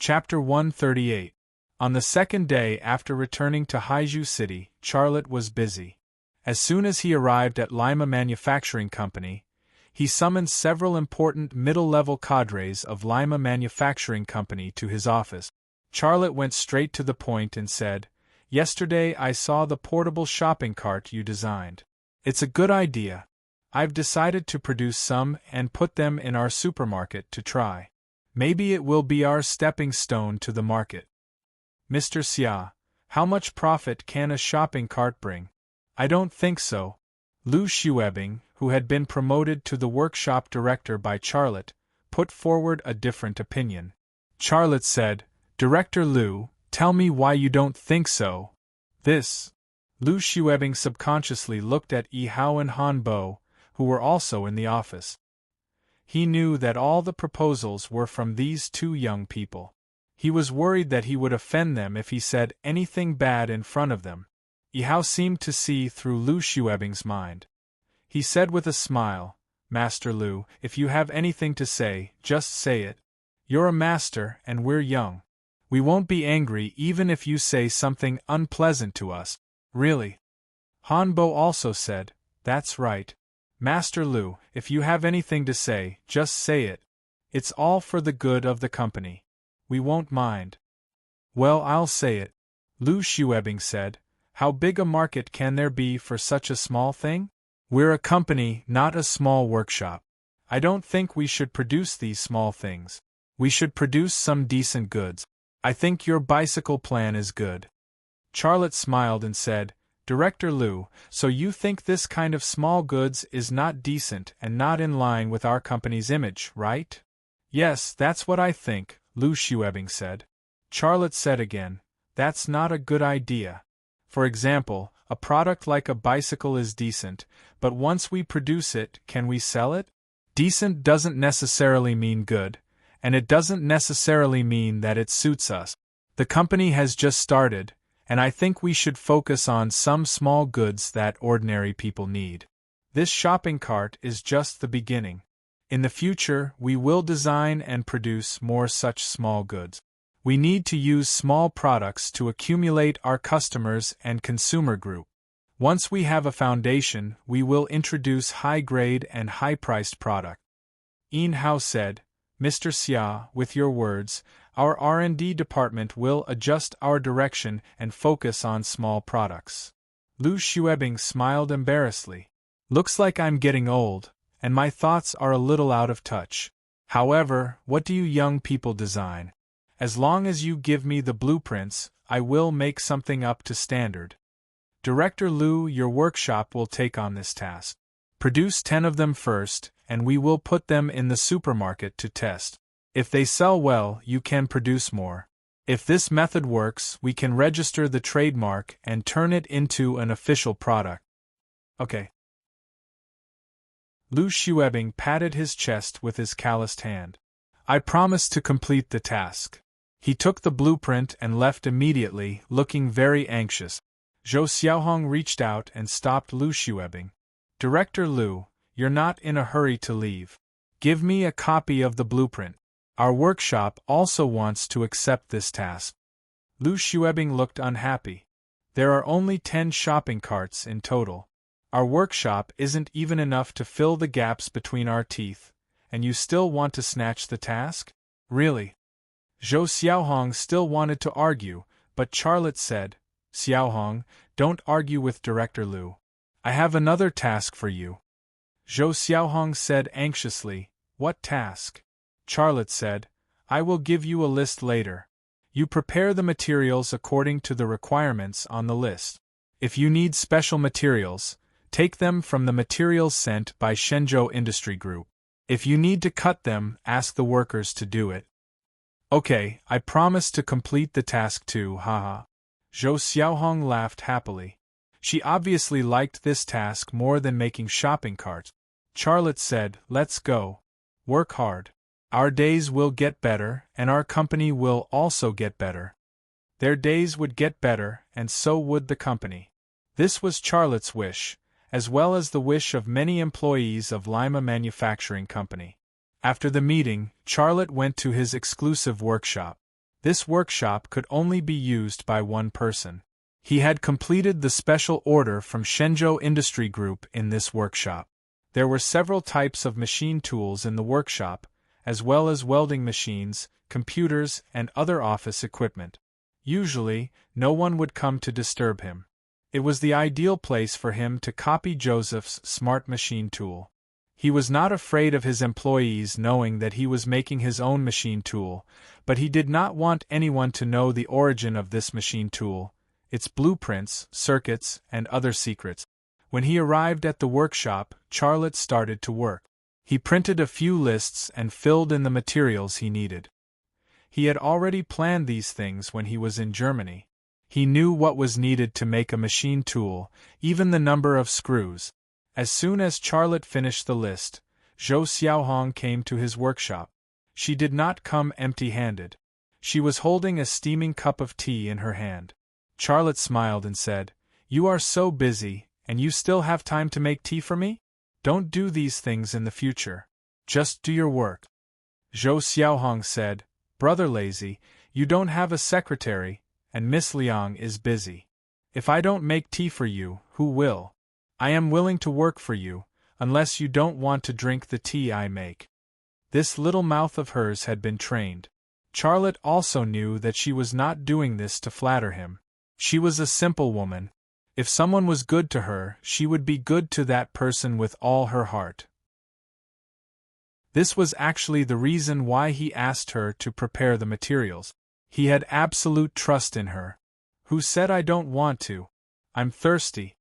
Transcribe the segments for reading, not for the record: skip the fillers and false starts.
Chapter 138. On the second day after returning to Haiju City, Charlotte was busy. As soon as he arrived at Lima Manufacturing Company, he summoned several important middle-level cadres of Lima Manufacturing Company to his office. Charlotte went straight to the point and said, "Yesterday I saw the portable shopping cart you designed. It's a good idea. I've decided to produce some and put them in our supermarket to try. Maybe it will be our stepping stone to the market." "Mr. Xia, how much profit can a shopping cart bring?" "I don't think so." Lu Xuebing, who had been promoted to the workshop director by Charlotte, put forward a different opinion. Charlotte said, "Director Lu, tell me why you don't think so." This. Lu Xuebing subconsciously looked at Yi Hao and Han Bo, who were also in the office. He knew that all the proposals were from these two young people. He was worried that he would offend them if he said anything bad in front of them. Yi Hao seemed to see through Lu Xuebing's mind. He said with a smile, "Master Lu, if you have anything to say, just say it. You're a master and we're young. We won't be angry even if you say something unpleasant to us, really." Han Bo also said, "That's right. Master Lu, if you have anything to say, just say it. It's all for the good of the company. We won't mind." "Well, I'll say it," Lu Xuebing said. "How big a market can there be for such a small thing? We're a company, not a small workshop. I don't think we should produce these small things. We should produce some decent goods. I think your bicycle plan is good." Charlotte smiled and said, "Director Lu, so you think this kind of small goods is not decent and not in line with our company's image, right?" "Yes, that's what I think," Lu Xuebing said. Charlotte said again, "That's not a good idea. For example, a product like a bicycle is decent, but once we produce it, can we sell it? Decent doesn't necessarily mean good, and it doesn't necessarily mean that it suits us. The company has just started, and I think we should focus on some small goods that ordinary people need. This shopping cart is just the beginning. In the future, we will design and produce more such small goods. We need to use small products to accumulate our customers and consumer group. Once we have a foundation, we will introduce high-grade and high-priced product." Yin Hao said, "Mr. Xia, with your words, our R&D department will adjust our direction and focus on small products." Lu Xuebing smiled embarrassedly. "Looks like I'm getting old, and my thoughts are a little out of touch. However, what do you young people design? As long as you give me the blueprints, I will make something up to standard." "Director Lu, your workshop will take on this task. Produce 10 of them first, and we will put them in the supermarket to test. If they sell well, you can produce more. If this method works, we can register the trademark and turn it into an official product." "Okay." Lu Xuebing patted his chest with his calloused hand. "I promise to complete the task." He took the blueprint and left immediately, looking very anxious. Zhou Xiaohong reached out and stopped Lu Xuebing. "Director Lu, you're not in a hurry to leave. Give me a copy of the blueprint. Our workshop also wants to accept this task." Lu Xuebing looked unhappy. "There are only 10 shopping carts in total. Our workshop isn't even enough to fill the gaps between our teeth, and you still want to snatch the task? Really?" Zhou Xiaohong still wanted to argue, but Charlotte said, "Xiaohong, don't argue with Director Lu. I have another task for you." Zhou Xiaohong said anxiously, "What task?" Charlotte said, "I will give you a list later. You prepare the materials according to the requirements on the list. If you need special materials, take them from the materials sent by Shenzhou Industry Group. If you need to cut them, ask the workers to do it." "Okay, I promise to complete the task too, haha." Zhou Xiaohong laughed happily. She obviously liked this task more than making shopping carts. Charlotte said, "Let's go. Work hard. Our days will get better, and our company will also get better." Their days would get better, and so would the company. This was Charlotte's wish, as well as the wish of many employees of Lima Manufacturing Company. After the meeting, Charlotte went to his exclusive workshop. This workshop could only be used by one person. He had completed the special order from Shenzhou Industry Group in this workshop. There were several types of machine tools in the workshop, as well as welding machines, computers, and other office equipment. Usually, no one would come to disturb him. It was the ideal place for him to copy Joseph's smart machine tool. He was not afraid of his employees knowing that he was making his own machine tool, but he did not want anyone to know the origin of this machine tool, its blueprints, circuits, and other secrets. When he arrived at the workshop, Charlotte started to work. He printed a few lists and filled in the materials he needed. He had already planned these things when he was in Germany. He knew what was needed to make a machine tool, even the number of screws. As soon as Charlotte finished the list, Zhou Xiaohong came to his workshop. She did not come empty-handed. She was holding a steaming cup of tea in her hand. Charlotte smiled and said, "You are so busy, and you still have time to make tea for me? Don't do these things in the future. Just do your work." Zhou Xiaohong said, "Brother Lazy, you don't have a secretary, and Miss Liang is busy. If I don't make tea for you, who will? I am willing to work for you, unless you don't want to drink the tea I make." This little mouth of hers had been trained. Charlotte also knew that she was not doing this to flatter him. She was a simple woman. If someone was good to her, she would be good to that person with all her heart. This was actually the reason why he asked her to prepare the materials. He had absolute trust in her. "Who said I don't want to? I'm thirsty."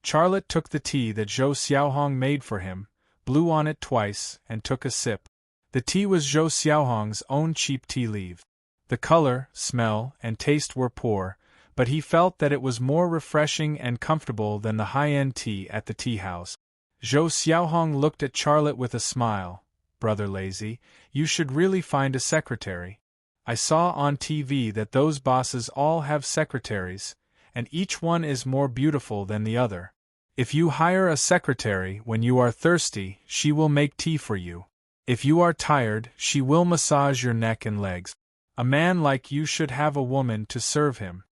Charlotte took the tea that Zhou Xiaohong made for him, blew on it twice, and took a sip. The tea was Zhou Xiaohong's own cheap tea leaf. The color, smell, and taste were poor, but he felt that it was more refreshing and comfortable than the high-end tea at the tea house. Zhou Xiaohong looked at Charlotte with a smile. "Brother Lazy, you should really find a secretary. I saw on TV that those bosses all have secretaries, and each one is more beautiful than the other. If you hire a secretary when you are thirsty, she will make tea for you. If you are tired, she will massage your neck and legs. A man like you should have a woman to serve him."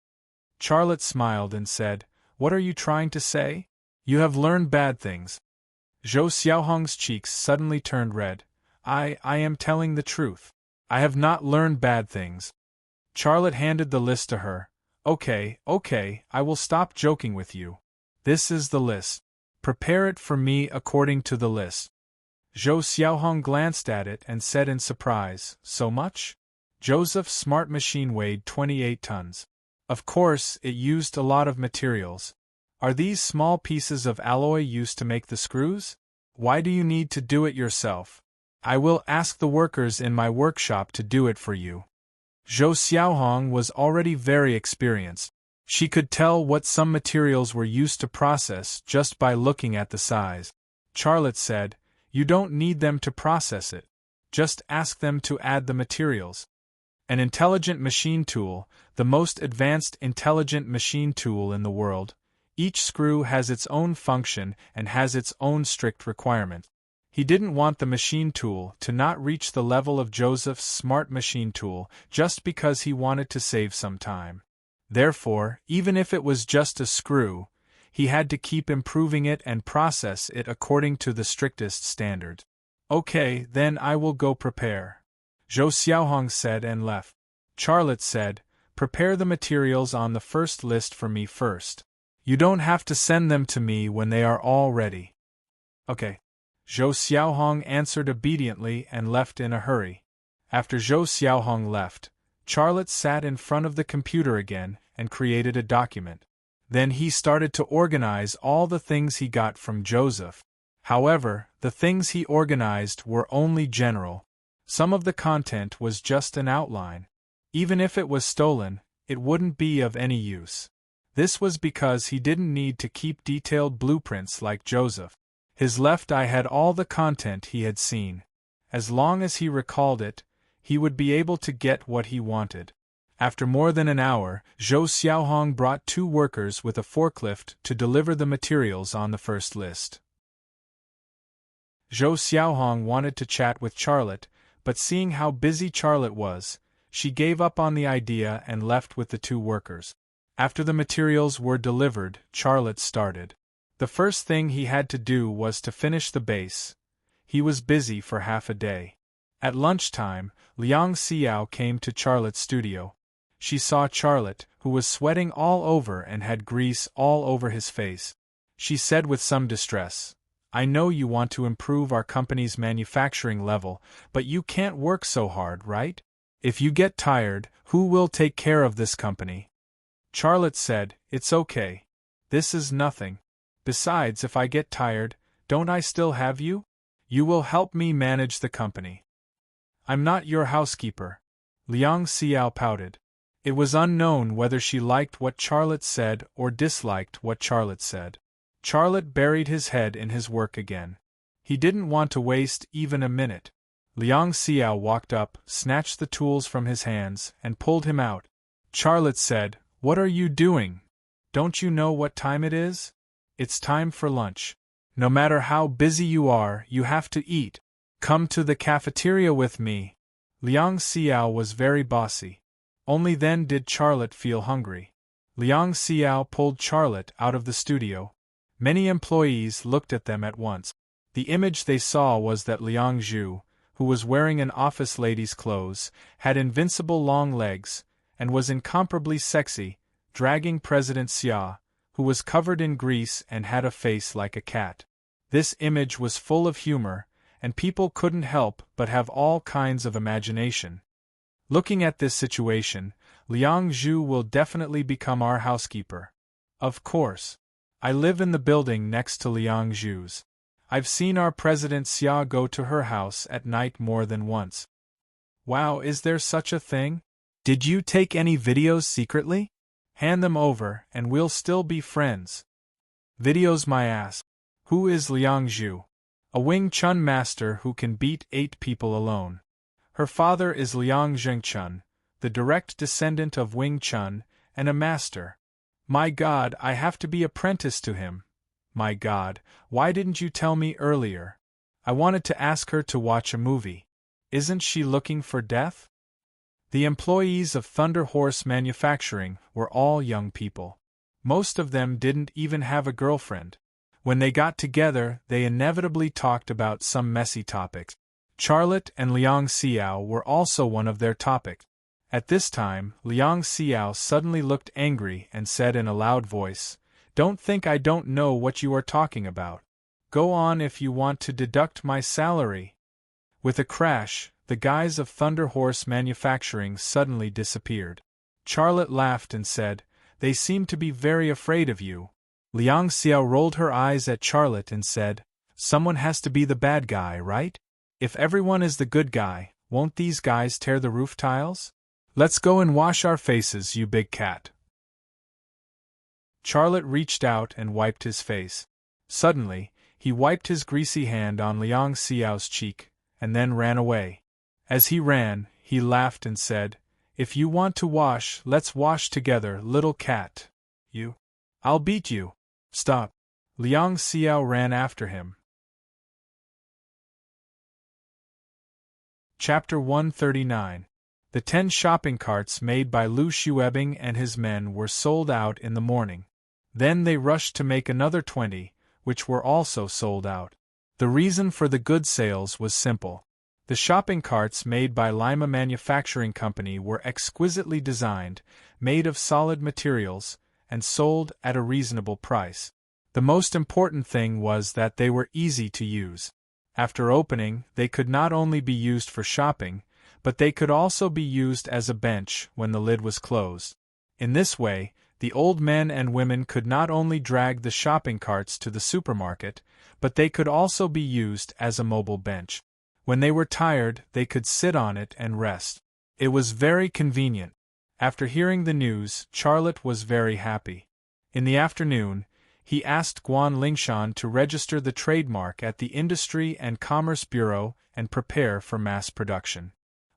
Charlotte smiled and said, "What are you trying to say? You have learned bad things." Zhou Xiaohong's cheeks suddenly turned red. I am telling the truth. I have not learned bad things." Charlotte handed the list to her. Okay, I will stop joking with you. This is the list. Prepare it for me according to the list." Zhou Xiaohong glanced at it and said in surprise, "So much?" Joseph's smart machine weighed 28 tons. Of course, it used a lot of materials. "Are these small pieces of alloy used to make the screws? Why do you need to do it yourself? I will ask the workers in my workshop to do it for you." Zhou Xiaohong was already very experienced. She could tell what some materials were used to process just by looking at the size. Charlotte said, "You don't need them to process it. Just ask them to add the materials." An intelligent machine tool, the most advanced intelligent machine tool in the world. Each screw has its own function and has its own strict requirement. He didn't want the machine tool to not reach the level of Joseph's smart machine tool just because he wanted to save some time. Therefore, even if it was just a screw, he had to keep improving it and process it according to the strictest standards. "Okay, then I will go prepare," Zhou Xiaohong said and left. Charlotte said, "Prepare the materials on the first list for me first. You don't have to send them to me when they are all ready." "Okay." Zhou Xiaohong answered obediently and left in a hurry. After Zhou Xiaohong left, Charlotte sat in front of the computer again and created a document. Then he started to organize all the things he got from Joseph. However, the things he organized were only general. Some of the content was just an outline. Even if it was stolen, it wouldn't be of any use. This was because he didn't need to keep detailed blueprints like Joseph. His left eye had all the content he had seen. As long as he recalled it, he would be able to get what he wanted. After more than an hour, Zhou Xiaohong brought 2 workers with a forklift to deliver the materials on the first list. Zhou Xiaohong wanted to chat with Charlotte, but seeing how busy Charlotte was, She gave up on the idea and left with the 2 workers. After the materials were delivered, Charlotte started. The first thing he had to do was to finish the base. He was busy for half a day. At lunchtime, Liang Xiao came to Charlotte's studio. She saw Charlotte, who was sweating all over and had grease all over his face. She said with some distress, "I know you want to improve our company's manufacturing level, but you can't work so hard, right? If you get tired, who will take care of this company?" Charlotte said, "It's okay. This is nothing. Besides, if I get tired, don't I still have you? You will help me manage the company." "I'm not your housekeeper." Liang Xiao pouted. It was unknown whether she liked what Charlotte said or disliked what Charlotte said. Charlotte buried his head in his work again. He didn't want to waste even a minute. Liang Xiao walked up, snatched the tools from his hands, and pulled him out. Charlotte said, "What are you doing? Don't you know what time it is? It's time for lunch. No matter how busy you are, you have to eat. Come to the cafeteria with me." Liang Xiao was very bossy. Only then did Charlotte feel hungry. Liang Xiao pulled Charlotte out of the studio. Many employees looked at them at once. The image they saw was that Liang Zhu, who was wearing an office lady's clothes, had invincible long legs, and was incomparably sexy, dragging President Xia, who was covered in grease and had a face like a cat. This image was full of humor, and people couldn't help but have all kinds of imagination. Looking at this situation, Liang Zhu will definitely become our housekeeper. Of course. I live in the building next to Liang Zhu's. I've seen our President Xia go to her house at night more than once. Wow, is there such a thing? Did you take any videos secretly? Hand them over, and we'll still be friends. Videos my ass. Who is Liang Zhu? A Wing Chun master who can beat 8 people alone. Her father is Liang Zhengchun, the direct descendant of Wing Chun, and a master. My God, I have to be apprenticed to him. My God, why didn't you tell me earlier? I wanted to ask her to watch a movie. Isn't she looking for death? The employees of Thunder Horse Manufacturing were all young people. Most of them didn't even have a girlfriend. When they got together, they inevitably talked about some messy topics. Charlotte and Liang Xiao were also one of their topics. At this time, Liang Xiao suddenly looked angry and said in a loud voice, "Don't think I don't know what you are talking about. Go on if you want to deduct my salary." With a crash, the guys of Thunder Horse Manufacturing suddenly disappeared. Charlotte laughed and said, "They seem to be very afraid of you." Liang Xiao rolled her eyes at Charlotte and said, "Someone has to be the bad guy, right? If everyone is the good guy, won't these guys tear the roof tiles? Let's go and wash our faces, you big cat." Charlotte reached out and wiped his face. Suddenly, he wiped his greasy hand on Liang Xiao's cheek, and then ran away. As he ran, he laughed and said, "If you want to wash, let's wash together, little cat. You. I'll beat you. Stop." Liang Xiao ran after him. Chapter 139. The 10 shopping carts made by Lu Xuebing and his men were sold out in the morning. Then they rushed to make another 20, which were also sold out. The reason for the good sales was simple. The shopping carts made by Lima Manufacturing Company were exquisitely designed, made of solid materials, and sold at a reasonable price. The most important thing was that they were easy to use. After opening, they could not only be used for shopping, but they could also be used as a bench when the lid was closed. In this way, the old men and women could not only drag the shopping carts to the supermarket, but they could also be used as a mobile bench. When they were tired, they could sit on it and rest. It was very convenient. After hearing the news, Charlotte was very happy. In the afternoon, he asked Guan Lingshan to register the trademark at the Industry and Commerce Bureau and prepare for mass production.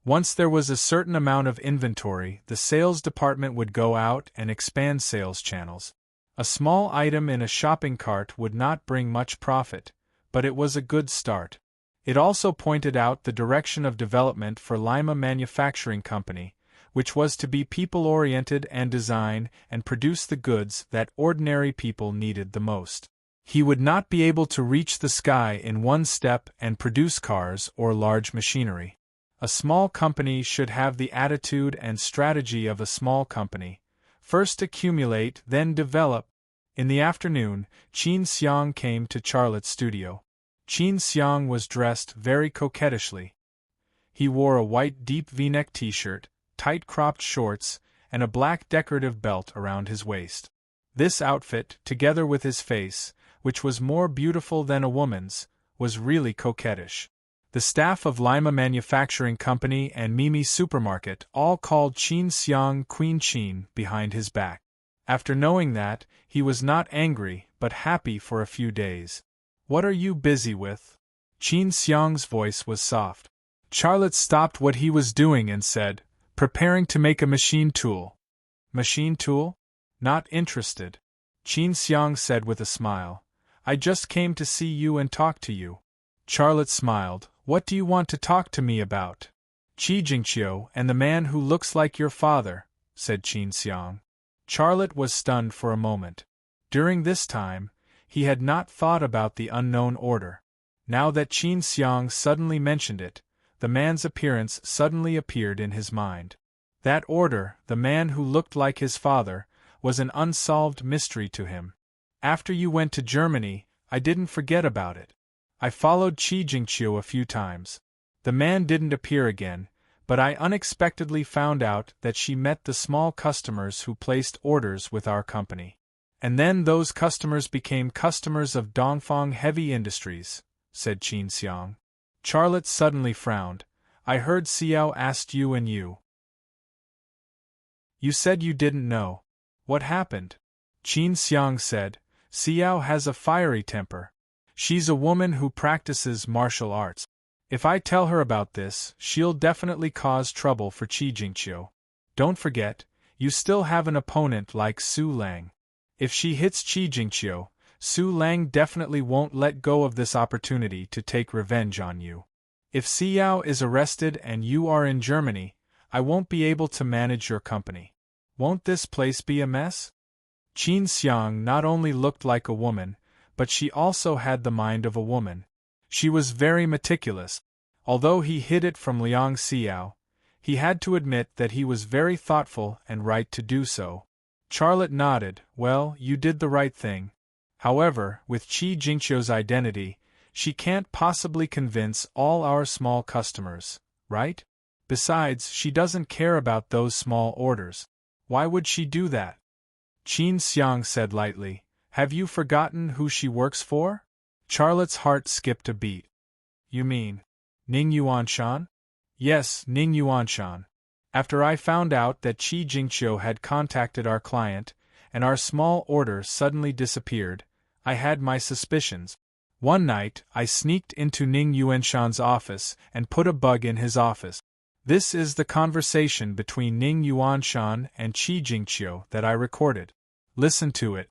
Once there was a certain amount of inventory, the sales department would go out and expand sales channels. A small item in a shopping cart would not bring much profit, but it was a good start. It also pointed out the direction of development for Lima Manufacturing Company, which was to be people-oriented and design and produce the goods that ordinary people needed the most. He would not be able to reach the sky in one step and produce cars or large machinery. A small company should have the attitude and strategy of a small company. First accumulate, then develop. In the afternoon, Qin Xiang came to Charlotte's studio. Qin Xiang was dressed very coquettishly. He wore a white deep V-neck t-shirt, tight cropped shorts, and a black decorative belt around his waist. This outfit, together with his face, which was more beautiful than a woman's, was really coquettish. The staff of Lima Manufacturing Company and Mimi Supermarket all called Qin Xiang Queen Qin behind his back. After knowing that, he was not angry but happy for a few days. "What are you busy with?" Qin Xiang's voice was soft. Charlotte stopped what he was doing and said, "Preparing to make a machine tool." "Machine tool?" "Not interested," Qin Xiang said with a smile. "I just came to see you and talk to you." Charlotte smiled. "What do you want to talk to me about?" "Qi Jingqiu and the man who looks like your father," said Qin Xiang. Charlotte was stunned for a moment. During this time, he had not thought about the unknown order. Now that Qin Xiang suddenly mentioned it, the man's appearance suddenly appeared in his mind. That order, the man who looked like his father, was an unsolved mystery to him. "After you went to Germany, I didn't forget about it. I followed Qi Jingqiu a few times. The man didn't appear again, but I unexpectedly found out that she met the small customers who placed orders with our company. And then those customers became customers of Dongfang Heavy Industries," said Qin Xiang. Charlotte suddenly frowned. "I heard Xiao asked you and you. You said you didn't know. What happened?" Qin Xiang said, "Xiao has a fiery temper. She's a woman who practices martial arts. If I tell her about this, she'll definitely cause trouble for Qi Jingqiu. Don't forget, you still have an opponent like Su Lang. If she hits Qi Jingqiu, Su Lang definitely won't let go of this opportunity to take revenge on you. If Xiao is arrested and you are in Germany, I won't be able to manage your company. Won't this place be a mess?" Qin Xiang not only looked like a woman, but she also had the mind of a woman. She was very meticulous. Although he hid it from Liang Xiao, he had to admit that he was very thoughtful and right to do so. Charlotte nodded. "Well, you did the right thing. However, with Qi Jingqiu's identity, she can't possibly convince all our small customers, right? Besides, she doesn't care about those small orders. Why would she do that?" Qin Xiang said lightly, "Have you forgotten who she works for?" Charlotte's heart skipped a beat. "You mean Ning Yuanshan?" "Yes, Ning Yuanshan. After I found out that Qi Jingqiu had contacted our client, and our small order suddenly disappeared, I had my suspicions. One night, I sneaked into Ning Yuanshan's office and put a bug in his office. This is the conversation between Ning Yuanshan and Qi Jingqiu that I recorded. Listen to it."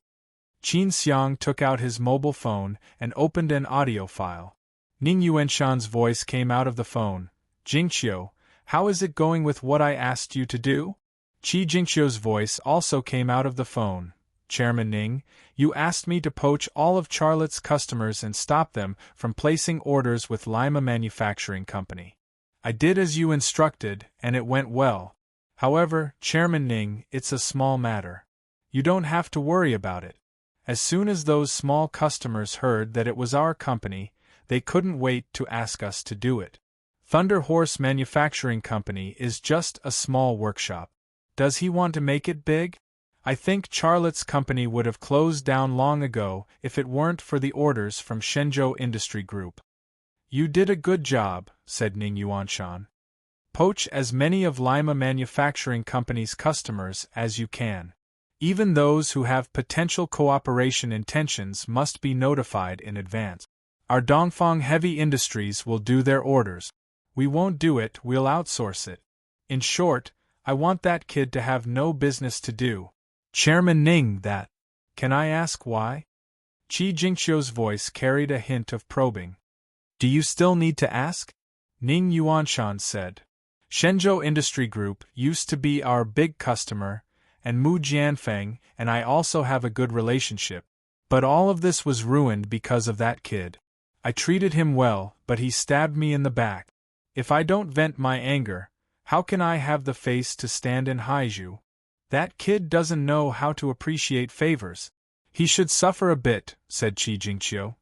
Qin Xiang took out his mobile phone and opened an audio file. Ning Yuanshan's voice came out of the phone. "Jingqiu, how is it going with what I asked you to do?" Qi Jingqiu's voice also came out of the phone. "Chairman Ning, you asked me to poach all of Charlotte's customers and stop them from placing orders with Lima Manufacturing Company. I did as you instructed, and it went well. However, Chairman Ning, it's a small matter. You don't have to worry about it. As soon as those small customers heard that it was our company, they couldn't wait to ask us to do it. Thunder Horse Manufacturing Company is just a small workshop. Does he want to make it big? I think Charlotte's company would have closed down long ago if it weren't for the orders from Shenzhou Industry Group." "You did a good job," said Ning Yuanshan. "Poach as many of Lima Manufacturing Company's customers as you can. Even those who have potential cooperation intentions must be notified in advance. Our Dongfang Heavy Industries will do their orders. We won't do it, we'll outsource it. In short, I want that kid to have no business to do." "Chairman Ning, that. Can I ask why?" Qi Jingqiu's voice carried a hint of probing. "Do you still need to ask?" Ning Yuanshan said. Shenzhou Industry Group used to be our big customer, and Mu Jianfeng and I also have a good relationship. But all of this was ruined because of that kid. I treated him well, but he stabbed me in the back. If I don't vent my anger, how can I have the face to stand in Haizhu? That kid doesn't know how to appreciate favors. He should suffer a bit, said Qi Jingqiu.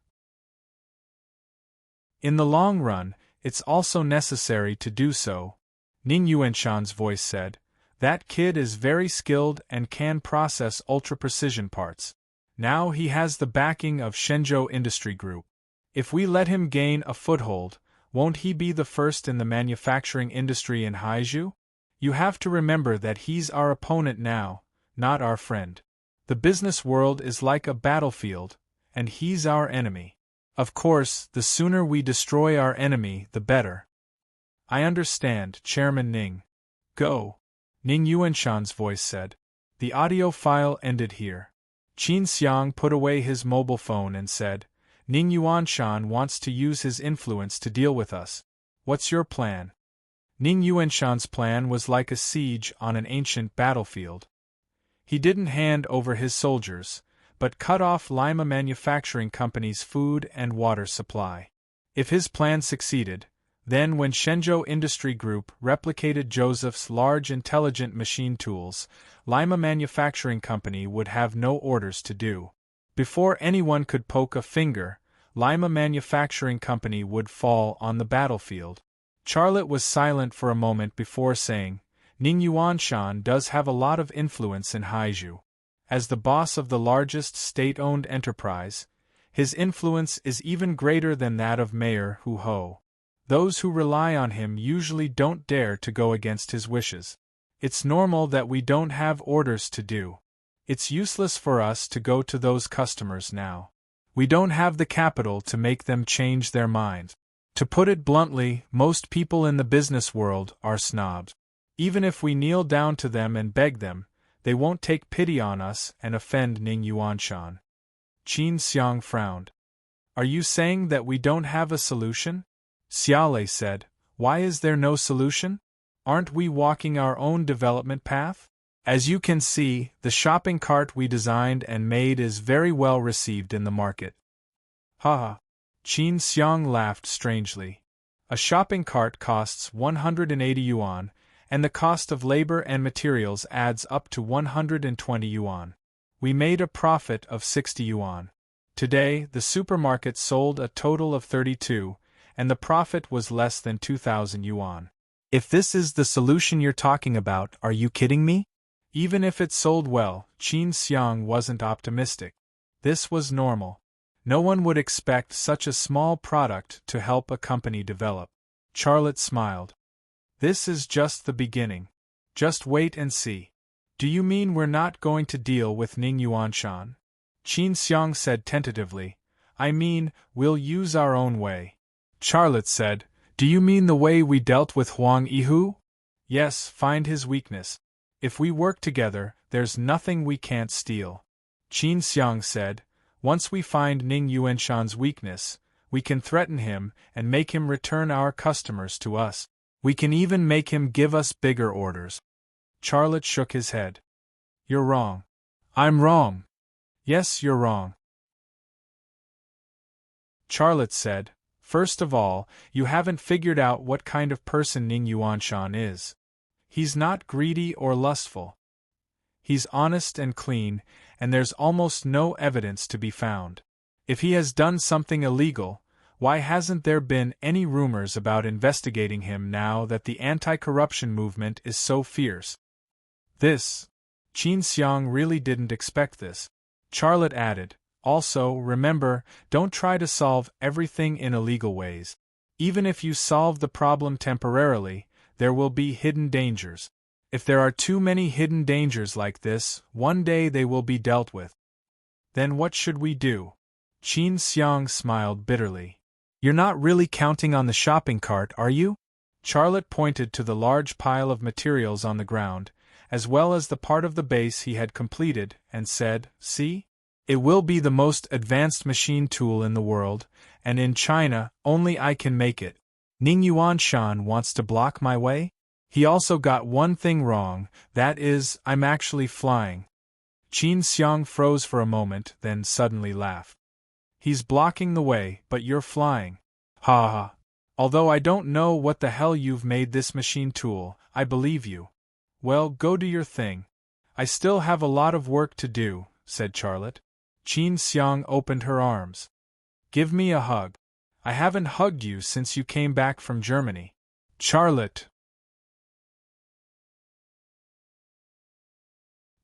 In the long run, it's also necessary to do so, Ning Yuanshan's voice said. That kid is very skilled and can process ultra-precision parts. Now he has the backing of Shenzhou Industry Group. If we let him gain a foothold, won't he be the first in the manufacturing industry in Haizhu? You have to remember that he's our opponent now, not our friend. The business world is like a battlefield, and he's our enemy. Of course, the sooner we destroy our enemy, the better. I understand, Chairman Ning. Go. Ning Yuanshan's voice said. The audio file ended here. Qin Xiang put away his mobile phone and said, Ning Yuanshan wants to use his influence to deal with us. What's your plan? Ning Yuanshan's plan was like a siege on an ancient battlefield. He didn't hand over his soldiers, but cut off Lima Manufacturing Company's food and water supply. If his plan succeeded, then when Shenzhou Industry Group replicated Joseph's large intelligent machine tools, Lima Manufacturing Company would have no orders to do. Before anyone could poke a finger, Lima Manufacturing Company would fall on the battlefield. Charlotte was silent for a moment before saying, Ning Yuanshan does have a lot of influence in Haizhu. As the boss of the largest state-owned enterprise, his influence is even greater than that of Mayor Hu Ho. Those who rely on him usually don't dare to go against his wishes. It's normal that we don't have orders to do. It's useless for us to go to those customers now. We don't have the capital to make them change their minds. To put it bluntly, most people in the business world are snobs. Even if we kneel down to them and beg them, they won't take pity on us and offend Ning Yuanshan. Qin Xiang frowned. Are you saying that we don't have a solution? Xiaolei said, why is there no solution? Aren't we walking our own development path? As you can see, the shopping cart we designed and made is very well received in the market. Haha. Qin Xiang laughed strangely. A shopping cart costs 180 yuan, and the cost of labor and materials adds up to 120 yuan. We made a profit of 60 yuan. Today, the supermarket sold a total of 32, and the profit was less than 2,000 yuan. If this is the solution you're talking about, are you kidding me? Even if it sold well, Qin Xiang wasn't optimistic. This was normal. No one would expect such a small product to help a company develop. Charlotte smiled. This is just the beginning. Just wait and see. Do you mean we're not going to deal with Ning Yuanshan? Qin Xiang said tentatively. I mean, we'll use our own way. Charlotte said, do you mean the way we dealt with Huang Yihu? Yes, find his weakness. If we work together, there's nothing we can't steal. Qin Xiang said, once we find Ning Yuanshan's weakness, we can threaten him and make him return our customers to us. We can even make him give us bigger orders. Charlotte shook his head. You're wrong. I'm wrong. Yes, you're wrong. Charlotte said, first of all, you haven't figured out what kind of person Ning Yuanshan is. He's not greedy or lustful. He's honest and clean, and there's almost no evidence to be found. If he has done something illegal, why hasn't there been any rumors about investigating him now that the anti-corruption movement is so fierce? Qin Xiang really didn't expect this. Charlotte added, also, remember, don't try to solve everything in illegal ways. Even if you solve the problem temporarily, there will be hidden dangers. If there are too many hidden dangers like this, one day they will be dealt with. Then what should we do? Qin Xiang smiled bitterly. You're not really counting on the shopping cart, are you? Charlotte pointed to the large pile of materials on the ground, as well as the part of the base he had completed, and said, see? It will be the most advanced machine tool in the world, and in China, only I can make it. Ning Yuanshan wants to block my way? He also got one thing wrong, that is, I'm actually flying. Qin Xiang froze for a moment, then suddenly laughed. He's blocking the way, but you're flying. Ha ha. Although I don't know what the hell you've made this machine tool, I believe you. Well, go do your thing. I still have a lot of work to do, said Charlotte. Qin Xiang opened her arms. Give me a hug. I haven't hugged you since you came back from Germany. Charlotte.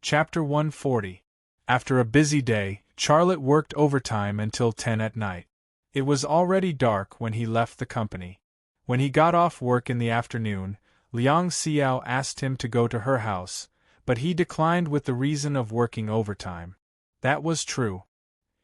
Chapter 140. After a busy day, Charlotte worked overtime until 10 at night. It was already dark when he left the company. When he got off work in the afternoon, Liang Xiao asked him to go to her house, but he declined with the reason of working overtime. That was true.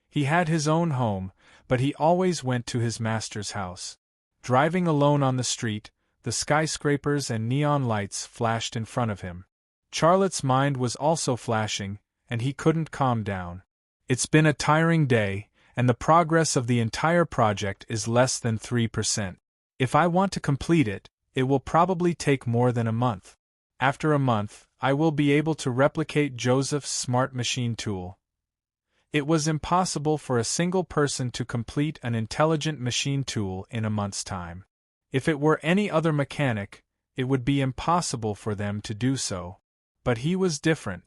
He had his own home, but he always went to his master's house. Driving alone on the street, the skyscrapers and neon lights flashed in front of him. Charlotte's mind was also flashing, and he couldn't calm down. It's been a tiring day, and the progress of the entire project is less than 3%. If I want to complete it, it will probably take more than a month. After a month, I will be able to replicate Joseph's smart machine tool. It was impossible for a single person to complete an intelligent machine tool in a month's time. If it were any other mechanic, it would be impossible for them to do so. But he was different.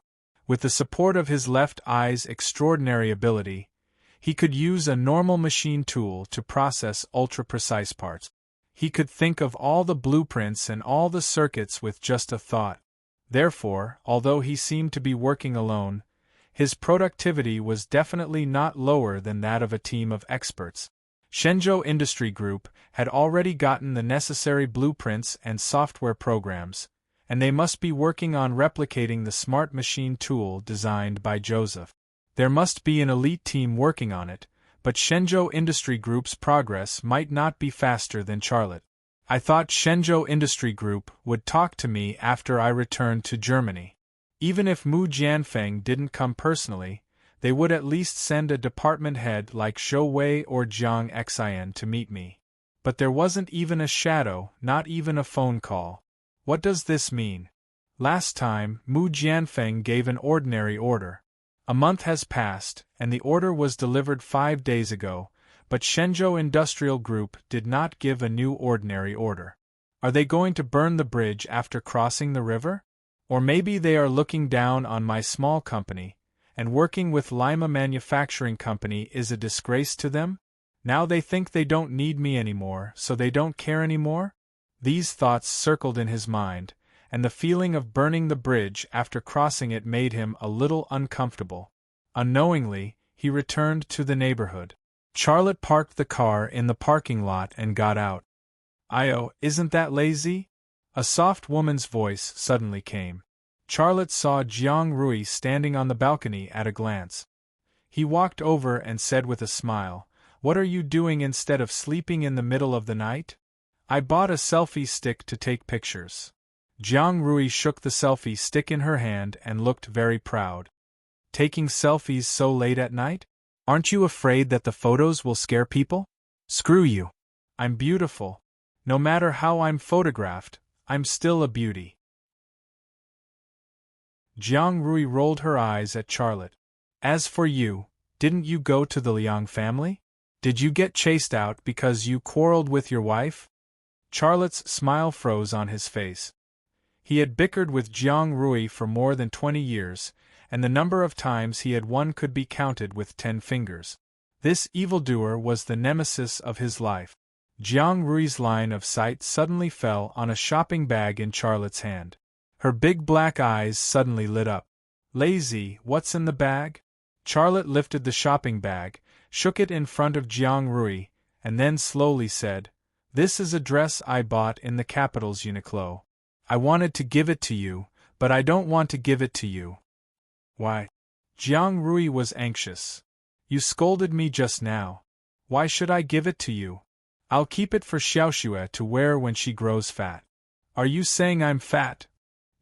With the support of his left eye's extraordinary ability, he could use a normal machine tool to process ultra-precise parts. He could think of all the blueprints and all the circuits with just a thought. Therefore, although he seemed to be working alone, his productivity was definitely not lower than that of a team of experts. Shenzhou Industry Group had already gotten the necessary blueprints and software programs, and they must be working on replicating the smart machine tool designed by Joseph. There must be an elite team working on it, but Shenzhou Industry Group's progress might not be faster than Charlotte. I thought Shenzhou Industry Group would talk to me after I returned to Germany. Even if Mu Jianfeng didn't come personally, they would at least send a department head like Zhou Wei or Jiang Xian to meet me. But there wasn't even a shadow, not even a phone call. What does this mean? Last time, Mu Jianfeng gave an ordinary order. A month has passed, and the order was delivered 5 days ago, but Shenzhou Industrial Group did not give a new ordinary order. Are they going to burn the bridge after crossing the river? Or maybe they are looking down on my small company, and working with Lima Manufacturing Company is a disgrace to them? Now they think they don't need me anymore, so they don't care anymore? These thoughts circled in his mind, and the feeling of burning the bridge after crossing it made him a little uncomfortable. Unknowingly, he returned to the neighborhood. Charlotte parked the car in the parking lot and got out. "Io, isn't that lazy?" A soft woman's voice suddenly came. Charlotte saw Jiang Rui standing on the balcony at a glance. He walked over and said with a smile, "What are you doing instead of sleeping in the middle of the night?" "I bought a selfie stick to take pictures." Jiang Rui shook the selfie stick in her hand and looked very proud. "Taking selfies so late at night? Aren't you afraid that the photos will scare people?" "Screw you. I'm beautiful. No matter how I'm photographed, I'm still a beauty." Jiang Rui rolled her eyes at Charlotte. "As for you, didn't you go to the Liang family? Did you get chased out because you quarreled with your wife?" Charlotte's smile froze on his face. He had bickered with Jiang Rui for more than 20 years, and the number of times he had won could be counted with 10 fingers. This evildoer was the nemesis of his life. Jiang Rui's line of sight suddenly fell on a shopping bag in Charlotte's hand. Her big black eyes suddenly lit up. "Lazy, what's in the bag?" Charlotte lifted the shopping bag, shook it in front of Jiang Rui, and then slowly said, "This is a dress I bought in the capital's Uniqlo. I wanted to give it to you, but I don't want to give it to you." "Why?" Jiang Rui was anxious. "You scolded me just now. Why should I give it to you? I'll keep it for Xiaoxue to wear when she grows fat." "Are you saying I'm fat?"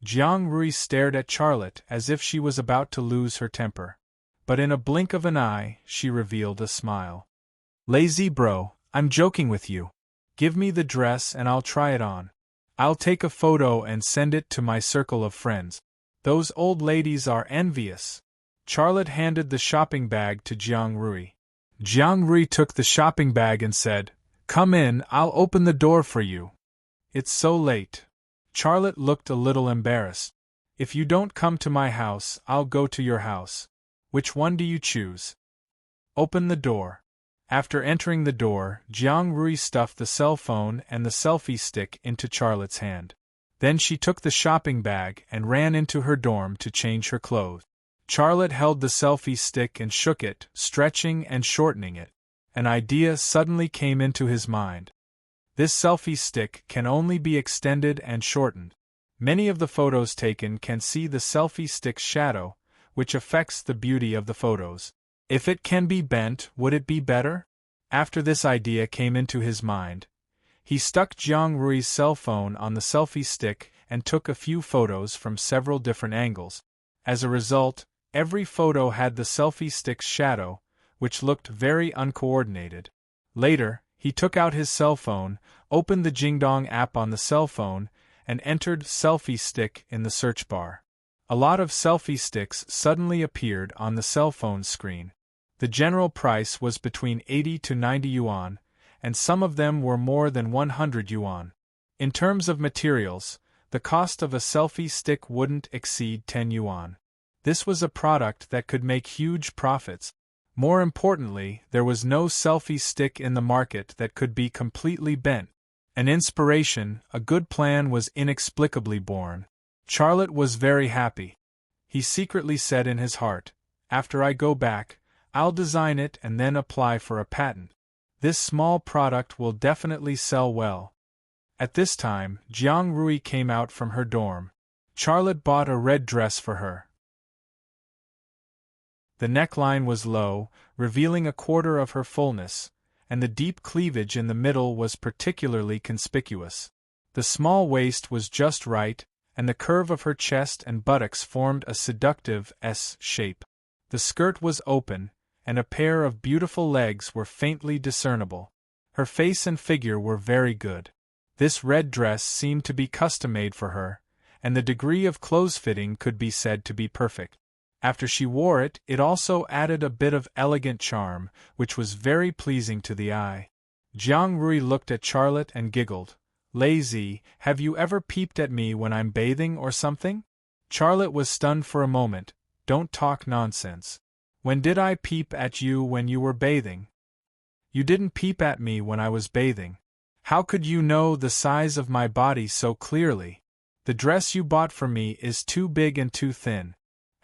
Jiang Rui stared at Charlotte as if she was about to lose her temper. But in a blink of an eye, she revealed a smile. "Lazy bro, I'm joking with you. Give me the dress and I'll try it on." I'll take a photo and send it to my circle of friends. Those old ladies are envious. Charlotte handed the shopping bag to Jiang Rui. Jiang Rui took the shopping bag and said, "Come in, I'll open the door for you." "It's so late." Charlotte looked a little embarrassed. "If you don't come to my house, I'll go to your house. Which one do you choose?" "Open the door." After entering the door, Jiang Rui stuffed the cell phone and the selfie stick into Charlotte's hand. Then she took the shopping bag and ran into her dorm to change her clothes. Charlotte held the selfie stick and shook it, stretching and shortening it. An idea suddenly came into his mind. This selfie stick can only be extended and shortened. Many of the photos taken can see the selfie stick's shadow, which affects the beauty of the photos. If it can be bent, would it be better? After this idea came into his mind, he stuck Jiang Rui's cell phone on the selfie stick and took a few photos from several different angles. As a result, every photo had the selfie stick's shadow, which looked very uncoordinated. Later, he took out his cell phone, opened the Jingdong app on the cell phone, and entered selfie stick in the search bar. A lot of selfie sticks suddenly appeared on the cell phone screen. The general price was between 80 to 90 yuan, and some of them were more than 100 yuan. In terms of materials, the cost of a selfie stick wouldn't exceed 10 yuan. This was a product that could make huge profits. More importantly, there was no selfie stick in the market that could be completely bent. An inspiration, a good plan was inexplicably born. Charlotte was very happy. He secretly said in his heart, "After I go back, I'll design it and then apply for a patent. This small product will definitely sell well." At this time, Jiang Rui came out from her dorm. Charlotte bought a red dress for her. The neckline was low, revealing a quarter of her fullness, and the deep cleavage in the middle was particularly conspicuous. The small waist was just right, and the curve of her chest and buttocks formed a seductive S shape. The skirt was open, and a pair of beautiful legs were faintly discernible. Her face and figure were very good. This red dress seemed to be custom-made for her, and the degree of clothes-fitting could be said to be perfect. After she wore it, it also added a bit of elegant charm, which was very pleasing to the eye. Jiang Rui looked at Charlotte and giggled. "Lazy, have you ever peeped at me when I'm bathing or something?" Charlotte was stunned for a moment. "Don't talk nonsense. When did I peep at you when you were bathing?" "You didn't peep at me when I was bathing. How could you know the size of my body so clearly? The dress you bought for me is too big and too thin.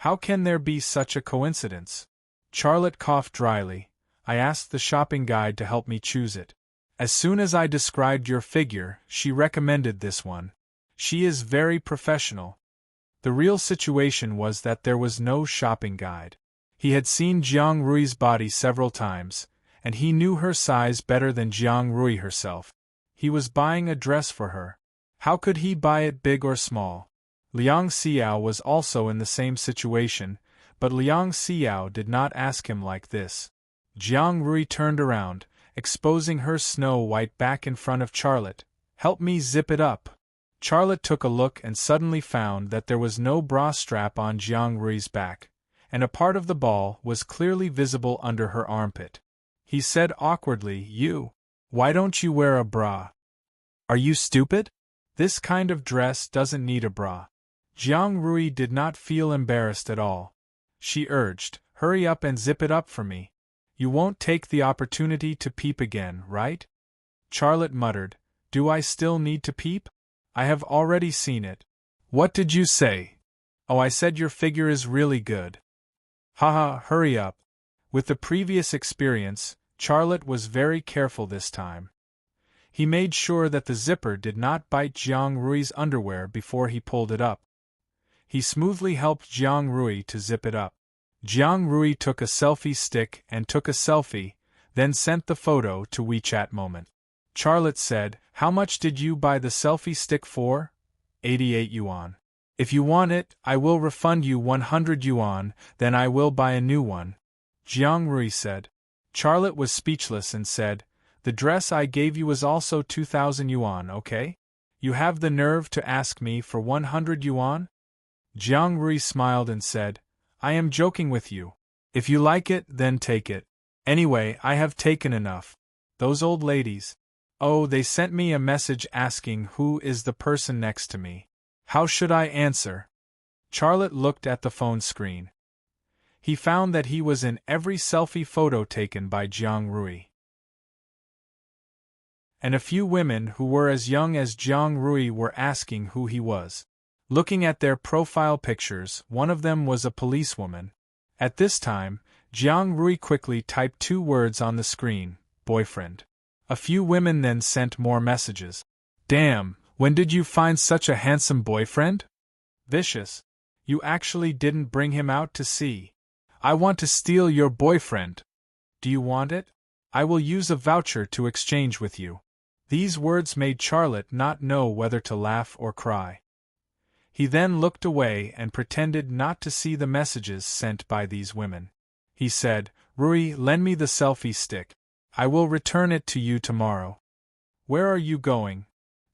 How can there be such a coincidence?" Charlotte coughed dryly. "I asked the shopping guide to help me choose it. As soon as I described your figure, she recommended this one. She is very professional." The real situation was that there was no shopping guide. He had seen Jiang Rui's body several times, and he knew her size better than Jiang Rui herself. He was buying a dress for her. How could he buy it big or small? Liang Xiao was also in the same situation, but Liang Xiao did not ask him like this. Jiang Rui turned around, exposing her snow-white back in front of Charlotte. "Help me zip it up." Charlotte took a look and suddenly found that there was no bra strap on Jiang Rui's back, and a part of the ball was clearly visible under her armpit. He said awkwardly, Why don't you wear a bra? Are you stupid? This kind of dress doesn't need a bra." Jiang Rui did not feel embarrassed at all. She urged, "Hurry up and zip it up for me. You won't take the opportunity to peep again, right?" Charlotte muttered, "Do I still need to peep? I have already seen it." "What did you say?" "Oh, I said your figure is really good." "Haha, hurry up." With the previous experience, Charlotte was very careful this time. He made sure that the zipper did not bite Jiang Rui's underwear before he pulled it up. He smoothly helped Jiang Rui to zip it up. Jiang Rui took a selfie stick and took a selfie, then sent the photo to WeChat Moment. Charlotte said, "How much did you buy the selfie stick for?" 88 yuan. "If you want it, I will refund you 100 yuan, then I will buy a new one," Jiang Rui said. Charlotte was speechless and said, "The dress I gave you was also 2,000 yuan, okay? You have the nerve to ask me for 100 yuan? Jiang Rui smiled and said, I am joking with you. If you like it, then take it. Anyway, I have taken enough. Those old ladies. Oh, they sent me a message asking who is the person next to me. How should I answer? Charlotte looked at the phone screen. He found that he was in every selfie photo taken by Jiang Rui. And a few women who were as young as Jiang Rui were asking who he was. Looking at their profile pictures, one of them was a policewoman. At this time, Jiang Rui quickly typed 2 words on the screen, boyfriend. A few women then sent more messages. Damn, when did you find such a handsome boyfriend? Vicious. You actually didn't bring him out to see. I want to steal your boyfriend. Do you want it? I will use a voucher to exchange with you. These words made Charlotte not know whether to laugh or cry. He then looked away and pretended not to see the messages sent by these women. He said, Rui, lend me the selfie stick. I will return it to you tomorrow. Where are you going?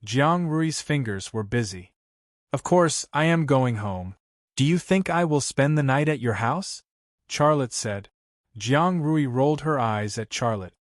Jiang Rui's fingers were busy. Of course, I am going home. Do you think I will spend the night at your house? Charlotte said. Jiang Rui rolled her eyes at Charlotte.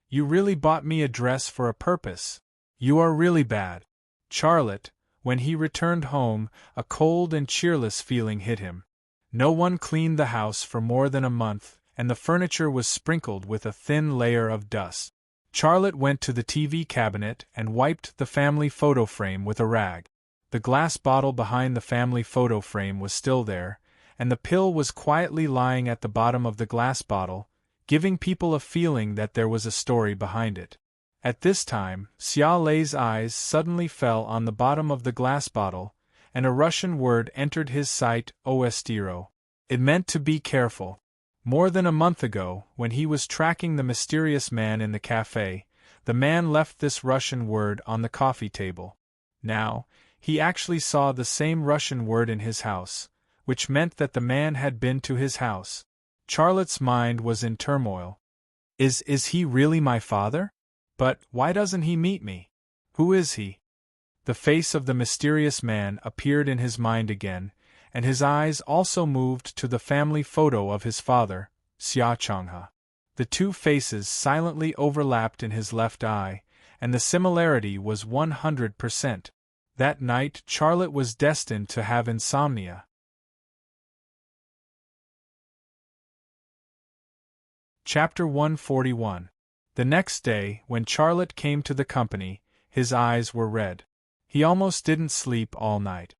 You really bought me a dress for a purpose. You are really bad. Charlotte, when he returned home, a cold and cheerless feeling hit him. No one cleaned the house for more than a month, and the furniture was sprinkled with a thin layer of dust. Charlotte went to the TV cabinet and wiped the family photo frame with a rag. The glass bottle behind the family photo frame was still there, and the pill was quietly lying at the bottom of the glass bottle, giving people a feeling that there was a story behind it. At this time, Xia Lei's eyes suddenly fell on the bottom of the glass bottle, and a Russian word entered his sight, Ostero. It meant to be careful. More than a month ago, when he was tracking the mysterious man in the cafe, the man left this Russian word on the coffee table. Now, he actually saw the same Russian word in his house, which meant that the man had been to his house. Charlotte's mind was in turmoil. Is he really my father? But why doesn't he meet me? Who is he? The face of the mysterious man appeared in his mind again, and his eyes also moved to the family photo of his father, Xia Changhe. The 2 faces silently overlapped in his left eye, and the similarity was 100%. That night Charlotte was destined to have insomnia. Chapter 141. The next day, when Charlotte came to the company, his eyes were red. He almost didn't sleep all night.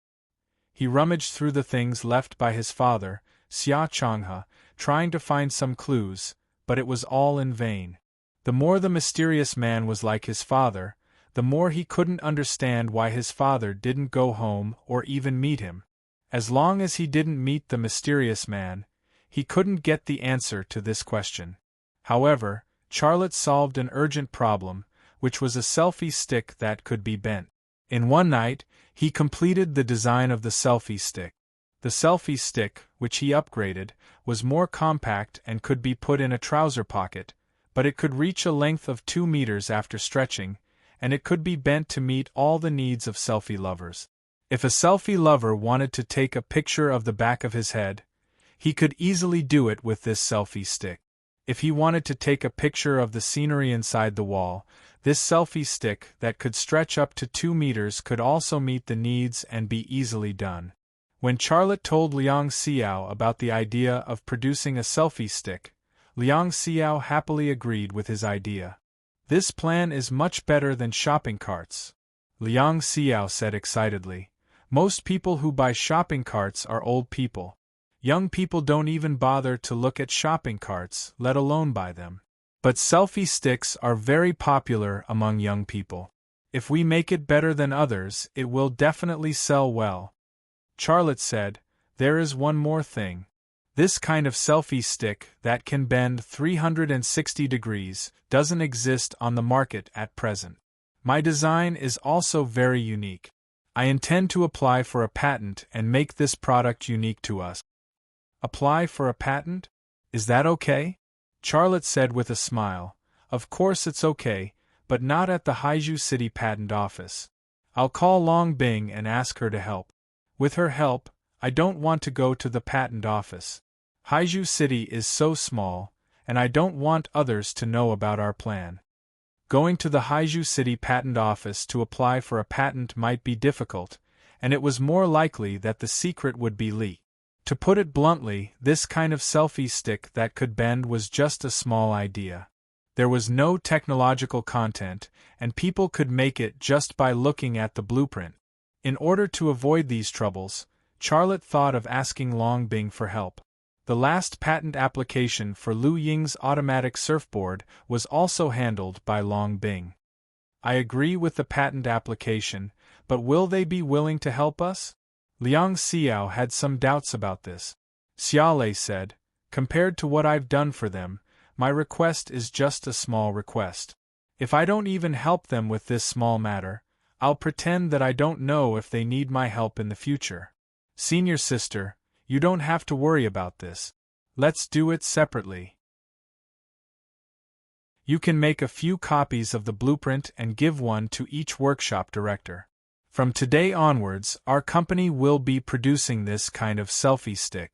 He rummaged through the things left by his father, Xia Changhe, trying to find some clues, but it was all in vain. The more the mysterious man was like his father, the more he couldn't understand why his father didn't go home or even meet him. As long as he didn't meet the mysterious man, he couldn't get the answer to this question. However, Charlotte solved an urgent problem, which was a selfie stick that could be bent. In one night, he completed the design of the selfie stick. The selfie stick, which he upgraded, was more compact and could be put in a trouser pocket, but it could reach a length of 2 meters after stretching, and it could be bent to meet all the needs of selfie lovers. If a selfie lover wanted to take a picture of the back of his head, he could easily do it with this selfie stick. If he wanted to take a picture of the scenery inside the wall, this selfie stick that could stretch up to 2 meters could also meet the needs and be easily done. When Charlotte told Liang Xiao about the idea of producing a selfie stick, Liang Xiao happily agreed with his idea. This plan is much better than shopping carts, Liang Xiao said excitedly. Most people who buy shopping carts are old people. Young people don't even bother to look at shopping carts, let alone buy them. But selfie sticks are very popular among young people. If we make it better than others, it will definitely sell well. Charlotte said, there is one more thing. This kind of selfie stick that can bend 360 degrees doesn't exist on the market at present. My design is also very unique. I intend to apply for a patent and make this product unique to us. Apply for a patent? Is that okay? Charlotte said with a smile. Of course it's okay, but not at the Haizhu City Patent Office. I'll call Long Bing and ask her to help. With her help, I don't want to go to the patent office. Haizhu City is so small, and I don't want others to know about our plan. Going to the Haizhu City Patent Office to apply for a patent might be difficult, and it was more likely that the secret would be leaked. To put it bluntly, this kind of selfie stick that could bend was just a small idea. There was no technological content, and people could make it just by looking at the blueprint. In order to avoid these troubles, Charlotte thought of asking Long Bing for help. The last patent application for Lu Ying's automatic surfboard was also handled by Long Bing. I agree with the patent application, but will they be willing to help us? Liang Xiao had some doubts about this. Xiaolei said, compared to what I've done for them, my request is just a small request. If I don't even help them with this small matter, I'll pretend that I don't know if they need my help in the future. Senior sister, you don't have to worry about this. Let's do it separately. You can make a few copies of the blueprint and give one to each workshop director. From today onwards, our company will be producing this kind of selfie stick.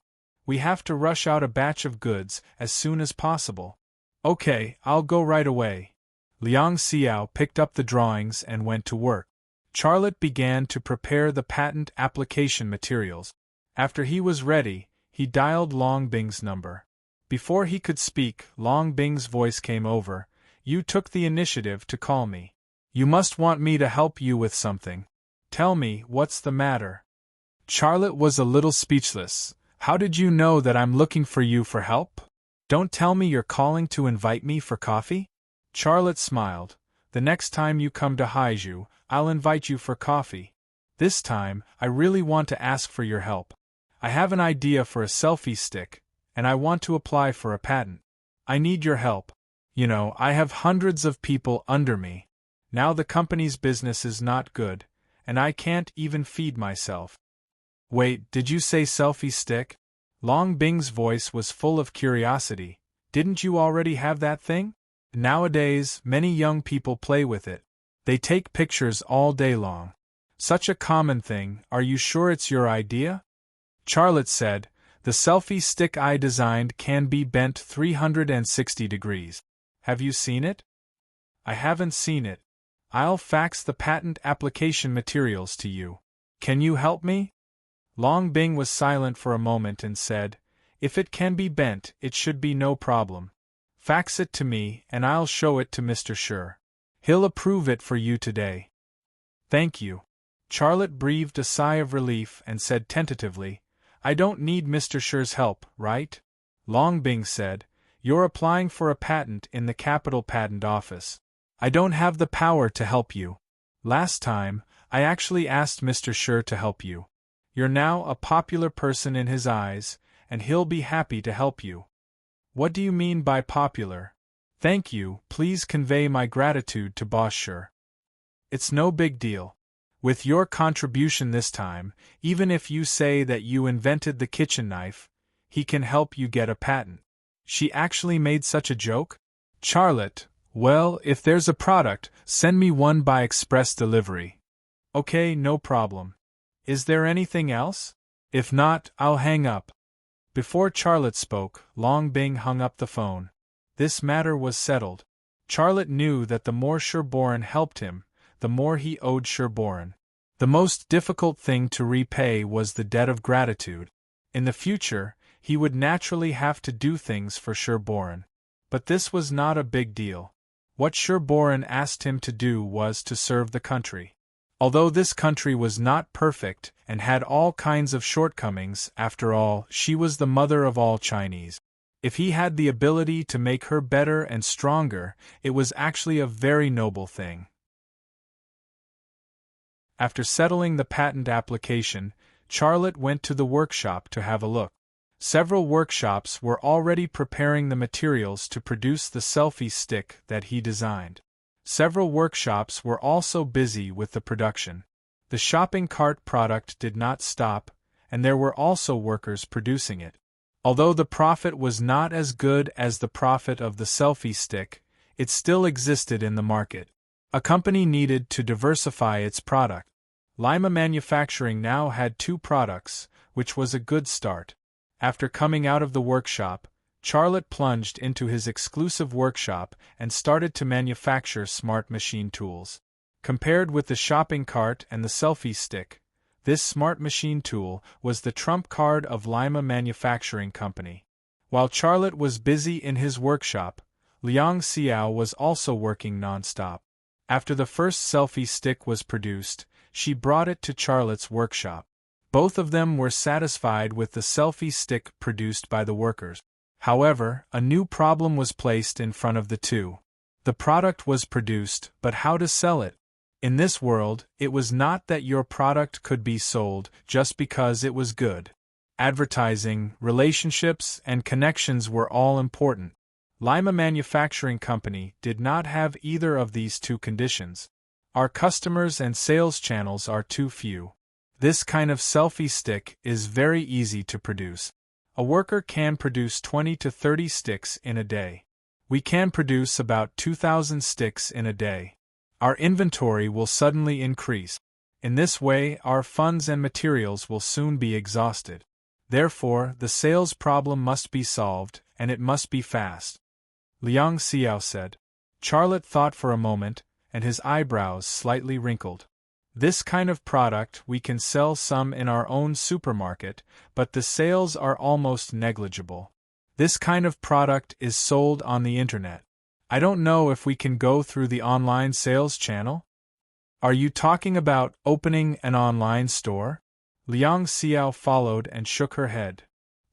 We have to rush out a batch of goods as soon as possible. Okay, I'll go right away. Liang Xiao picked up the drawings and went to work. Charlotte began to prepare the patent application materials. After he was ready, he dialed Long Bing's number. Before he could speak, Long Bing's voice came over. You took the initiative to call me. You must want me to help you with something. Tell me, what's the matter? Charlotte was a little speechless. How did you know that I'm looking for you for help? Don't tell me you're calling to invite me for coffee? Charlotte smiled. The next time you come to Haizhu, I'll invite you for coffee. This time, I really want to ask for your help. I have an idea for a selfie stick, and I want to apply for a patent. I need your help. You know, I have hundreds of people under me. Now the company's business is not good, and I can't even feed myself. Wait, did you say selfie stick? Long Bing's voice was full of curiosity. Didn't you already have that thing? Nowadays, many young people play with it. They take pictures all day long. Such a common thing, are you sure it's your idea? Charlotte said, the selfie stick I designed can be bent 360 degrees. Have you seen it? I haven't seen it. I'll fax the patent application materials to you. Can you help me? Long Bing was silent for a moment and said, if it can be bent, it should be no problem. Fax it to me and I'll show it to Mr. Shi. He'll approve it for you today. Thank you. Charlotte breathed a sigh of relief and said tentatively, I don't need Mr. Shi's help, right? Long Bing said, you're applying for a patent in the Capital Patent Office. I don't have the power to help you. Last time, I actually asked Mr. Shi to help you. You're now a popular person in his eyes, and he'll be happy to help you. What do you mean by popular? Thank you, please convey my gratitude to Boss Shi. It's no big deal. With your contribution this time, even if you say that you invented the kitchen knife, he can help you get a patent. She actually made such a joke? Charlotte, well, if there's a product, send me one by express delivery. Okay, no problem. Is there anything else? If not, I'll hang up. Before Charlotte spoke, Long Bing hung up the phone. This matter was settled. Charlotte knew that the more Sherborne helped him, the more he owed Sherborne. The most difficult thing to repay was the debt of gratitude. In the future, he would naturally have to do things for Sherborne. But this was not a big deal. What Sherborne asked him to do was to serve the country. Although this country was not perfect and had all kinds of shortcomings, after all, she was the mother of all Chinese. If he had the ability to make her better and stronger, it was actually a very noble thing. After settling the patent application, Charlotte went to the workshop to have a look. Several workshops were already preparing the materials to produce the selfie stick that he designed. Several workshops were also busy with the production. The shopping cart product did not stop, and there were also workers producing it. Although the profit was not as good as the profit of the selfie stick, it still existed in the market. A company needed to diversify its product. Lima Manufacturing now had 2 products, which was a good start. After coming out of the workshop, Charlotte plunged into his exclusive workshop and started to manufacture smart machine tools. Compared with the shopping cart and the selfie stick, this smart machine tool was the trump card of Lima Manufacturing Company. While Charlotte was busy in his workshop, Liang Xiao was also working non-stop. After the first selfie stick was produced, she brought it to Charlotte's workshop. Both of them were satisfied with the selfie stick produced by the workers. However, a new problem was placed in front of the two. The product was produced, but how to sell it? In this world, it was not that your product could be sold just because it was good. Advertising, relationships, and connections were all important. Lima Manufacturing Company did not have either of these 2 conditions. Our customers and sales channels are too few. This kind of selfie stick is very easy to produce. A worker can produce 20 to 30 sticks in a day. We can produce about 2,000 sticks in a day. Our inventory will suddenly increase. In this way, our funds and materials will soon be exhausted. Therefore, the sales problem must be solved, and it must be fast. Liang Xiao said. Charlotte thought for a moment, and his eyebrows slightly wrinkled. This kind of product we can sell some in our own supermarket, but the sales are almost negligible. This kind of product is sold on the internet. I don't know if we can go through the online sales channel. Are you talking about opening an online store? Liang Xiao followed and shook her head.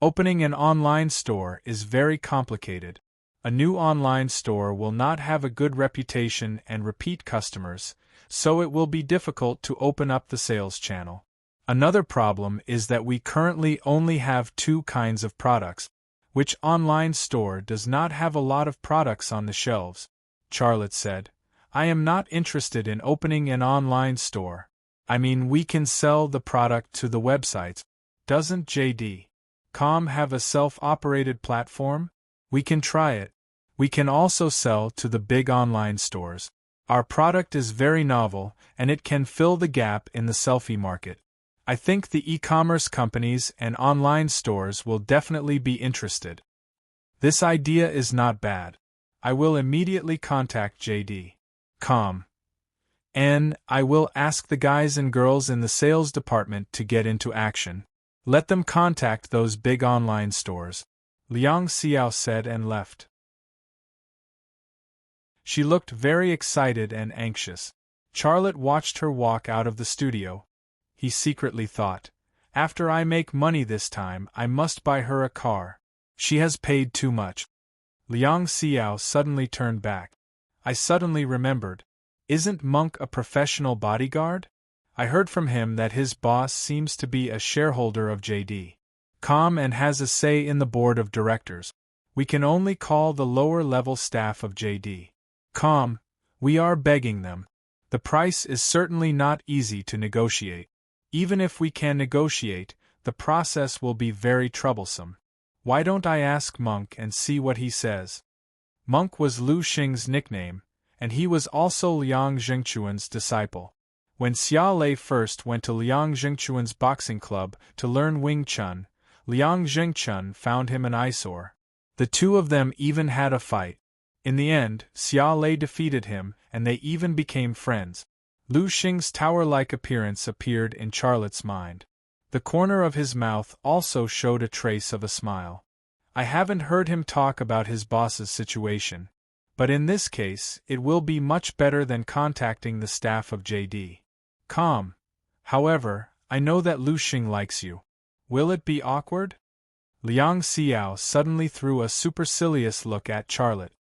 Opening an online store is very complicated. A new online store will not have a good reputation and repeat customers, so it will be difficult to open up the sales channel. Another problem is that we currently only have 2 kinds of products. Which online store does not have a lot of products on the shelves? Charlotte said. I am not interested in opening an online store. I mean, we can sell the product to the websites. Doesn't JD.com have a self-operated platform? We can try it. We can also sell to the big online stores. Our product is very novel, and it can fill the gap in the selfie market. I think the e-commerce companies and online stores will definitely be interested. This idea is not bad. I will immediately contact JD.com. And I will ask the guys and girls in the sales department to get into action. Let them contact those big online stores. Liang Xiao said and left. She looked very excited and anxious. Charlotte watched her walk out of the studio. He secretly thought, after I make money this time, I must buy her a car. She has paid too much. Liang Xiao suddenly turned back. I suddenly remembered. Isn't Monk a professional bodyguard? I heard from him that his boss seems to be a shareholder of JD.com and has a say in the board of directors. We can only call the lower-level staff of JD.com. We are begging them. The price is certainly not easy to negotiate. Even if we can negotiate, the process will be very troublesome. Why don't I ask Monk and see what he says? Monk was Lu Xing's nickname, and he was also Liang Zhengquan's disciple. When Xia Lei first went to Liang Zhengquan's boxing club to learn Wing Chun, Liang Zhengquan found him an eyesore. The 2 of them even had a fight. In the end, Xia Lei defeated him, and they even became friends. Lu Xing's tower-like appearance appeared in Charlotte's mind. The corner of his mouth also showed a trace of a smile. I haven't heard him talk about his boss's situation, but in this case, it will be much better than contacting the staff of JD.com. However, I know that Lu Xing likes you. Will it be awkward? Liang Xiao suddenly threw a supercilious look at Charlotte.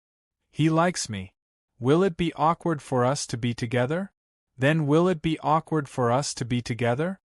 He likes me. Will it be awkward for us to be together? Then will it be awkward for us to be together?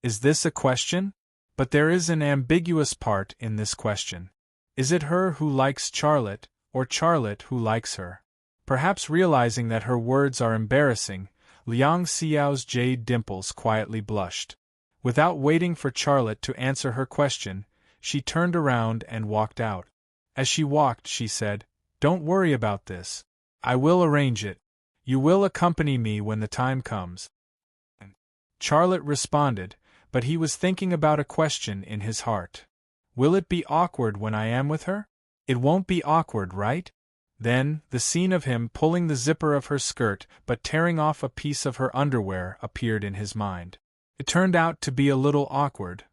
Is this a question? But there is an ambiguous part in this question. Is it her who likes Charlotte, or Charlotte who likes her? Perhaps realizing that her words are embarrassing, Liang Xiao's jade dimples quietly blushed. Without waiting for Charlotte to answer her question, she turned around and walked out. As she walked, she said, "Don't worry about this. I will arrange it. You will accompany me when the time comes. Charlotte responded, but he was thinking about a question in his heart. Will it be awkward when I am with her? It won't be awkward, right? Then, the scene of him pulling the zipper of her skirt but tearing off a piece of her underwear appeared in his mind. It turned out to be a little awkward.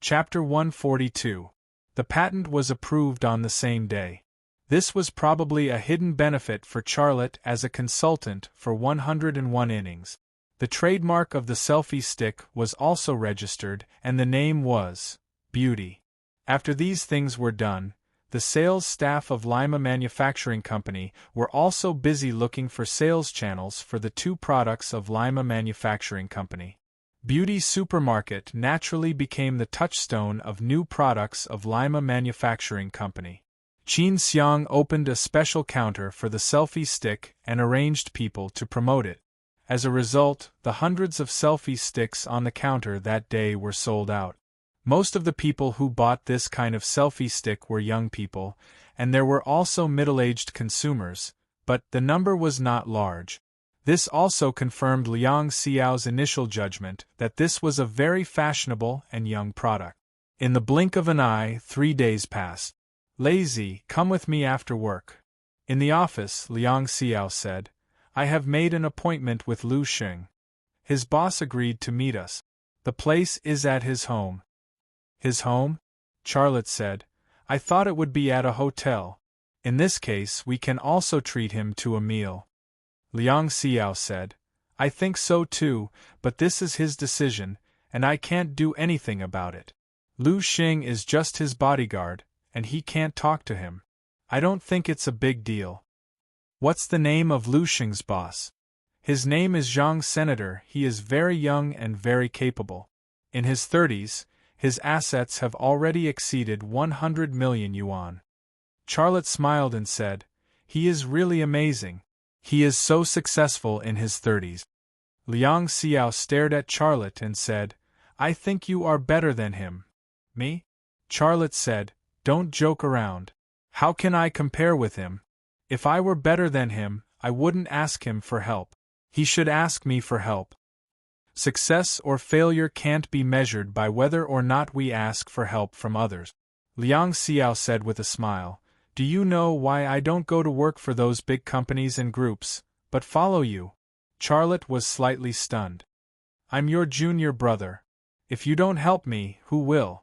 Chapter 142. The patent was approved on the same day. This was probably a hidden benefit for Charlotte as a consultant for 101 innings. The trademark of the selfie stick was also registered, and the name was Beauty. After these things were done, the sales staff of Lima Manufacturing Company were also busy looking for sales channels for the two products of Lima Manufacturing Company. Beauty Supermarket naturally became the touchstone of new products of Lima Manufacturing Company. Qin Xiang opened a special counter for the selfie stick and arranged people to promote it. As a result, the hundreds of selfie sticks on the counter that day were sold out. Most of the people who bought this kind of selfie stick were young people, and there were also middle-aged consumers, but the number was not large. This also confirmed Liang Xiao's initial judgment that this was a very fashionable and young product. In the blink of an eye, 3 days passed. Lazy, come with me after work. In the office, Liang Xiao said, I have made an appointment with Lu Xing. His boss agreed to meet us. The place is at his home. His home? Charlotte said. I thought it would be at a hotel. In this case, we can also treat him to a meal. Liang Xiao said, I think so too, but this is his decision, and I can't do anything about it. Lu Xing is just his bodyguard, and he can't talk to him. I don't think it's a big deal. What's the name of Lu Xing's boss? His name is Zhang Senator. He is very young and very capable. In his 30s, his assets have already exceeded 100 million yuan. Charlotte smiled and said, He is really amazing. He is so successful in his 30s. Liang Xiao stared at Charlotte and said, I think you are better than him. Me? Charlotte said, Don't joke around. How can I compare with him? If I were better than him, I wouldn't ask him for help. He should ask me for help. Success or failure can't be measured by whether or not we ask for help from others. Liang Xiao said with a smile, Do you know why I don't go to work for those big companies and groups, but follow you? Charlotte was slightly stunned. I'm your junior brother. If you don't help me, who will?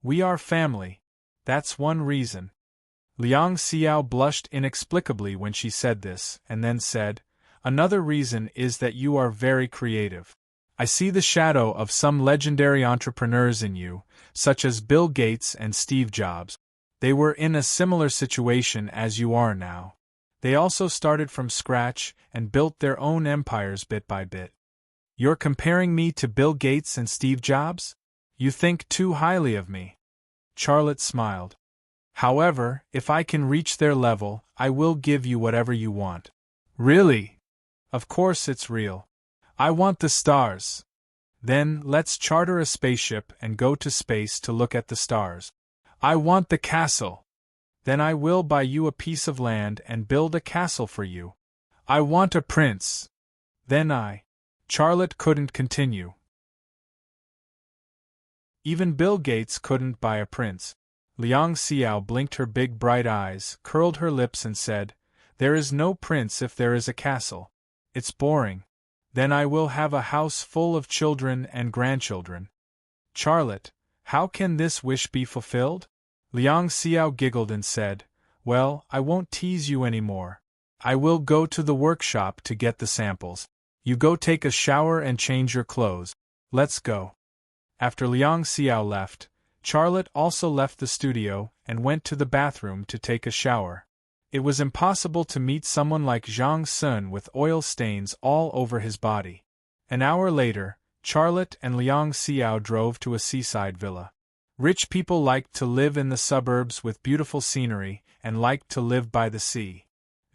We are family. That's one reason. Liang Xiao blushed inexplicably when she said this, and then said, Another reason is that you are very creative. I see the shadow of some legendary entrepreneurs in you, such as Bill Gates and Steve Jobs. They were in a similar situation as you are now. They also started from scratch and built their own empires bit by bit. You're comparing me to Bill Gates and Steve Jobs? You think too highly of me. Charlotte smiled. However, if I can reach their level, I will give you whatever you want. Really? Of course it's real. I want the stars. Then, let's charter a spaceship and go to space to look at the stars. I want the castle. Then I will buy you a piece of land and build a castle for you. I want a prince. Then Charlotte couldn't continue. Even Bill Gates couldn't buy a prince. Liang Xiao blinked her big bright eyes, curled her lips and said, There is no prince if there is a castle. It's boring. Then I will have a house full of children and grandchildren. Charlotte, how can this wish be fulfilled? Liang Xiao giggled and said, Well, I won't tease you anymore. I will go to the workshop to get the samples. You go take a shower and change your clothes. Let's go. After Liang Xiao left, Charlotte also left the studio and went to the bathroom to take a shower. It was impossible to meet someone like Zhang Sun with oil stains all over his body. An hour later, Charlotte and Liang Xiao drove to a seaside villa. Rich people liked to live in the suburbs with beautiful scenery and liked to live by the sea.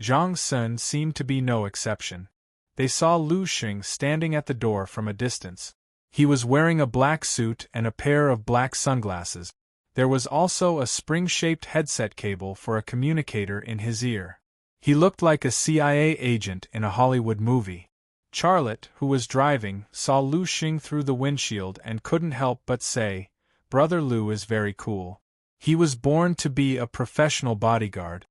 Zhang Sun seemed to be no exception. They saw Lu Xing standing at the door from a distance. He was wearing a black suit and a pair of black sunglasses. There was also a spring-shaped headset cable for a communicator in his ear. He looked like a CIA agent in a Hollywood movie. Charlotte, who was driving, saw Lu Xing through the windshield and couldn't help but say, "Brother Lu is very cool. He was born to be a professional bodyguard.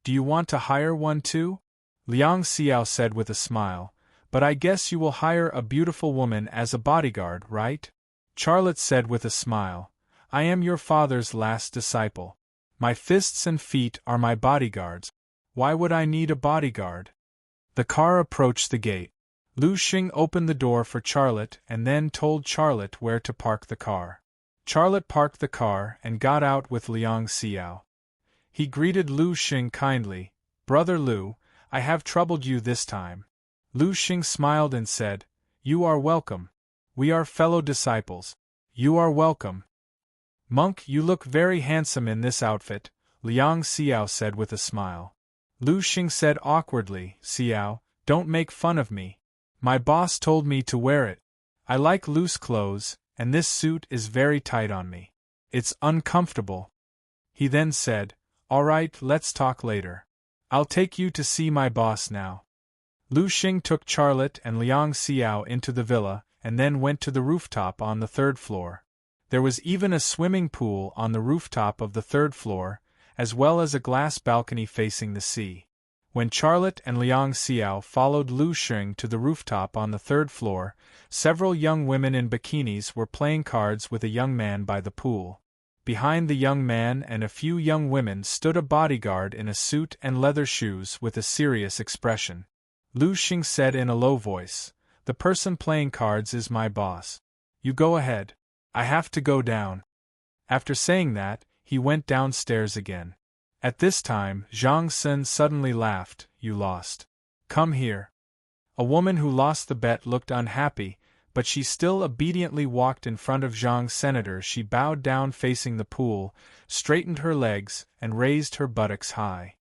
Do you want to hire one too?" Liang Xiao said with a smile, "But I guess you will hire a beautiful woman as a bodyguard, right?" Charlotte said with a smile, "I am your father's last disciple. My fists and feet are my bodyguards. Why would I need a bodyguard?" The car approached the gate. Lu Xing opened the door for Charlotte and then told Charlotte where to park the car. Charlotte parked the car and got out with Liang Xiao. He greeted Lu Xing kindly, "Brother Lu, I have troubled you this time." Lu Xing smiled and said, "You are welcome. We are fellow disciples. You are welcome." "Monk, you look very handsome in this outfit," Liang Xiao said with a smile. Lu Xing said awkwardly, "Xiao, don't make fun of me. My boss told me to wear it. I like loose clothes, and this suit is very tight on me. It's uncomfortable." He then said, "All right, let's talk later. I'll take you to see my boss now." Lu Xing took Charlotte and Liang Xiao into the villa, and then went to the rooftop on the third floor. There was even a swimming pool on the rooftop of the third floor, as well as a glass balcony facing the sea. When Charlotte and Liang Xiao followed Lu Xing to the rooftop on the third floor, several young women in bikinis were playing cards with a young man by the pool. Behind the young man and a few young women stood a bodyguard in a suit and leather shoes with a serious expression. Lu Xing said in a low voice, "The person playing cards is my boss. You go ahead. I have to go down." After saying that, he went downstairs again. At this time, Zhang Xin suddenly laughed, "You lost. Come here." A woman who lost the bet looked unhappy, but she still obediently walked in front of Zhang's senator. She bowed down facing the pool, straightened her legs, and raised her buttocks high.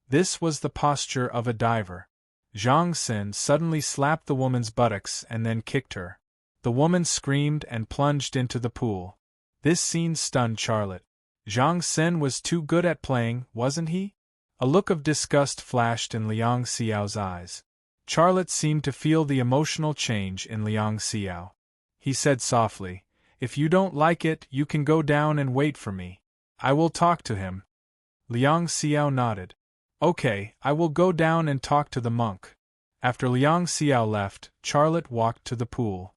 This was the posture of a diver. Zhang Xin suddenly slapped the woman's buttocks and then kicked her. The woman screamed and plunged into the pool. This scene stunned Charlotte. Zhang Xin was too good at playing, wasn't he? A look of disgust flashed in Liang Xiao's eyes. Charlotte seemed to feel the emotional change in Liang Xiao. He said softly, "If you don't like it, you can go down and wait for me. I will talk to him." Liang Xiao nodded. "Okay, I will go down and talk to the monk." After Liang Xiao left, Charlotte walked to the pool.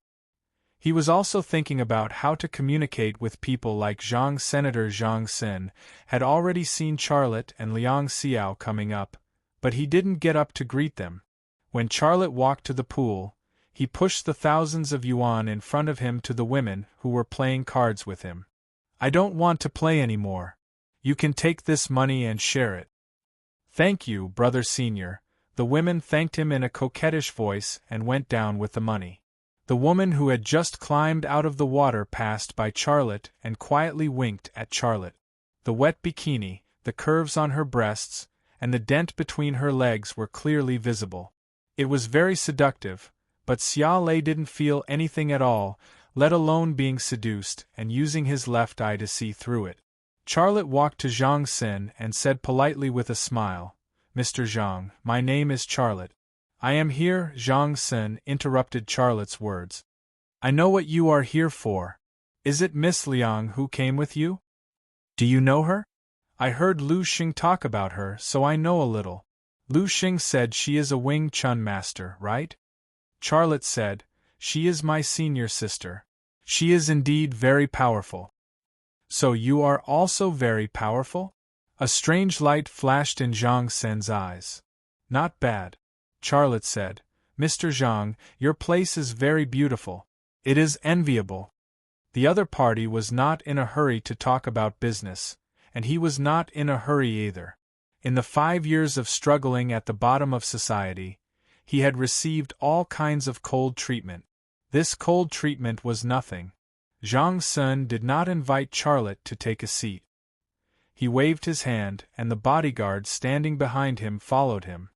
He was also thinking about how to communicate with people like Zhang. Senator Zhang Xin had already seen Charlotte and Liang Xiao coming up, but he didn't get up to greet them. When Charlotte walked to the pool, he pushed the thousands of yuan in front of him to the women who were playing cards with him. "I don't want to play anymore. You can take this money and share it." "Thank you, brother senior." The women thanked him in a coquettish voice and went down with the money. The woman who had just climbed out of the water passed by Charlotte and quietly winked at Charlotte. The wet bikini, the curves on her breasts, and the dent between her legs were clearly visible. It was very seductive, but Xia Lei didn't feel anything at all, let alone being seduced and using his left eye to see through it. Charlotte walked to Zhang Xin and said politely with a smile, "Mr. Zhang, my name is Charlotte." "I am here," Zhang Xin interrupted Charlotte's words. "I know what you are here for. Is it Miss Liang who came with you? Do you know her? I heard Lu Xing talk about her, so I know a little." Lu Xing said she is a Wing Chun master, right? Charlotte said, "She is my senior sister. She is indeed very powerful." "So you are also very powerful?" A strange light flashed in Zhang Xin's eyes. "Not bad," Charlotte said. "Mr. Zhang, your place is very beautiful. It is enviable." The other party was not in a hurry to talk about business, and he was not in a hurry either. In the 5 years of struggling at the bottom of society, he had received all kinds of cold treatment. This cold treatment was nothing. Zhang Xin did not invite Charlotte to take a seat. He waved his hand, and the bodyguard standing behind him followed him.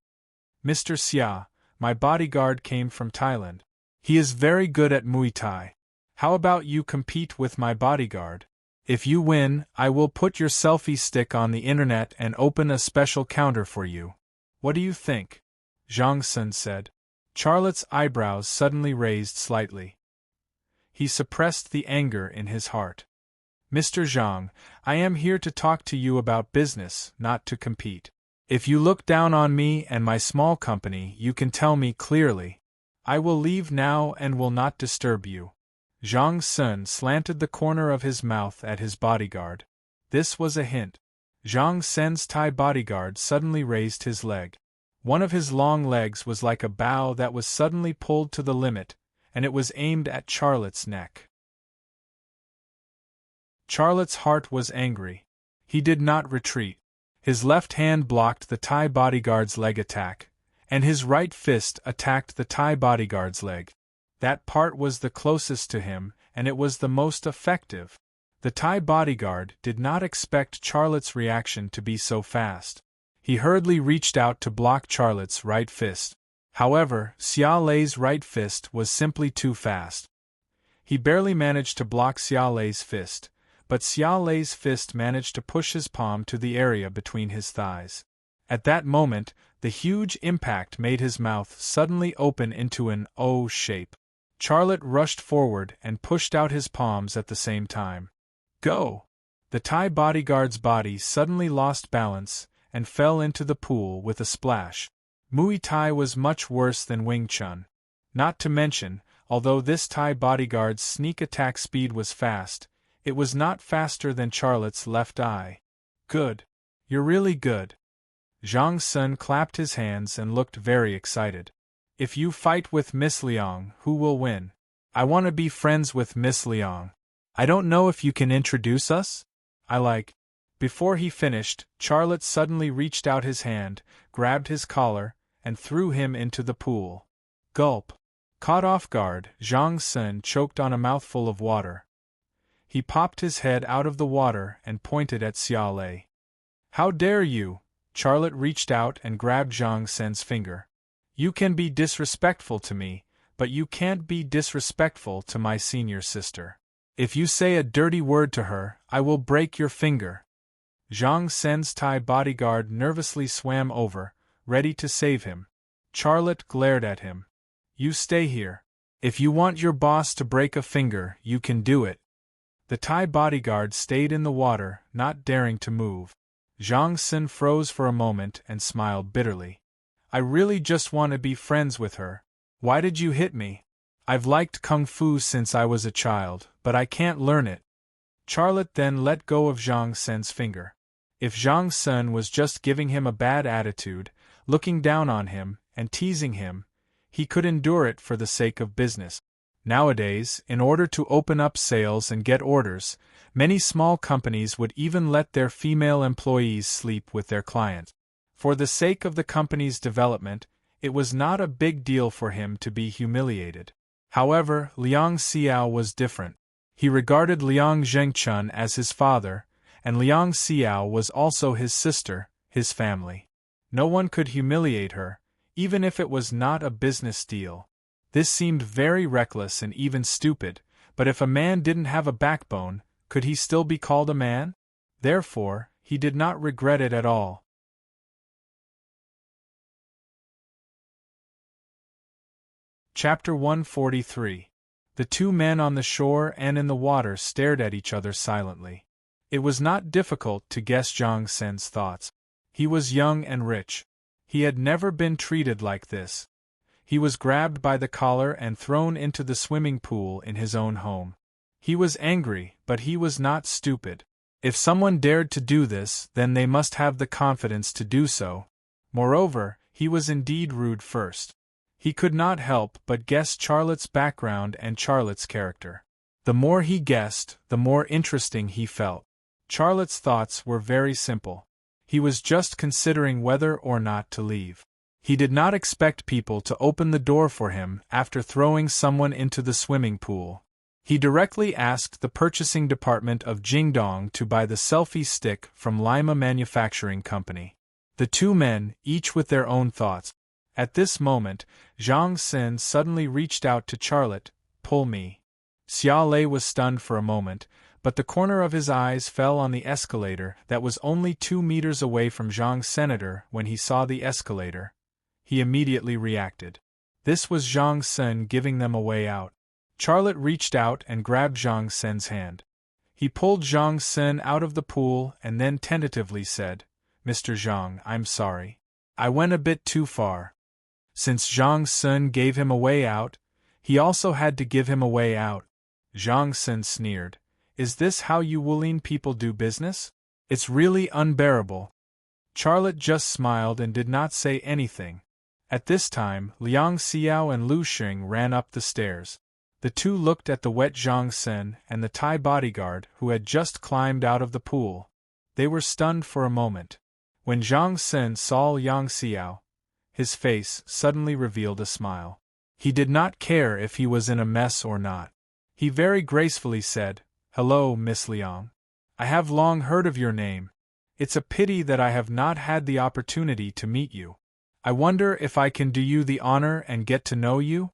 "Mr. Xia, my bodyguard came from Thailand. He is very good at Muay Thai. How about you compete with my bodyguard? If you win, I will put your selfie stick on the internet and open a special counter for you. What do you think? Zhang Sun said. Charlotte's eyebrows suddenly raised slightly. He suppressed the anger in his heart. Mr. Zhang, I am here to talk to you about business, not to compete. If you look down on me and my small company, you can tell me clearly. I will leave now and will not disturb you. Zhang Sun slanted the corner of his mouth at his bodyguard. This was a hint. Zhang Sun's Thai bodyguard suddenly raised his leg. One of his long legs was like a bow that was suddenly pulled to the limit, and it was aimed at Charlotte's neck. Charlotte's heart was angry. He did not retreat. His left hand blocked the Thai bodyguard's leg attack, and his right fist attacked the Thai bodyguard's leg. That part was the closest to him, and it was the most effective. The Thai bodyguard did not expect Charlotte's reaction to be so fast. He hurriedly reached out to block Charlotte's right fist. However, Xia Lei's right fist was simply too fast. He barely managed to block Xia Lei's fist, but Xia Lei's fist managed to push his palm to the area between his thighs. At that moment, the huge impact made his mouth suddenly open into an O shape. Charlotte rushed forward and pushed out his palms at the same time. Go! The Thai bodyguard's body suddenly lost balance and fell into the pool with a splash. Muay Thai was much worse than Wing Chun. Not to mention, although this Thai bodyguard's sneak attack speed was fast, it was not faster than Charlotte's left eye. Good. You're really good. Zhang Sun clapped his hands and looked very excited. If you fight with Miss Liang, who will win? I want to be friends with Miss Liang. I don't know if you can introduce us? Before he finished, Charlotte suddenly reached out his hand, grabbed his collar, and threw him into the pool. Gulp. Caught off guard, Zhang Sun choked on a mouthful of water. He popped his head out of the water and pointed at Xia Lei. How dare you? Charlotte reached out and grabbed Zhang Sun's finger. You can be disrespectful to me, but you can't be disrespectful to my senior sister. If you say a dirty word to her, I will break your finger. Zhang Sun's Thai bodyguard nervously swam over, ready to save him. Charlotte glared at him. You stay here. If you want your boss to break a finger, you can do it. The Thai bodyguard stayed in the water, not daring to move. Zhang Sun froze for a moment and smiled bitterly. I really just want to be friends with her. Why did you hit me? I've liked kung fu since I was a child, but I can't learn it. Charlotte then let go of Zhang Sun's finger. If Zhang Sun was just giving him a bad attitude, looking down on him, and teasing him, he could endure it for the sake of business. Nowadays, in order to open up sales and get orders, many small companies would even let their female employees sleep with their clients. For the sake of the company's development, it was not a big deal for him to be humiliated. However, Liang Xiao was different. He regarded Liang Zhengchun as his father, and Liang Xiao was also his sister, his family. No one could humiliate her, even if it was not a business deal. This seemed very reckless and even stupid, but if a man didn't have a backbone, could he still be called a man? Therefore, he did not regret it at all. Chapter 143. The two men on the shore and in the water stared at each other silently. It was not difficult to guess Zhang Sun's thoughts. He was young and rich. He had never been treated like this. He was grabbed by the collar and thrown into the swimming pool in his own home. He was angry, but he was not stupid. If someone dared to do this, then they must have the confidence to do so. Moreover, he was indeed rude first. He could not help but guess Charlotte's background and Charlotte's character. The more he guessed, the more interesting he felt. Charlotte's thoughts were very simple. He was just considering whether or not to leave. He did not expect people to open the door for him after throwing someone into the swimming pool. He directly asked the purchasing department of Jingdong to buy the selfie stick from Lima Manufacturing Company. The two men, each with their own thoughts. At this moment, Zhang Sun suddenly reached out to Charlotte. Pull me. Xia Lei was stunned for a moment, but the corner of his eyes fell on the escalator that was only 2 meters away from Zhang's senator. When he saw the escalator, he immediately reacted. This was Zhang Sen giving them a way out. Charlotte reached out and grabbed Zhang Sen's hand. He pulled Zhang Sen out of the pool and then tentatively said, "Mr. Zhang, I'm sorry. I went a bit too far." Since Zhang Sen gave him a way out, he also had to give him a way out. Zhang Sen sneered, "Is this how you Wulin people do business? It's really unbearable." Charlotte just smiled and did not say anything. At this time, Liang Xiao and Lu Xing ran up the stairs. The two looked at the wet Zhang Sen and the Thai bodyguard who had just climbed out of the pool. They were stunned for a moment. When Zhang Sen saw Liang Xiao, his face suddenly revealed a smile. He did not care if he was in a mess or not. He very gracefully said, "Hello, Miss Liang. I have long heard of your name. It's a pity that I have not had the opportunity to meet you. I wonder if I can do you the honor and get to know you?"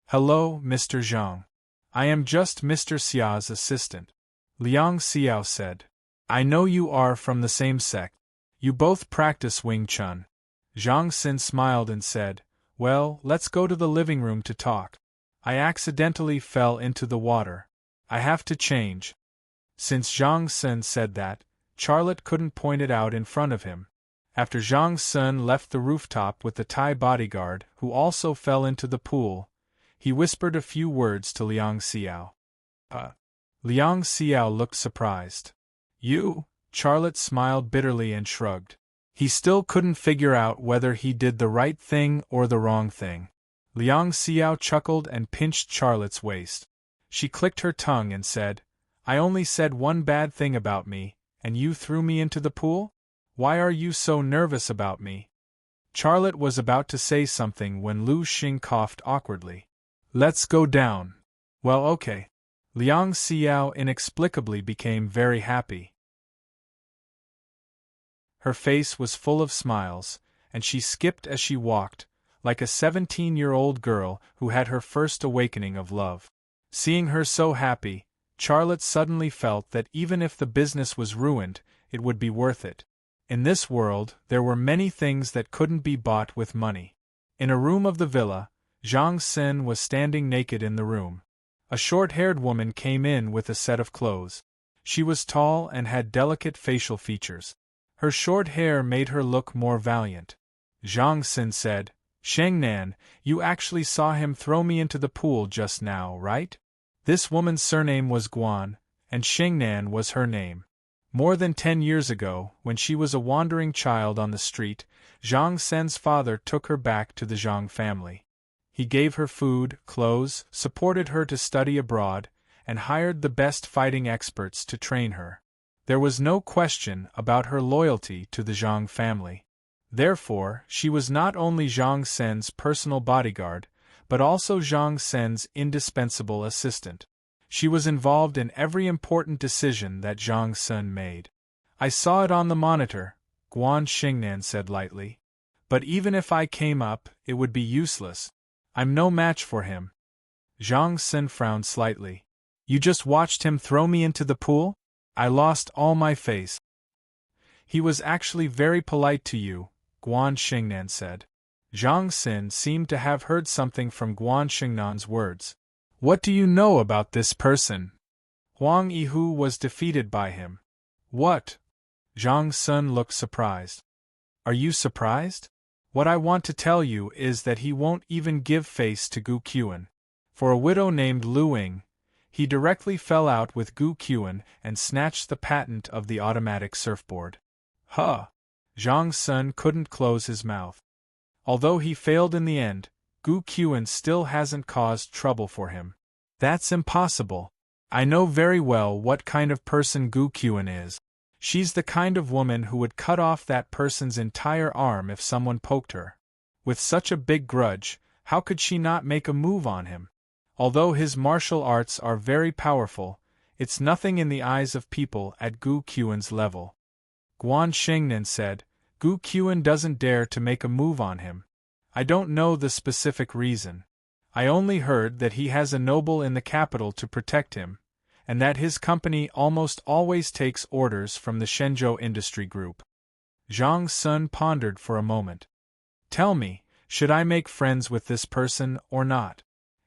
"Hello, Mr. Zhang. I am just Mr. Xiao's assistant," Liang Xiao said. "I know you are from the same sect. You both practice Wing Chun." Zhang Xin smiled and said, "Well, let's go to the living room to talk. I accidentally fell into the water. I have to change." Since Zhang Xin said that, Charlotte couldn't point it out in front of him. After Zhang Xin left the rooftop with the Thai bodyguard, who also fell into the pool, he whispered a few words to Liang Xiao. Liang Xiao looked surprised. "You?" Charlotte smiled bitterly and shrugged. He still couldn't figure out whether he did the right thing or the wrong thing. Liang Xiao chuckled and pinched Charlotte's waist. She clicked her tongue and said, "I only said one bad thing about me, and you threw me into the pool? Why are you so nervous about me?" Charlotte was about to say something when Lu Xing coughed awkwardly. "Let's go down." "Well, okay." Liang Xiao inexplicably became very happy. Her face was full of smiles, and she skipped as she walked, like a 17-year-old girl who had her first awakening of love. Seeing her so happy, Charlotte suddenly felt that even if the business was ruined, it would be worth it. In this world, there were many things that couldn't be bought with money. In a room of the villa, Zhang Xin was standing naked in the room. A short-haired woman came in with a set of clothes. She was tall and had delicate facial features. Her short hair made her look more valiant. Zhang Xin said, "Shengnan, you actually saw him throw me into the pool just now, right?" This woman's surname was Guan, and Shengnan was her name. More than 10 years ago, when she was a wandering child on the street, Zhang Sen's father took her back to the Zhang family. He gave her food, clothes, supported her to study abroad, and hired the best fighting experts to train her. There was no question about her loyalty to the Zhang family. Therefore, she was not only Zhang Sen's personal bodyguard, but also Zhang Sen's indispensable assistant. She was involved in every important decision that Zhang Sen made. "I saw it on the monitor," Guan Xingnan said lightly. "But even if I came up, it would be useless. I'm no match for him." Zhang Sen frowned slightly. "You just watched him throw me into the pool? I lost all my face." "He was actually very polite to you," Guan Xingnan said. Zhang Sen seemed to have heard something from Guan Xingnan's words. "What do you know about this person?" Huang Yihu was defeated by him. "What?" Zhang Sen looked surprised. "Are you surprised? What I want to tell you is that he won't even give face to Gu Qian. For a widow named Lu Ying, he directly fell out with Gu Qian and snatched the patent of the automatic surfboard." "Huh!" Zhang Sen couldn't close his mouth. Although he failed in the end, Gu Qian still hasn't caused trouble for him. "That's impossible. I know very well what kind of person Gu Qian is. She's the kind of woman who would cut off that person's entire arm if someone poked her. With such a big grudge, how could she not make a move on him? Although his martial arts are very powerful, it's nothing in the eyes of people at Gu Qian's level." Guan Xingnan said, "Gu Qian doesn't dare to make a move on him. I don't know the specific reason. I only heard that he has a noble in the capital to protect him, and that his company almost always takes orders from the Shenzhou industry group. Zhang Sun pondered for a moment. Tell me, should I make friends with this person or not?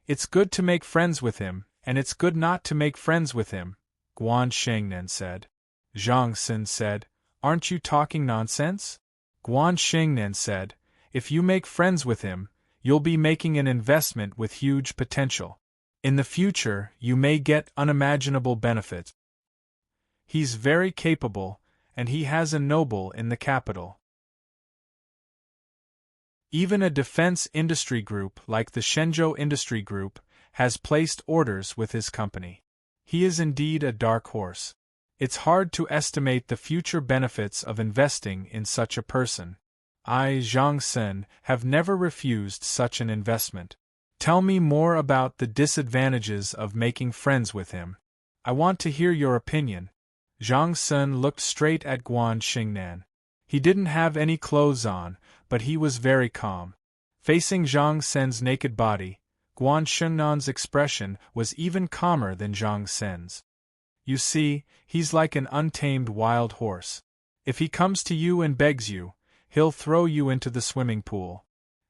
It's good to make friends with him, and it's good not to make friends with him, Guan Shengnan said. Zhang Sun said, Aren't you talking nonsense? Guan Shengnan said, If you make friends with him, you'll be making an investment with huge potential. In the future, you may get unimaginable benefits. He's very capable, and he has a noble in the capital. Even a defense industry group like the Shenzhou Industry Group has placed orders with his company. He is indeed a dark horse. It's hard to estimate the future benefits of investing in such a person. I, Zhang Sun, have never refused such an investment. Tell me more about the disadvantages of making friends with him. I want to hear your opinion. Zhang Sun looked straight at Guan Xingnan. He didn't have any clothes on, but he was very calm. Facing Zhang Sen's naked body, Guan Xingnan's expression was even calmer than Zhang Sen's. You see, he's like an untamed wild horse. If he comes to you and begs you, he'll throw you into the swimming pool.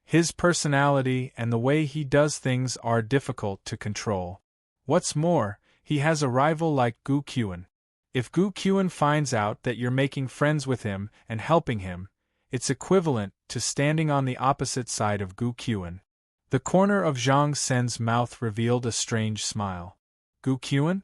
His personality and the way he does things are difficult to control. What's more, he has a rival like Gu Qian. If Gu Qian finds out that you're making friends with him and helping him, it's equivalent to standing on the opposite side of Gu Qian. The corner of Zhang Sen's mouth revealed a strange smile. Gu Qian?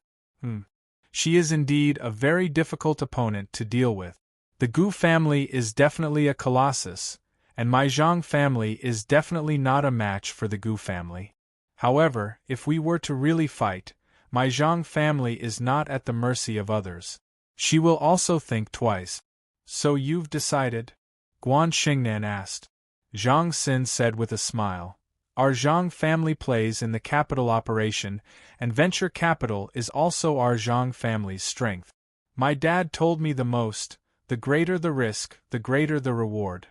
She is indeed a very difficult opponent to deal with. The Gu family is definitely a colossus, and my Zhang family is definitely not a match for the Gu family. However, if we were to really fight, my Zhang family is not at the mercy of others. She will also think twice. So you've decided? Guan Xingnan asked. Zhang Xin said with a smile. Our Zhang family plays in the capital operation, and venture capital is also our Zhang family's strength. My dad told me the greater the risk, the greater the reward.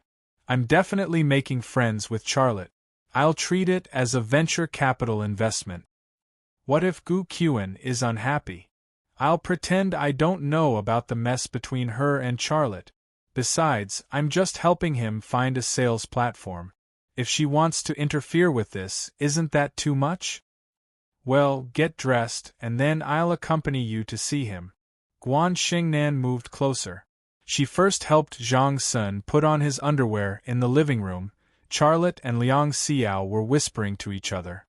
I'm definitely making friends with Charlotte. I'll treat it as a venture capital investment. What if Gu Qian is unhappy? I'll pretend I don't know about the mess between her and Charlotte. Besides, I'm just helping him find a sales platform. If she wants to interfere with this, isn't that too much? Well, get dressed, and then I'll accompany you to see him. Guan Xingnan moved closer. She first helped Zhang Sun put on his underwear in the living room. Charlotte and Liang Xiao were whispering to each other.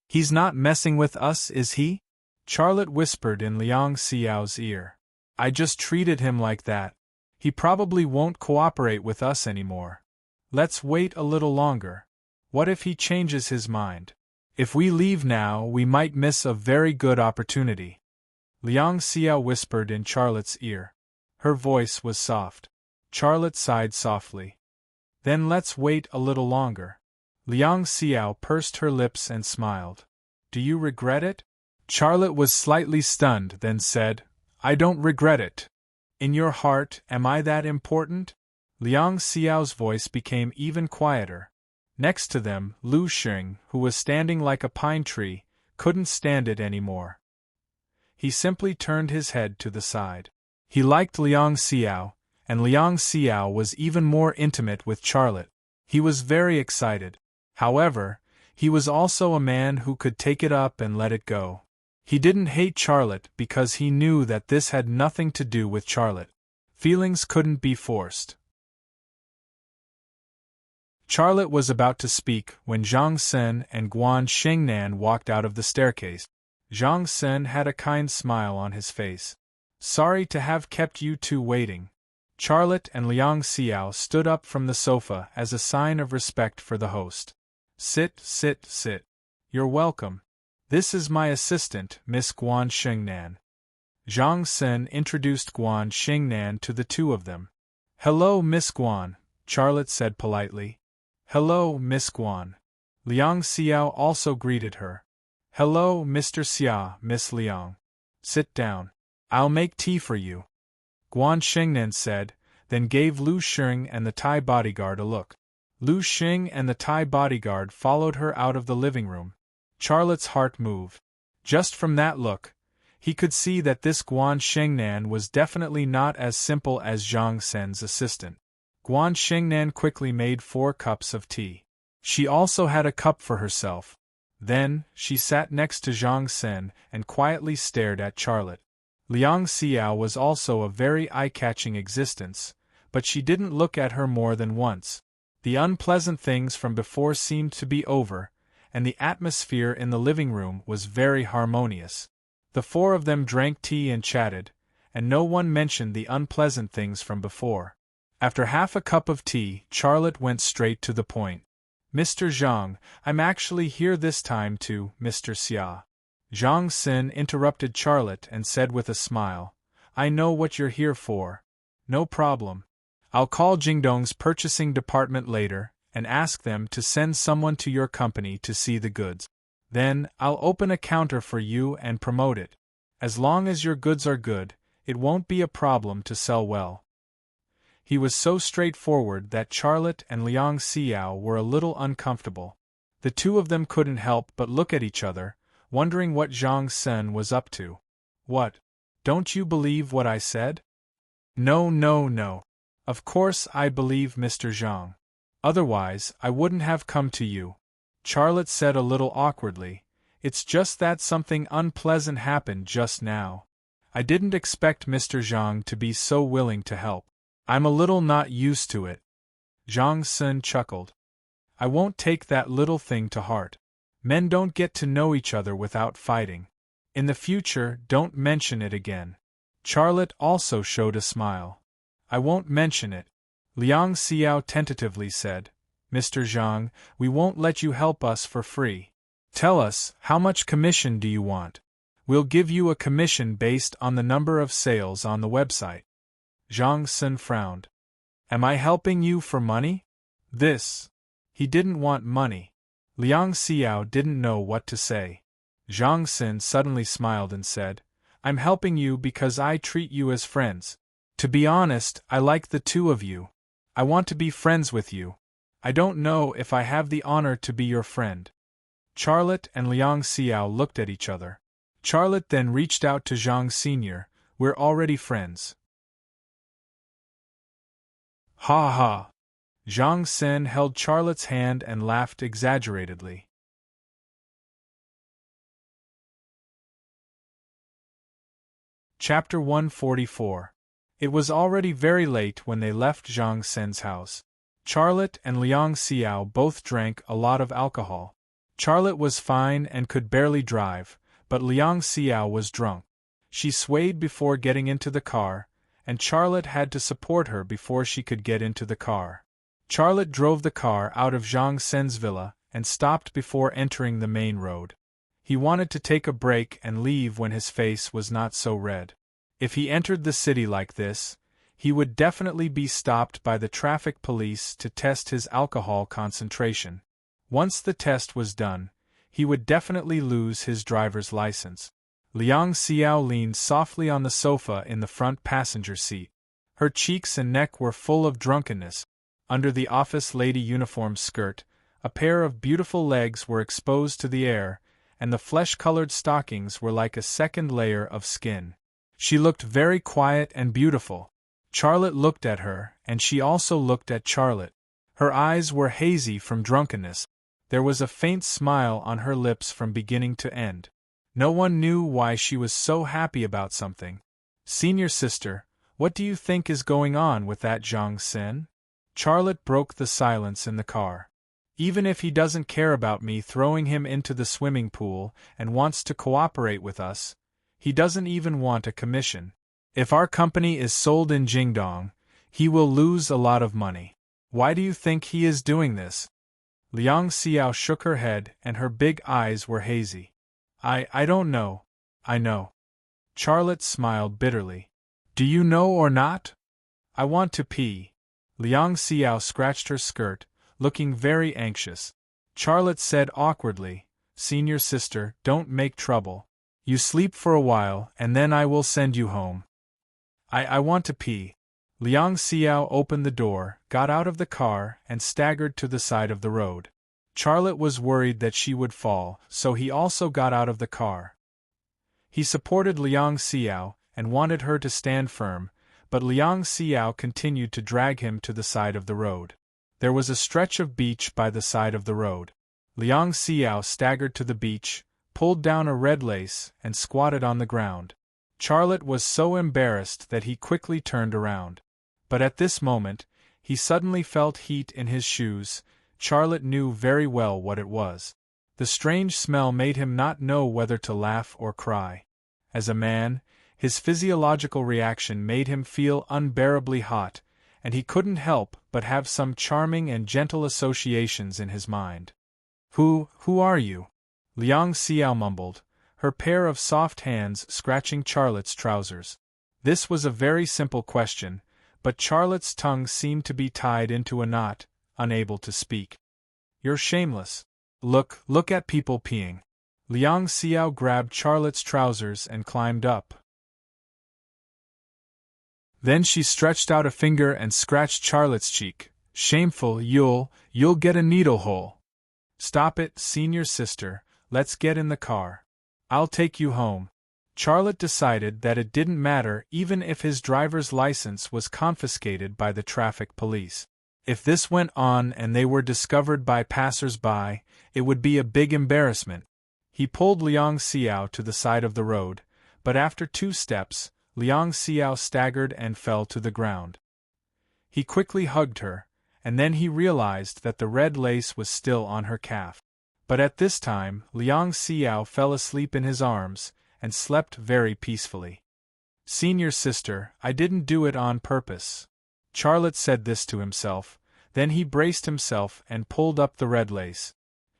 He's not messing with us, is he? Charlotte whispered in Liang Xiao's ear. I just treated him like that. He probably won't cooperate with us anymore. Let's wait a little longer. What if he changes his mind? If we leave now, we might miss a very good opportunity. Liang Xiao whispered in Charlotte's ear. Her voice was soft. Charlotte sighed softly. Then let's wait a little longer. Liang Xiao pursed her lips and smiled. Do you regret it? Charlotte was slightly stunned, then said, I don't regret it. In your heart, am I that important? Liang Xiao's voice became even quieter. Next to them, Lu Xing, who was standing like a pine tree, couldn't stand it anymore. He simply turned his head to the side. He liked Liang Xiao, and Liang Xiao was even more intimate with Charlotte. He was very excited. However, he was also a man who could take it up and let it go. He didn't hate Charlotte because he knew that this had nothing to do with Charlotte. Feelings couldn't be forced. Charlotte was about to speak when Zhang Sen and Guan Xingnan walked out of the staircase. Zhang Sen had a kind smile on his face. Sorry to have kept you two waiting. Charlotte and Liang Xiao stood up from the sofa as a sign of respect for the host. Sit, sit, sit. You're welcome. This is my assistant, Miss Guan Xingnan. Zhang Sen introduced Guan Xingnan to the two of them. Hello, Miss Guan, Charlotte said politely. Hello, Miss Guan. Liang Xiao also greeted her. Hello, Mr. Xia, Miss Liang. Sit down. I'll make tea for you. Guan Xingnan said, then gave Lu Xing and the Thai bodyguard a look. Lu Xing and the Thai bodyguard followed her out of the living room. Charlotte's heart moved. Just from that look, he could see that this Guan Shengnan was definitely not as simple as Zhang Sen's assistant. Guan Shengnan quickly made 4 cups of tea. She also had a cup for herself. Then, she sat next to Zhang Sen and quietly stared at Charlotte. Liang Xiao was also a very eye-catching existence, but she didn't look at her more than once. The unpleasant things from before seemed to be over, and the atmosphere in the living room was very harmonious. The 4 of them drank tea and chatted, and no one mentioned the unpleasant things from before. After half a cup of tea, Charlotte went straight to the point. "Mr. Zhang, I'm actually here this time to, Mr. Xia." Zhang Xin interrupted Charlotte and said with a smile, "I know what you're here for. No problem. I'll call Jingdong's purchasing department later and ask them to send someone to your company to see the goods. Then, I'll open a counter for you and promote it. As long as your goods are good, it won't be a problem to sell well." He was so straightforward that Charlotte and Liang Xiao were a little uncomfortable. The 2 of them couldn't help but look at each other, wondering what Zhang Sen was up to. "What? Don't you believe what I said?" No. Of course I believe Mr. Zhang. Otherwise, I wouldn't have come to you," Charlotte said a little awkwardly. "It's just that something unpleasant happened just now. I didn't expect Mr. Zhang to be so willing to help. I'm a little not used to it." Zhang Sen chuckled. "I won't take that little thing to heart. Men don't get to know each other without fighting. In the future, don't mention it again." Charlotte also showed a smile. "I won't mention it," Liang Xiao tentatively said. "Mr. Zhang, we won't let you help us for free. Tell us, how much commission do you want? We'll give you a commission based on the number of sales on the website." Zhang Sen frowned. "Am I helping you for money?" He didn't want money. Liang Xiao didn't know what to say. Zhang Sen suddenly smiled and said, "I'm helping you because I treat you as friends. To be honest, I like the 2 of you. I want to be friends with you. I don't know if I have the honor to be your friend." Charlotte and Liang Xiao looked at each other. Charlotte then reached out to Zhang Sr., "We're already friends." "Ha ha!" Zhang Sen held Charlotte's hand and laughed exaggeratedly. Chapter 144. It was already very late when they left Zhang Sen's house. Charlotte and Liang Xiao both drank a lot of alcohol. Charlotte was fine and could barely drive, but Liang Xiao was drunk. She swayed before getting into the car, and Charlotte had to support her before she could get into the car. Charlotte drove the car out of Zhang Sen's villa and stopped before entering the main road. He wanted to take a break and leave when his face was not so red. If he entered the city like this, he would definitely be stopped by the traffic police to test his alcohol concentration. Once the test was done, he would definitely lose his driver's license. Liang Xiao leaned softly on the sofa in the front passenger seat. Her cheeks and neck were full of drunkenness. Under the office lady uniform skirt, a pair of beautiful legs were exposed to the air, and the flesh-colored stockings were like a second layer of skin. She looked very quiet and beautiful. Charlotte looked at her, and she also looked at Charlotte. Her eyes were hazy from drunkenness. There was a faint smile on her lips from beginning to end. No one knew why she was so happy about something. "Senior sister, what do you think is going on with that Zhang Sen?" Charlotte broke the silence in the car. "Even if he doesn't care about me throwing him into the swimming pool and wants to cooperate with us, he doesn't even want a commission. If our company is sold in Jingdong, he will lose a lot of money. Why do you think he is doing this?" Liang Xiao shook her head and her big eyes were hazy. I don't know. I know." Charlotte smiled bitterly. "Do you know or not?" "I want to pee." Liang Xiao scratched her skirt, looking very anxious. Charlotte said awkwardly, "Senior sister, don't make trouble. You sleep for a while and then I will send you home." I want to pee." Liang Xiao opened the door, got out of the car, and staggered to the side of the road. Charlotte was worried that she would fall, so he also got out of the car. He supported Liang Xiao and wanted her to stand firm, but Liang Xiao continued to drag him to the side of the road. There was a stretch of beach by the side of the road. Liang Xiao staggered to the beach, pulled down a red lace, and squatted on the ground. Charlotte was so embarrassed that he quickly turned around. But at this moment, he suddenly felt heat in his shoes. Charlotte knew very well what it was. The strange smell made him not know whether to laugh or cry. As a man, his physiological reaction made him feel unbearably hot, and he couldn't help but have some charming and gentle associations in his mind. Who are you?" Liang Xiao mumbled, her pair of soft hands scratching Charlotte's trousers. This was a very simple question, but Charlotte's tongue seemed to be tied into a knot, unable to speak. "You're shameless. Look at people peeing." Liang Xiao grabbed Charlotte's trousers and climbed up. Then she stretched out a finger and scratched Charlotte's cheek. "Shameful, you'll get a needle hole." "Stop it, senior sister, let's get in the car. I'll take you home." Charlotte decided that it didn't matter even if his driver's license was confiscated by the traffic police. If this went on and they were discovered by passers-by, it would be a big embarrassment. He pulled Liang Xiao to the side of the road, but after 2 steps, Liang Xiao staggered and fell to the ground. He quickly hugged her, and then he realized that the red lace was still on her calf. But at this time, Liang Xiao fell asleep in his arms, and slept very peacefully. "Senior sister, I didn't do it on purpose." Charlotte said this to himself, then he braced himself and pulled up the red lace.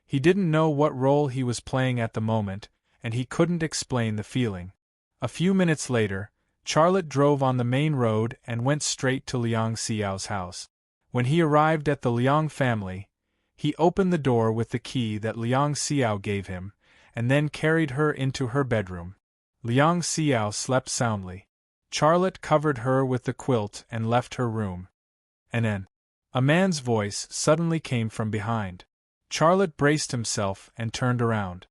He didn't know what role he was playing at the moment, and he couldn't explain the feeling. A few minutes later, Charlotte drove on the main road and went straight to Liang Xiao's house. When he arrived at the Liang family, he opened the door with the key that Liang Xiao gave him, and then carried her into her bedroom. Liang Xiao slept soundly. Charlotte covered her with the quilt and left her room. And then, a man's voice suddenly came from behind. Charlotte braced himself and turned around.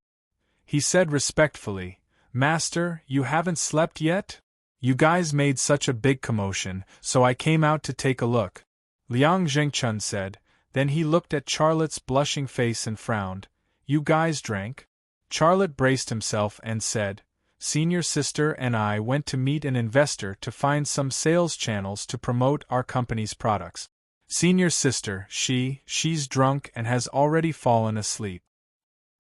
He said respectfully, "Master, you haven't slept yet? You guys made such a big commotion, so I came out to take a look." Liang Zhengchun said, then he looked at Charlotte's blushing face and frowned. "You guys drank?" Charlotte braced himself and said, "Senior sister and I went to meet an investor to find some sales channels to promote our company's products. Senior sister, she's drunk and has already fallen asleep."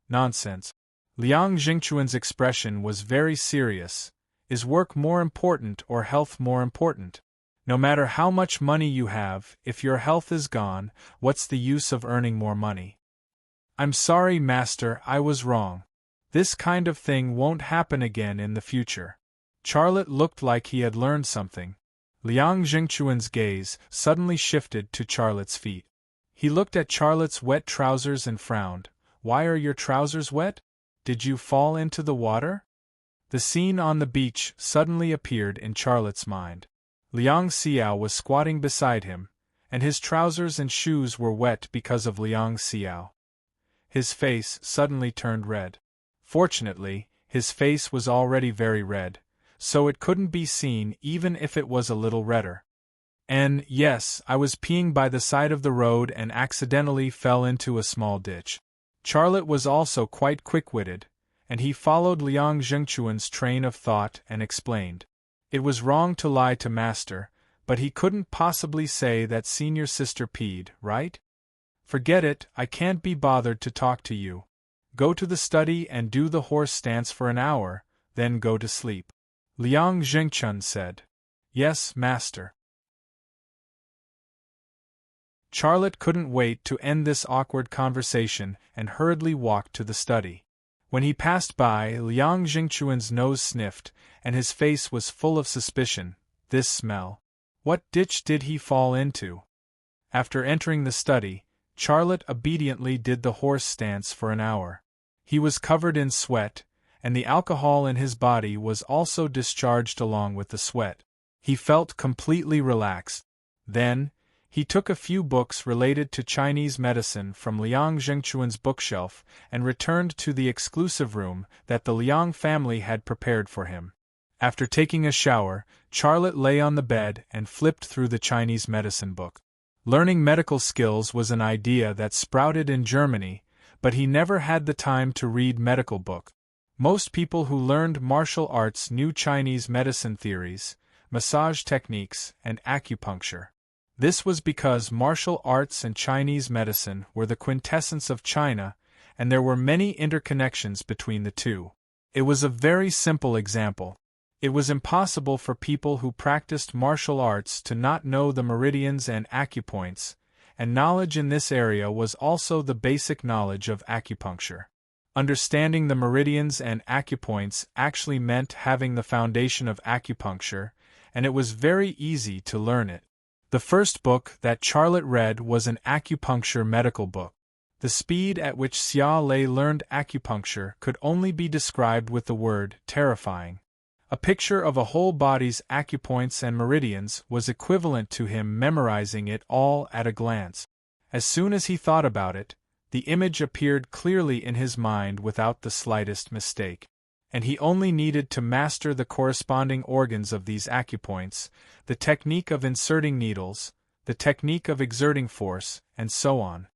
"Nonsense." Liang Jingchuan's expression was very serious. Is work more important or health more important? No matter how much money you have, if your health is gone, what's the use of earning more money? "I'm sorry, master, I was wrong. This kind of thing won't happen again in the future." Charlotte looked like he had learned something. Liang Jingchuan's gaze suddenly shifted to Charlotte's feet. He looked at Charlotte's wet trousers and frowned. "Why are your trousers wet? Did you fall into the water?" The scene on the beach suddenly appeared in Charlotte's mind. Liang Xiao was squatting beside him, and his trousers and shoes were wet because of Liang Xiao. His face suddenly turned red. Fortunately, his face was already very red, so it couldn't be seen even if it was a little redder. "And, yes, I was peeing by the side of the road and accidentally fell into a small ditch." Charlotte was also quite quick-witted, and he followed Liang Zhengchuan's train of thought and explained. It was wrong to lie to master, but he couldn't possibly say that senior sister peed, right? "Forget it, I can't be bothered to talk to you. Go to the study and do the horse stance for an hour, then go to sleep." Liang Zhengchun said. "Yes, master." Charlotte couldn't wait to end this awkward conversation and hurriedly walked to the study. When he passed by, Liang Jingchuan's nose sniffed, and his face was full of suspicion. This smell. What ditch did he fall into? After entering the study, Charlotte obediently did the horse stance for an hour. He was covered in sweat, and the alcohol in his body was also discharged along with the sweat. He felt completely relaxed. Then, He took a few books related to Chinese medicine from Liang Zhengchuan's bookshelf and returned to the exclusive room that the Liang family had prepared for him. After taking a shower, Charlotte lay on the bed and flipped through the Chinese medicine book. Learning medical skills was an idea that sprouted in Germany, but he never had the time to read medical book. Most people who learned martial arts knew Chinese medicine theories, massage techniques, and acupuncture. This was because martial arts and Chinese medicine were the quintessence of China, and there were many interconnections between the two. It was a very simple example. It was impossible for people who practiced martial arts to not know the meridians and acupoints, and knowledge in this area was also the basic knowledge of acupuncture. Understanding the meridians and acupoints actually meant having the foundation of acupuncture, and it was very easy to learn it. The first book that Charlotte read was an acupuncture medical book. The speed at which Xia Lei learned acupuncture could only be described with the word terrifying. A picture of a whole body's acupoints and meridians was equivalent to him memorizing it all at a glance. As soon as he thought about it, the image appeared clearly in his mind without the slightest mistake. And he only needed to master the corresponding organs of these acupoints, the technique of inserting needles, the technique of exerting force, and so on.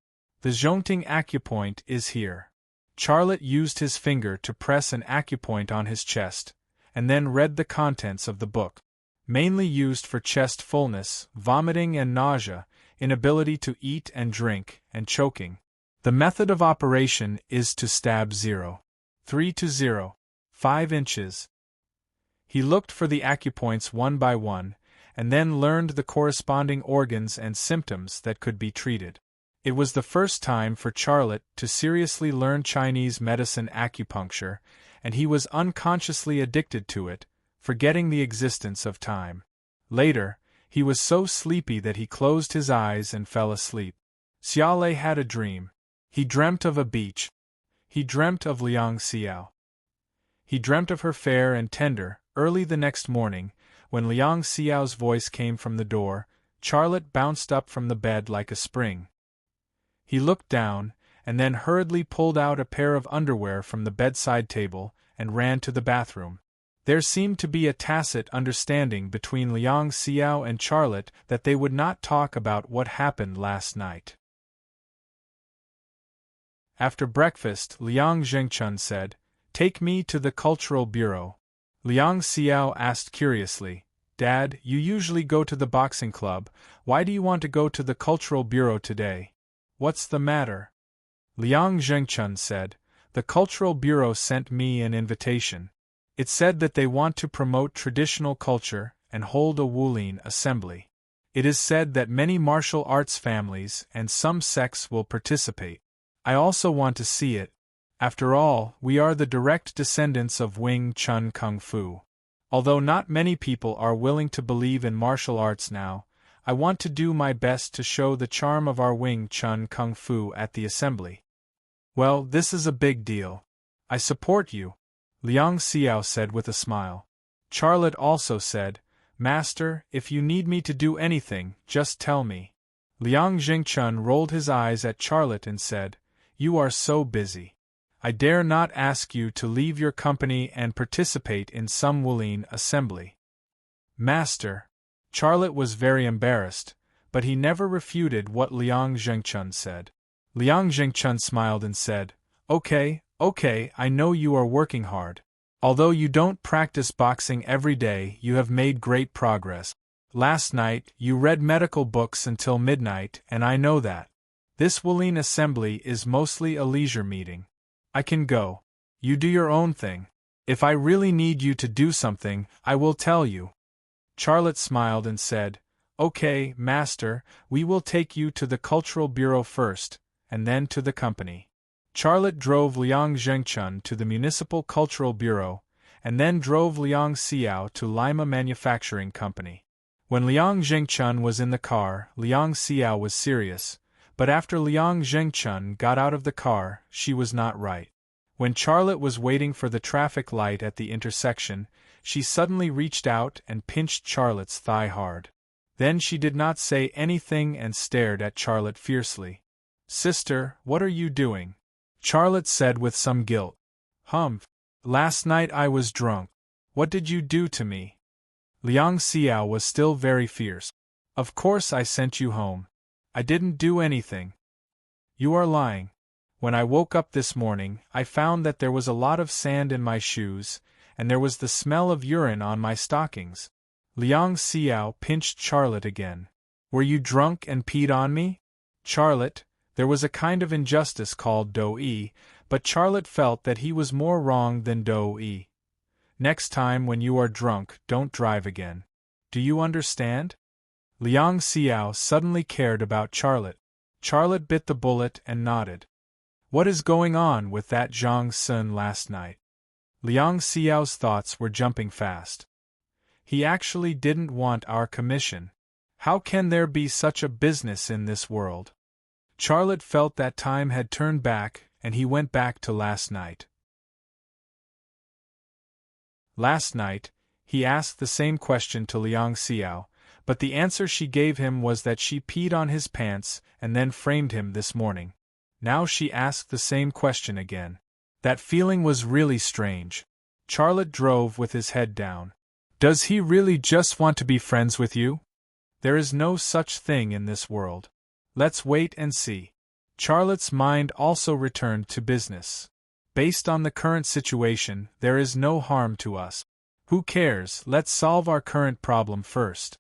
The Zhongting acupoint is here. Charlotte used his finger to press an acupoint on his chest, and then read the contents of the book. Mainly used for chest fullness, vomiting and nausea, inability to eat and drink, and choking. The method of operation is to stab 0.3 to 0.5 inches. He looked for the acupoints one by one, and then learned the corresponding organs and symptoms that could be treated. It was the first time for Charlotte to seriously learn Chinese medicine acupuncture, and he was unconsciously addicted to it, forgetting the existence of time. Later, he was so sleepy that he closed his eyes and fell asleep. Xia Lei had a dream. He dreamt of a beach. He dreamt of Liang Xiao. He dreamt of her fair and tender. Early the next morning, when Liang Xiao's voice came from the door, Charlotte bounced up from the bed like a spring. He looked down, and then hurriedly pulled out a pair of underwear from the bedside table and ran to the bathroom. There seemed to be a tacit understanding between Liang Xiao and Charlotte that they would not talk about what happened last night. After breakfast, Liang Zhengchun said, "Take me to the Cultural Bureau." Liang Xiao asked curiously, "Dad, you usually go to the boxing club, why do you want to go to the Cultural Bureau today? What's the matter?" Liang Zhengchun said, "The Cultural Bureau sent me an invitation. It said that they want to promote traditional culture and hold a Wulin assembly. It is said that many martial arts families and some sects will participate. I also want to see it. After all, we are the direct descendants of Wing Chun Kung Fu. Although not many people are willing to believe in martial arts now, I want to do my best to show the charm of our Wing Chun Kung Fu at the assembly." "Well, this is a big deal. I support you," Liang Xiao said with a smile. Charlotte also said, "Master, if you need me to do anything, just tell me." Liang Zhengchun rolled his eyes at Charlotte and said, "You are so busy. I dare not ask you to leave your company and participate in some Wulin assembly." "Master." Charlotte was very embarrassed, but he never refuted what Liang Zhengchun said. Liang Zhengchun smiled and said, Okay, I know you are working hard. Although you don't practice boxing every day, you have made great progress. Last night, you read medical books until midnight, and I know that. This Wulin assembly is mostly a leisure meeting. I can go. You do your own thing. If I really need you to do something, I will tell you." Charlotte smiled and said, "Okay, Master, we will take you to the Cultural Bureau first, and then to the company." Charlotte drove Liang Zhengchun to the Municipal Cultural Bureau, and then drove Liang Xiao to Lima Manufacturing Company. When Liang Zhengchun was in the car, Liang Xiao was serious, but after Liang Zhengchun got out of the car, she was not right. When Charlotte was waiting for the traffic light at the intersection, she suddenly reached out and pinched Charlotte's thigh hard. Then she did not say anything and stared at Charlotte fiercely. "Sister, what are you doing?" Charlotte said with some guilt. "Humph. Last night I was drunk. What did you do to me?" Liang Xiao was still very fierce. "Of course I sent you home. I didn't do anything." "You are lying. When I woke up this morning, I found that there was a lot of sand in my shoes, and there was the smell of urine on my stockings." Liang Xiao pinched Charlotte again. "Were you drunk and peed on me?" "Charlotte, there was a kind of injustice called Do-yi, but Charlotte felt that he was more wrong than Do-yi. Next time when you are drunk, don't drive again. Do you understand?" Liang Xiao suddenly cared about Charlotte. Charlotte bit the bullet and nodded. "What is going on with that Zhang Sun last night?" Liang Xiao's thoughts were jumping fast. "He actually didn't want our commission. How can there be such a business in this world?" Charlotte felt that time had turned back, and he went back to last night. Last night, he asked the same question to Liang Xiao, but the answer she gave him was that she peed on his pants and then framed him this morning. Now she asked the same question again. That feeling was really strange. Charlotte drove with his head down. "Does he really just want to be friends with you? There is no such thing in this world. Let's wait and see." Charlotte's mind also returned to business. "Based on the current situation, there is no harm to us. Who cares? Let's solve our current problem first."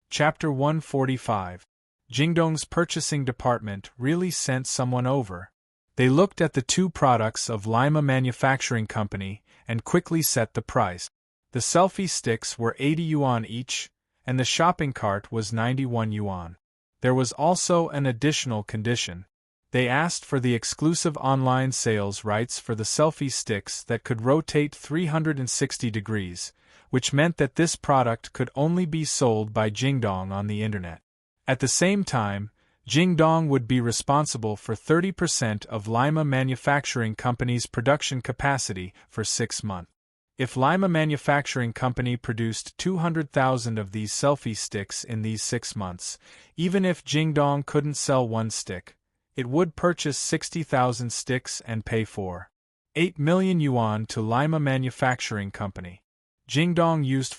Chapter 145. Jingdong's purchasing department really sent someone over. They looked at the two products of Lima Manufacturing Company and quickly set the price. The selfie sticks were 80 yuan each, and the shopping cart was 91 yuan. There was also an additional condition. They asked for the exclusive online sales rights for the selfie sticks that could rotate 360 degrees, which meant that this product could only be sold by Jingdong on the internet. At the same time, Jingdong would be responsible for 30% of Lima Manufacturing Company's production capacity for 6 months. If Lima Manufacturing Company produced 200,000 of these selfie sticks in these 6 months, even if Jingdong couldn't sell one stick, it would purchase 60,000 sticks and pay for 8 million yuan to Lima Manufacturing Company. Jingdong used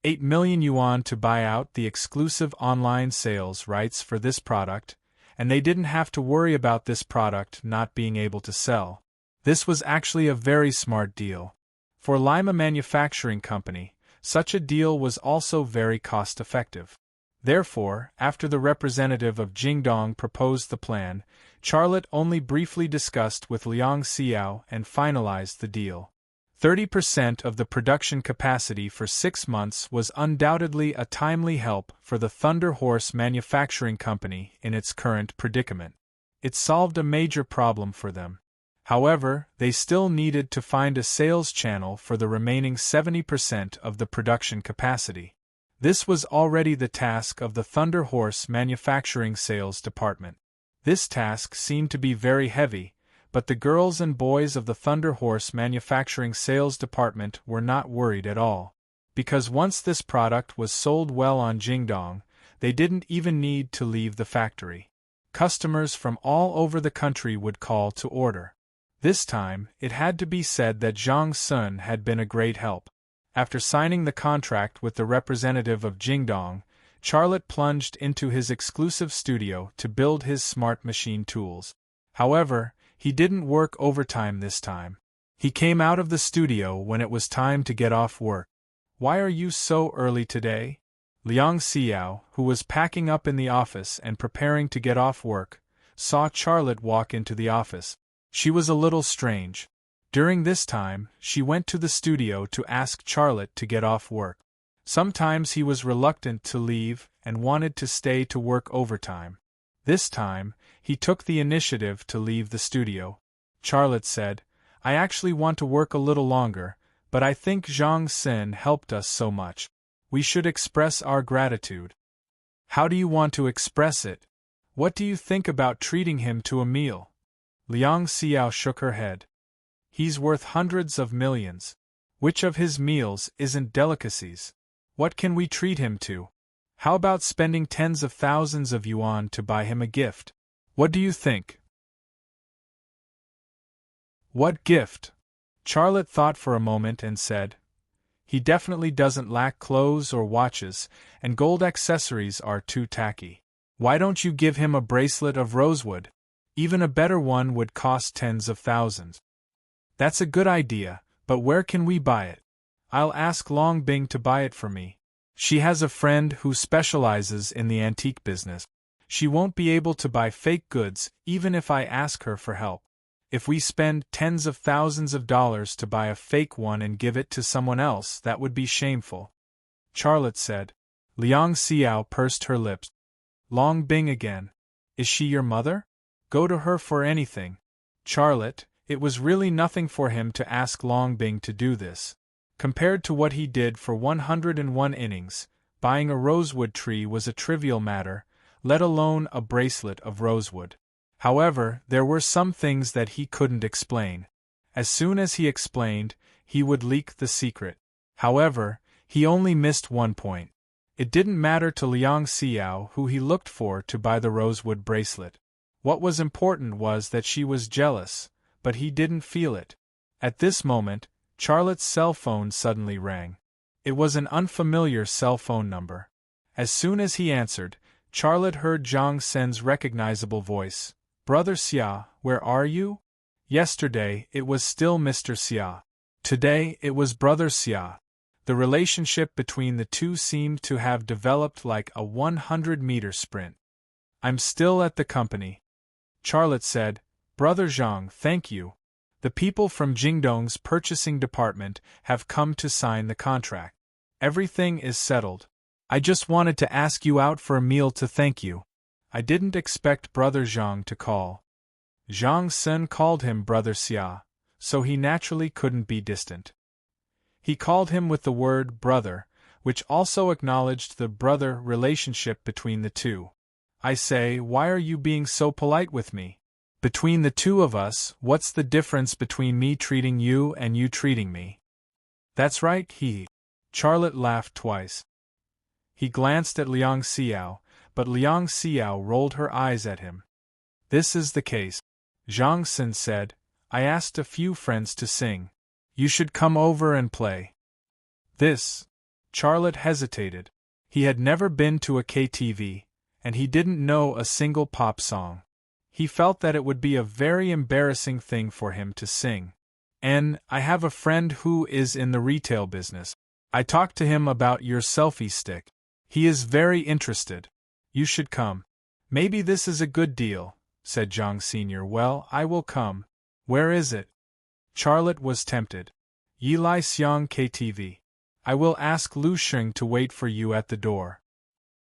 8 million yuan to buy out the exclusive online sales rights for this product, and they didn't have to worry about this product not being able to sell. This was actually a very smart deal. For Lima Manufacturing Company, such a deal was also very cost-effective. Therefore, after the representative of Jingdong proposed the plan, Charlotte only briefly discussed with Liang Xiao and finalized the deal. 30% of the production capacity for 6 months was undoubtedly a timely help for the Thunder Horse Manufacturing Company in its current predicament. It solved a major problem for them. However, they still needed to find a sales channel for the remaining 70% of the production capacity. This was already the task of the Thunder Horse Manufacturing Sales Department. This task seemed to be very heavy, but the girls and boys of the Thunder Horse Manufacturing Sales Department were not worried at all. Because once this product was sold well on Jingdong, they didn't even need to leave the factory. Customers from all over the country would call to order. This time, it had to be said that Zhang Sun had been a great help. After signing the contract with the representative of Jingdong, Charlotte plunged into his exclusive studio to build his smart machine tools. However, he didn't work overtime this time. He came out of the studio when it was time to get off work. "Why are you so early today?" Liang Xiao, who was packing up in the office and preparing to get off work, saw Charlotte walk into the office. She was a little strange. During this time, she went to the studio to ask Charlotte to get off work. Sometimes he was reluctant to leave and wanted to stay to work overtime. This time, he took the initiative to leave the studio. Charlotte said, "I actually want to work a little longer, but I think Zhang Xin helped us so much. We should express our gratitude." "How do you want to express it? What do you think about treating him to a meal?" Liang Xiao shook her head. He's worth hundreds of millions. Which of his meals isn't delicacies? What can we treat him to? How about spending tens of thousands of yuan to buy him a gift? What do you think? What gift? Charlotte thought for a moment and said, he definitely doesn't lack clothes or watches, and gold accessories are too tacky. Why don't you give him a bracelet of rosewood? Even a better one would cost tens of thousands. That's a good idea, but where can we buy it? I'll ask Long Bing to buy it for me. She has a friend who specializes in the antique business. She won't be able to buy fake goods even if I ask her for help. If we spend tens of thousands of dollars to buy a fake one and give it to someone else, that would be shameful. Charlotte said. Liang Xiao pursed her lips. Long Bing again. Is she your mother? Go to her for anything. Charlotte, it was really nothing for him to ask Long Bing to do this. Compared to what he did for 101 innings, buying a rosewood tree was a trivial matter, let alone a bracelet of rosewood. However, there were some things that he couldn't explain. As soon as he explained, he would leak the secret. However, he only missed one point. It didn't matter to Liang Xiao who he looked for to buy the rosewood bracelet. What was important was that she was jealous, but he didn't feel it. At this moment, Charlotte's cell phone suddenly rang. It was an unfamiliar cell phone number. As soon as he answered, Charlotte heard Zhang Sen's recognizable voice. Brother Xia, where are you? Yesterday, it was still Mr. Xia. Today, it was Brother Xia. The relationship between the two seemed to have developed like a 100-meter sprint. I'm still at the company. Charlotte said, Brother Zhang, thank you. The people from Jingdong's purchasing department have come to sign the contract. Everything is settled. I just wanted to ask you out for a meal to thank you. I didn't expect Brother Zhang to call. Zhang Sen called him Brother Xia, so he naturally couldn't be distant. He called him with the word brother, which also acknowledged the brother relationship between the two. I say, why are you being so polite with me? Between the two of us, what's the difference between me treating you and you treating me? That's right, Charlotte laughed twice. He glanced at Liang Xiao, but Liang Xiao rolled her eyes at him. This is the case. Zhang Sen said, I asked a few friends to sing. You should come over and play. This. Charlotte hesitated. He had never been to a KTV, and he didn't know a single pop song. He felt that it would be a very embarrassing thing for him to sing. I have a friend who is in the retail business. I talked to him about your selfie stick. He is very interested. You should come. Maybe this is a good deal, said Zhang Sr. Well, I will come. Where is it? Charlotte was tempted. Yilai Xiang KTV. I will ask Lu Sheng to wait for you at the door.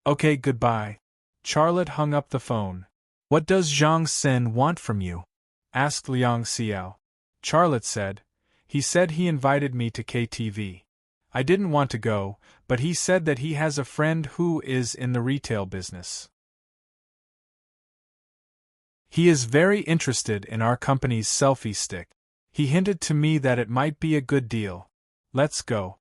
Okay, goodbye. Charlotte hung up the phone. What does Zhang Sen want from you? Asked Liang Xiao. Charlotte said, he said he invited me to KTV. I didn't want to go, but he said that he has a friend who is in the retail business. He is very interested in our company's selfie stick. He hinted to me that it might be a good deal. Let's go.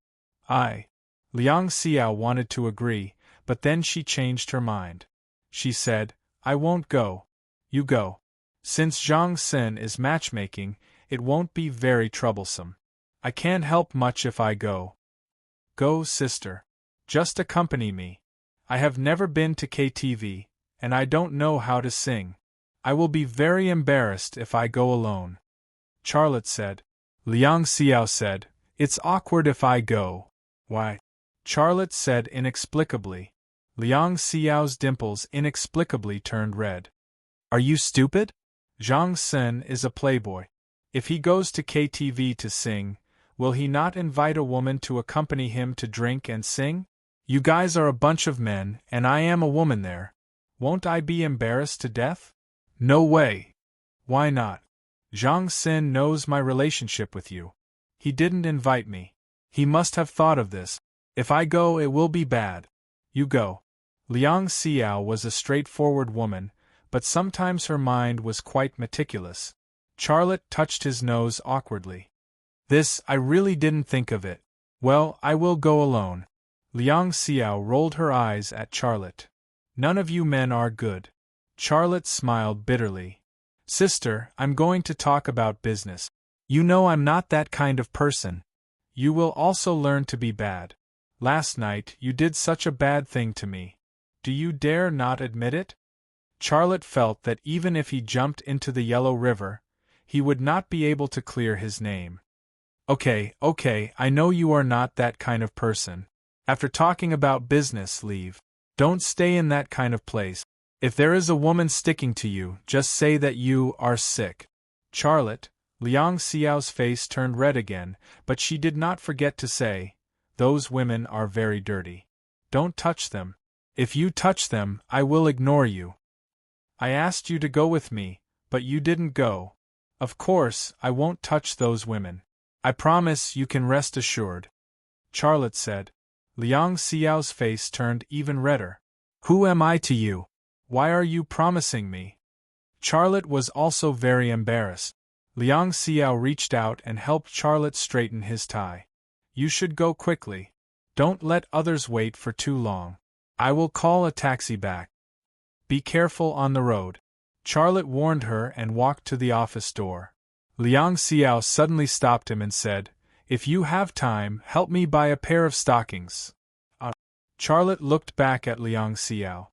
Liang Xiao wanted to agree, but then she changed her mind. She said, I won't go. You go. Since Zhang Sen is matchmaking, it won't be very troublesome. I can't help much if I go. Go, sister. Just accompany me. I have never been to KTV, and I don't know how to sing. I will be very embarrassed if I go alone. Charlotte said. Liang Xiao said, it's awkward if I go. Why? Charlotte said inexplicably. Liang Xiao's dimples inexplicably turned red. Are you stupid? Zhang Sen is a playboy. If he goes to KTV to sing, will he not invite a woman to accompany him to drink and sing? You guys are a bunch of men, and I am a woman there. Won't I be embarrassed to death? No way. Why not? Zhang Sen knows my relationship with you. He didn't invite me. He must have thought of this. If I go, it will be bad. You go. Liang Xiao was a straightforward woman, but sometimes her mind was quite meticulous. Charlotte touched his nose awkwardly. This, I really didn't think of it. Well, I will go alone. Liang Xiao rolled her eyes at Charlotte. None of you men are good. Charlotte smiled bitterly. Sister, I'm going to talk about business. You know I'm not that kind of person. You will also learn to be bad. Last night you did such a bad thing to me. Do you dare not admit it? Charlotte felt that even if he jumped into the Yellow River, he would not be able to clear his name. Okay, I know you are not that kind of person. After talking about business, leave. Don't stay in that kind of place. If there is a woman sticking to you, just say that you are sick. Charlotte, Liang Xiao's face turned red again, but she did not forget to say, those women are very dirty. Don't touch them. If you touch them, I will ignore you. I asked you to go with me, but you didn't go. Of course, I won't touch those women. I promise, you can rest assured. Charlotte said. Liang Xiao's face turned even redder. Who am I to you? Why are you promising me? Charlotte was also very embarrassed. Liang Xiao reached out and helped Charlotte straighten his tie. You should go quickly. Don't let others wait for too long. I will call a taxi back. Be careful on the road. Charlotte warned her and walked to the office door. Liang Xiao suddenly stopped him and said, If you have time, help me buy a pair of stockings. Charlotte looked back at Liang Xiao.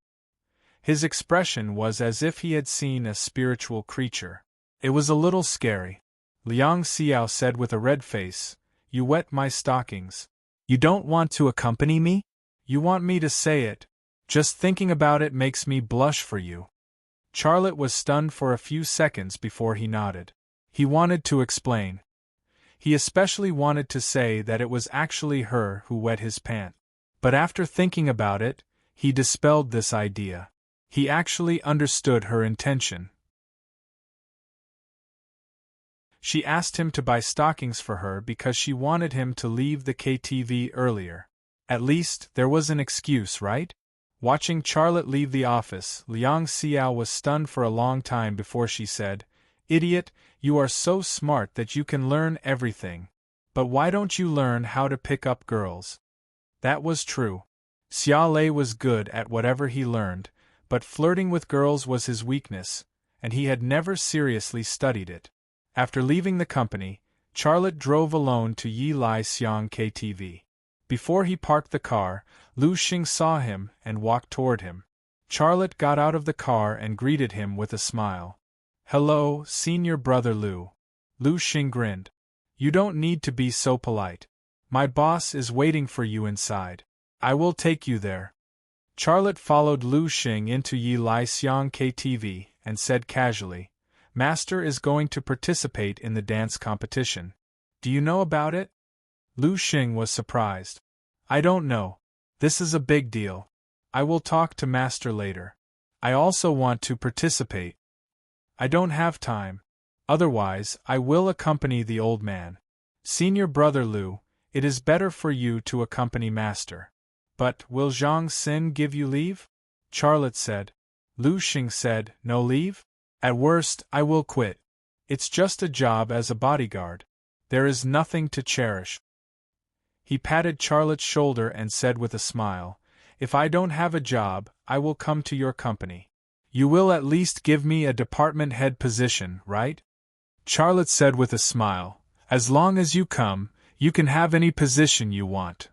His expression was as if he had seen a spiritual creature. It was a little scary. Liang Xiao said with a red face, You wet my stockings. You don't want to accompany me? You want me to say it. Just thinking about it makes me blush for you. Charlotte was stunned for a few seconds before he nodded. He wanted to explain. He especially wanted to say that it was actually her who wet his pants. But after thinking about it, he dispelled this idea. He actually understood her intention. She asked him to buy stockings for her because she wanted him to leave the KTV earlier. At least, there was an excuse, right? Watching Charlotte leave the office, Liang Xiao was stunned for a long time before she said, Idiot, you are so smart that you can learn everything. But why don't you learn how to pick up girls? That was true. Xia Lei was good at whatever he learned, but flirting with girls was his weakness, and he had never seriously studied it. After leaving the company, Charlotte drove alone to Yi Lai Xiang KTV. Before he parked the car, Lu Xing saw him and walked toward him. Charlotte got out of the car and greeted him with a smile. Hello, senior brother Lu. Lu Xing grinned. You don't need to be so polite. My boss is waiting for you inside. I will take you there. Charlotte followed Lu Xing into Yi Lai Xiang KTV and said casually, Master is going to participate in the dance competition. Do you know about it? Lu Xing was surprised. I don't know. This is a big deal. I will talk to Master later. I also want to participate. I don't have time. Otherwise, I will accompany the old man. Senior brother Lu, it is better for you to accompany Master. But, will Zhang Xin give you leave? Charlotte said. Lu Xing said, No leave? At worst, I will quit. It's just a job as a bodyguard. There is nothing to cherish. He patted Charlotte's shoulder and said with a smile, If I don't have a job, I will come to your company. You will at least give me a department head position, right? Charlotte said with a smile, As long as you come, you can have any position you want.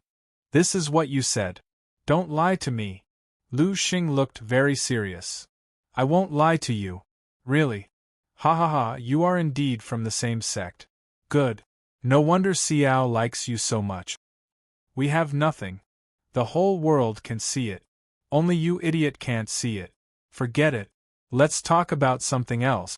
This is what you said. Don't lie to me. Lu Xing looked very serious. I won't lie to you. Really? Ha ha ha, you are indeed from the same sect. Good. No wonder Xiao likes you so much. We have nothing. The whole world can see it. Only you idiot can't see it. Forget it. Let's talk about something else.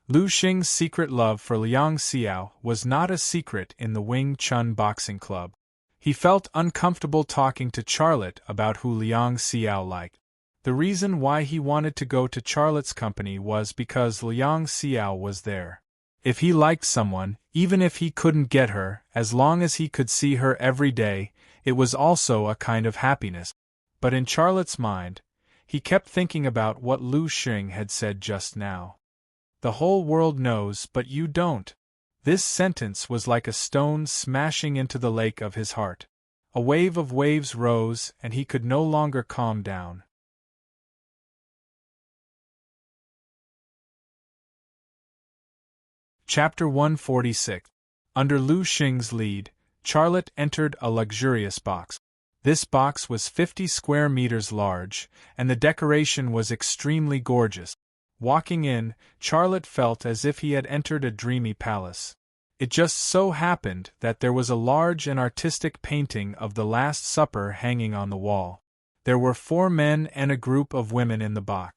Lu Xing's secret love for Liang Xiao was not a secret in the Wing Chun Boxing Club. He felt uncomfortable talking to Charlotte about who Liang Xiao liked. The reason why he wanted to go to Charlotte's company was because Liang Xiao was there. If he liked someone, even if he couldn't get her, as long as he could see her every day, it was also a kind of happiness. But in Charlotte's mind, he kept thinking about what Lu Xing had said just now. The whole world knows, but you don't. This sentence was like a stone smashing into the lake of his heart. A wave of waves rose, and he could no longer calm down. Chapter 146. Under Lu Xing's lead, Charlotte entered a luxurious box. This box was 50 square meters large, and the decoration was extremely gorgeous. Walking in, Charlotte felt as if he had entered a dreamy palace. It just so happened that there was a large and artistic painting of the Last Supper hanging on the wall. There were 4 men and a group of women in the box.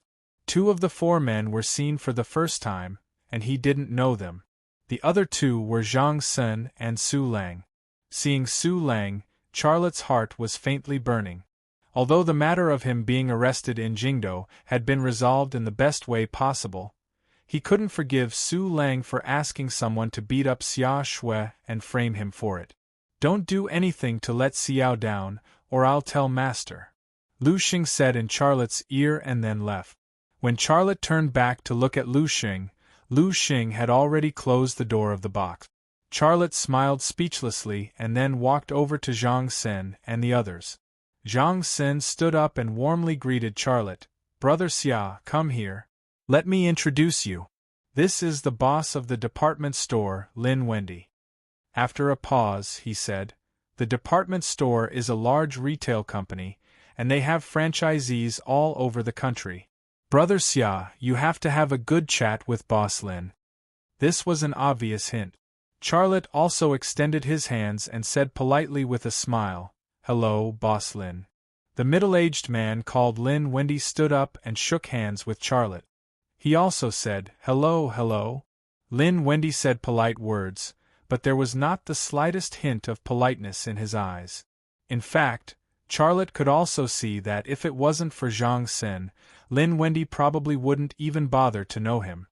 2 of the 4 men were seen for the first time, and he didn't know them. The other 2 were Zhang Sun and Su Lang. Seeing Su Lang, Charlotte's heart was faintly burning. Although the matter of him being arrested in Jingdo had been resolved in the best way possible, he couldn't forgive Su Lang for asking someone to beat up Xia Shui and frame him for it. "Don't do anything to let Xiao down, or I'll tell Master," Lu Xing said in Charlotte's ear and then left. When Charlotte turned back to look at Lu Xing had already closed the door of the box. Charlotte smiled speechlessly and then walked over to Zhang Sen and the others. Zhang Sen stood up and warmly greeted Charlotte. "Brother Xia, come here. Let me introduce you. This is the boss of the department store, Lin Wendy." After a pause, he said, "The department store is a large retail company, and they have franchisees all over the country. Brother Xia, you have to have a good chat with Boss Lin." This was an obvious hint. Charlotte also extended his hands and said politely with a smile, "Hello, Boss Lin." The middle-aged man called Lin Wendy stood up and shook hands with Charlotte. He also said, "Hello." Lin Wendy said polite words, but there was not the slightest hint of politeness in his eyes. In fact, Charlotte could also see that if it wasn't for Zhang Sen, Lin Wendy probably wouldn't even bother to know him.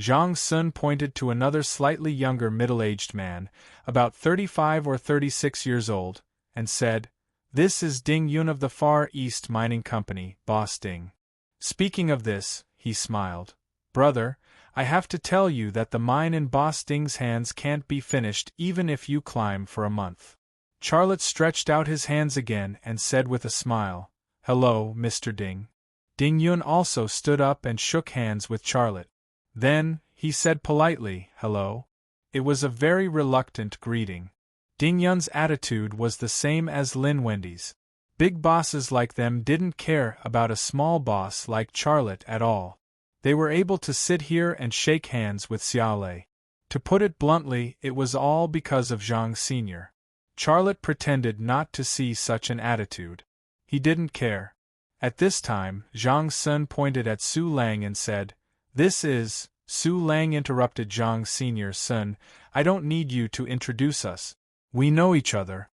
Zhang Sun pointed to another slightly younger middle-aged man, about 35 or 36 years old, and said, "This is Ding Yun of the Far East Mining Company, Boss Ding." Speaking of this, he smiled. "Brother, I have to tell you that the mine in Boss Ding's hands can't be finished even if you climb for a month." Charlotte stretched out his hands again and said with a smile, "Hello, Mr. Ding." Ding Yun also stood up and shook hands with Charlotte. Then, he said politely, "Hello." It was a very reluctant greeting. Ding Yun's attitude was the same as Lin Wendy's. Big bosses like them didn't care about a small boss like Charlotte at all. They were able to sit here and shake hands with Xiaolei. To put it bluntly, it was all because of Zhang Sr. Charlotte pretended not to see such an attitude. He didn't care. At this time, Zhang Sun pointed at Su Lang and said, "This is..." Su Lang interrupted Zhang Sr. "Son, I don't need you to introduce us. We know each other."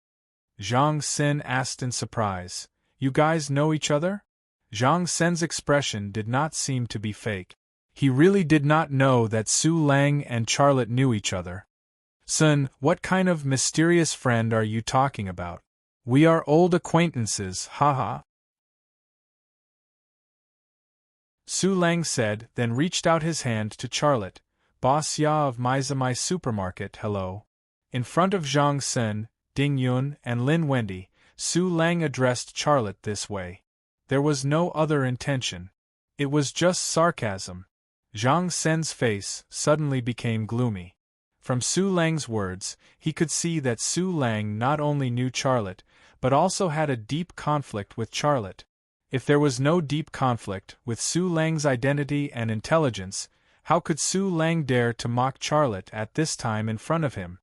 Zhang Sen asked in surprise, "You guys know each other?" Zhang Sen's expression did not seem to be fake. He really did not know that Su Lang and Charlotte knew each other. "Son, what kind of mysterious friend are you talking about? We are old acquaintances, haha." Su Lang said, then reached out his hand to Charlotte. "Boss Ya of Mizamai Supermarket, hello." In front of Zhang Sen, Ding Yun, and Lin Wendy, Su Lang addressed Charlotte this way. There was no other intention. It was just sarcasm. Zhang Sen's face suddenly became gloomy. From Su Lang's words, he could see that Su Lang not only knew Charlotte, but also had a deep conflict with Charlotte. If there was no deep conflict with Su Lang's identity and intelligence, how could Su Lang dare to mock Charlotte at this time in front of him?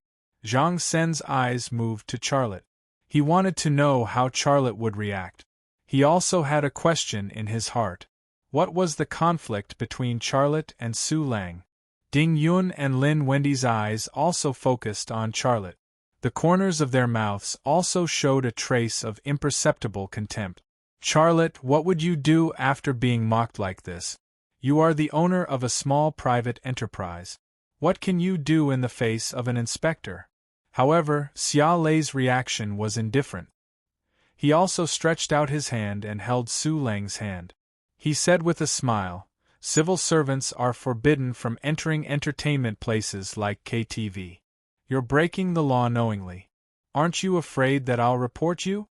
Zhang Sen's eyes moved to Charlotte. He wanted to know how Charlotte would react. He also had a question in his heart. What was the conflict between Charlotte and Su Lang? Ding Yun and Lin Wendy's eyes also focused on Charlotte. The corners of their mouths also showed a trace of imperceptible contempt. "Charlotte, what would you do after being mocked like this? You are the owner of a small private enterprise. What can you do in the face of an inspector?" However, Xia Lei's reaction was indifferent. He also stretched out his hand and held Su Lang's hand. He said with a smile, Civil servants are forbidden from entering entertainment places like KTV. You're breaking the law knowingly. Aren't you afraid that I'll report you?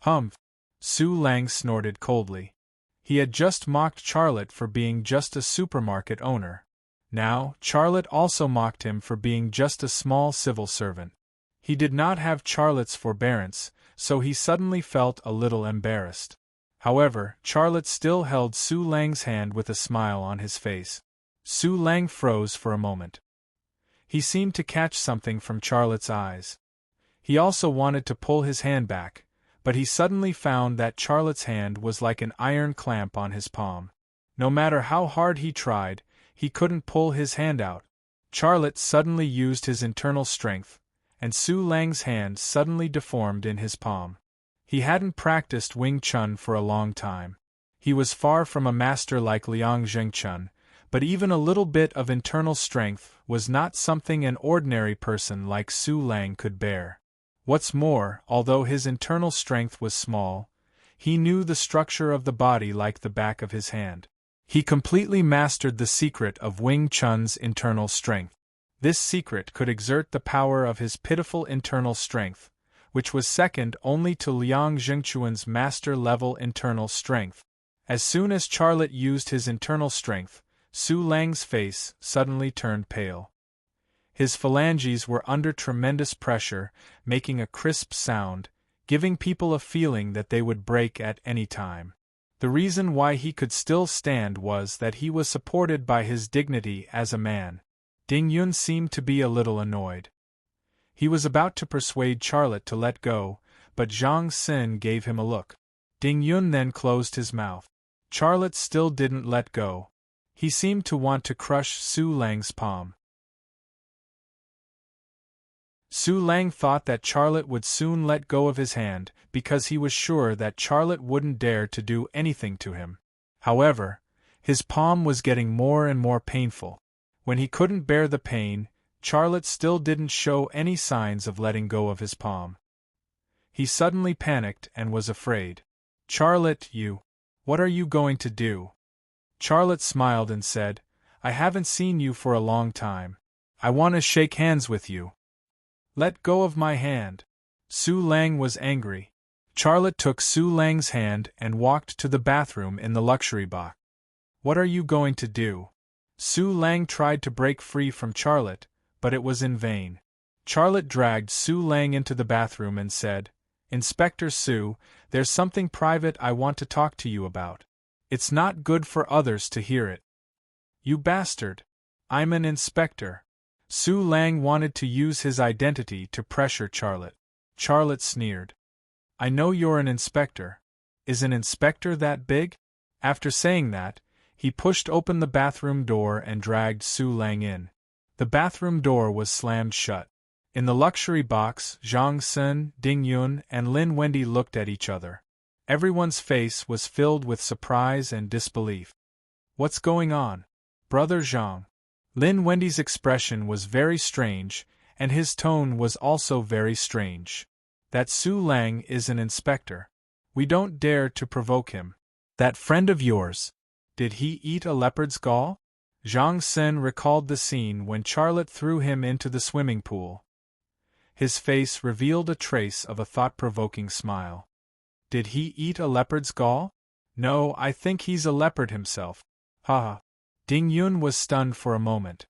Humph! Su Lang snorted coldly. He had just mocked Charlotte for being just a supermarket owner. Now, Charlotte also mocked him for being just a small civil servant. He did not have Charlotte's forbearance, so he suddenly felt a little embarrassed. However, Charlotte still held Su Lang's hand with a smile on his face. Su Lang froze for a moment. He seemed to catch something from Charlotte's eyes. He also wanted to pull his hand back, but he suddenly found that Charlotte's hand was like an iron clamp on his palm. No matter how hard he tried, he couldn't pull his hand out. Charlotte suddenly used his internal strength, and Su Lang's hand suddenly deformed in his palm. He hadn't practiced Wing Chun for a long time. He was far from a master like Liang Zhengchun, but even a little bit of internal strength was not something an ordinary person like Su Lang could bear. What's more, although his internal strength was small, he knew the structure of the body like the back of his hand. He completely mastered the secret of Wing Chun's internal strength. This secret could exert the power of his pitiful internal strength, which was second only to Liang Zhengchuan's master-level internal strength. As soon as Charlotte used his internal strength, Su Lang's face suddenly turned pale. His phalanges were under tremendous pressure, making a crisp sound, giving people a feeling that they would break at any time. The reason why he could still stand was that he was supported by his dignity as a man. Ding Yun seemed to be a little annoyed. He was about to persuade Charlotte to let go, but Zhang Xin gave him a look. Ding Yun then closed his mouth. Charlotte still didn't let go. He seemed to want to crush Su Lang's palm. Su Lang thought that Charlotte would soon let go of his hand, because he was sure that Charlotte wouldn't dare to do anything to him. However, his palm was getting more and more painful. When he couldn't bear the pain, Charlotte still didn't show any signs of letting go of his palm. He suddenly panicked and was afraid. "Charlotte, what are you going to do?" Charlotte smiled and said, "I haven't seen you for a long time. I want to shake hands with you." "Let go of my hand." Su Lang was angry. Charlotte took Su Lang's hand and walked to the bathroom in the luxury box. "What are you going to do?" Su Lang tried to break free from Charlotte, but it was in vain. Charlotte dragged Su Lang into the bathroom and said, "Inspector Su, there's something private I want to talk to you about. It's not good for others to hear it." "You bastard! I'm an inspector." Su Lang wanted to use his identity to pressure Charlotte. Charlotte sneered. "I know you're an inspector. Is an inspector that big?" After saying that, he pushed open the bathroom door and dragged Su Lang in. The bathroom door was slammed shut. In the luxury box, Zhang Xin, Ding Yun, and Lin Wendy looked at each other. Everyone's face was filled with surprise and disbelief. "What's going on, Brother Zhang?" Lin Wendy's expression was very strange, and his tone was also very strange. "That Su Lang is an inspector. We don't dare to provoke him. That friend of yours, did he eat a leopard's gall?" Zhang Xin recalled the scene when Charlotte threw him into the swimming pool. His face revealed a trace of a thought-provoking smile. "Did he eat a leopard's gall? No, I think he's a leopard himself. Ha!" Ding Yun was stunned for a moment.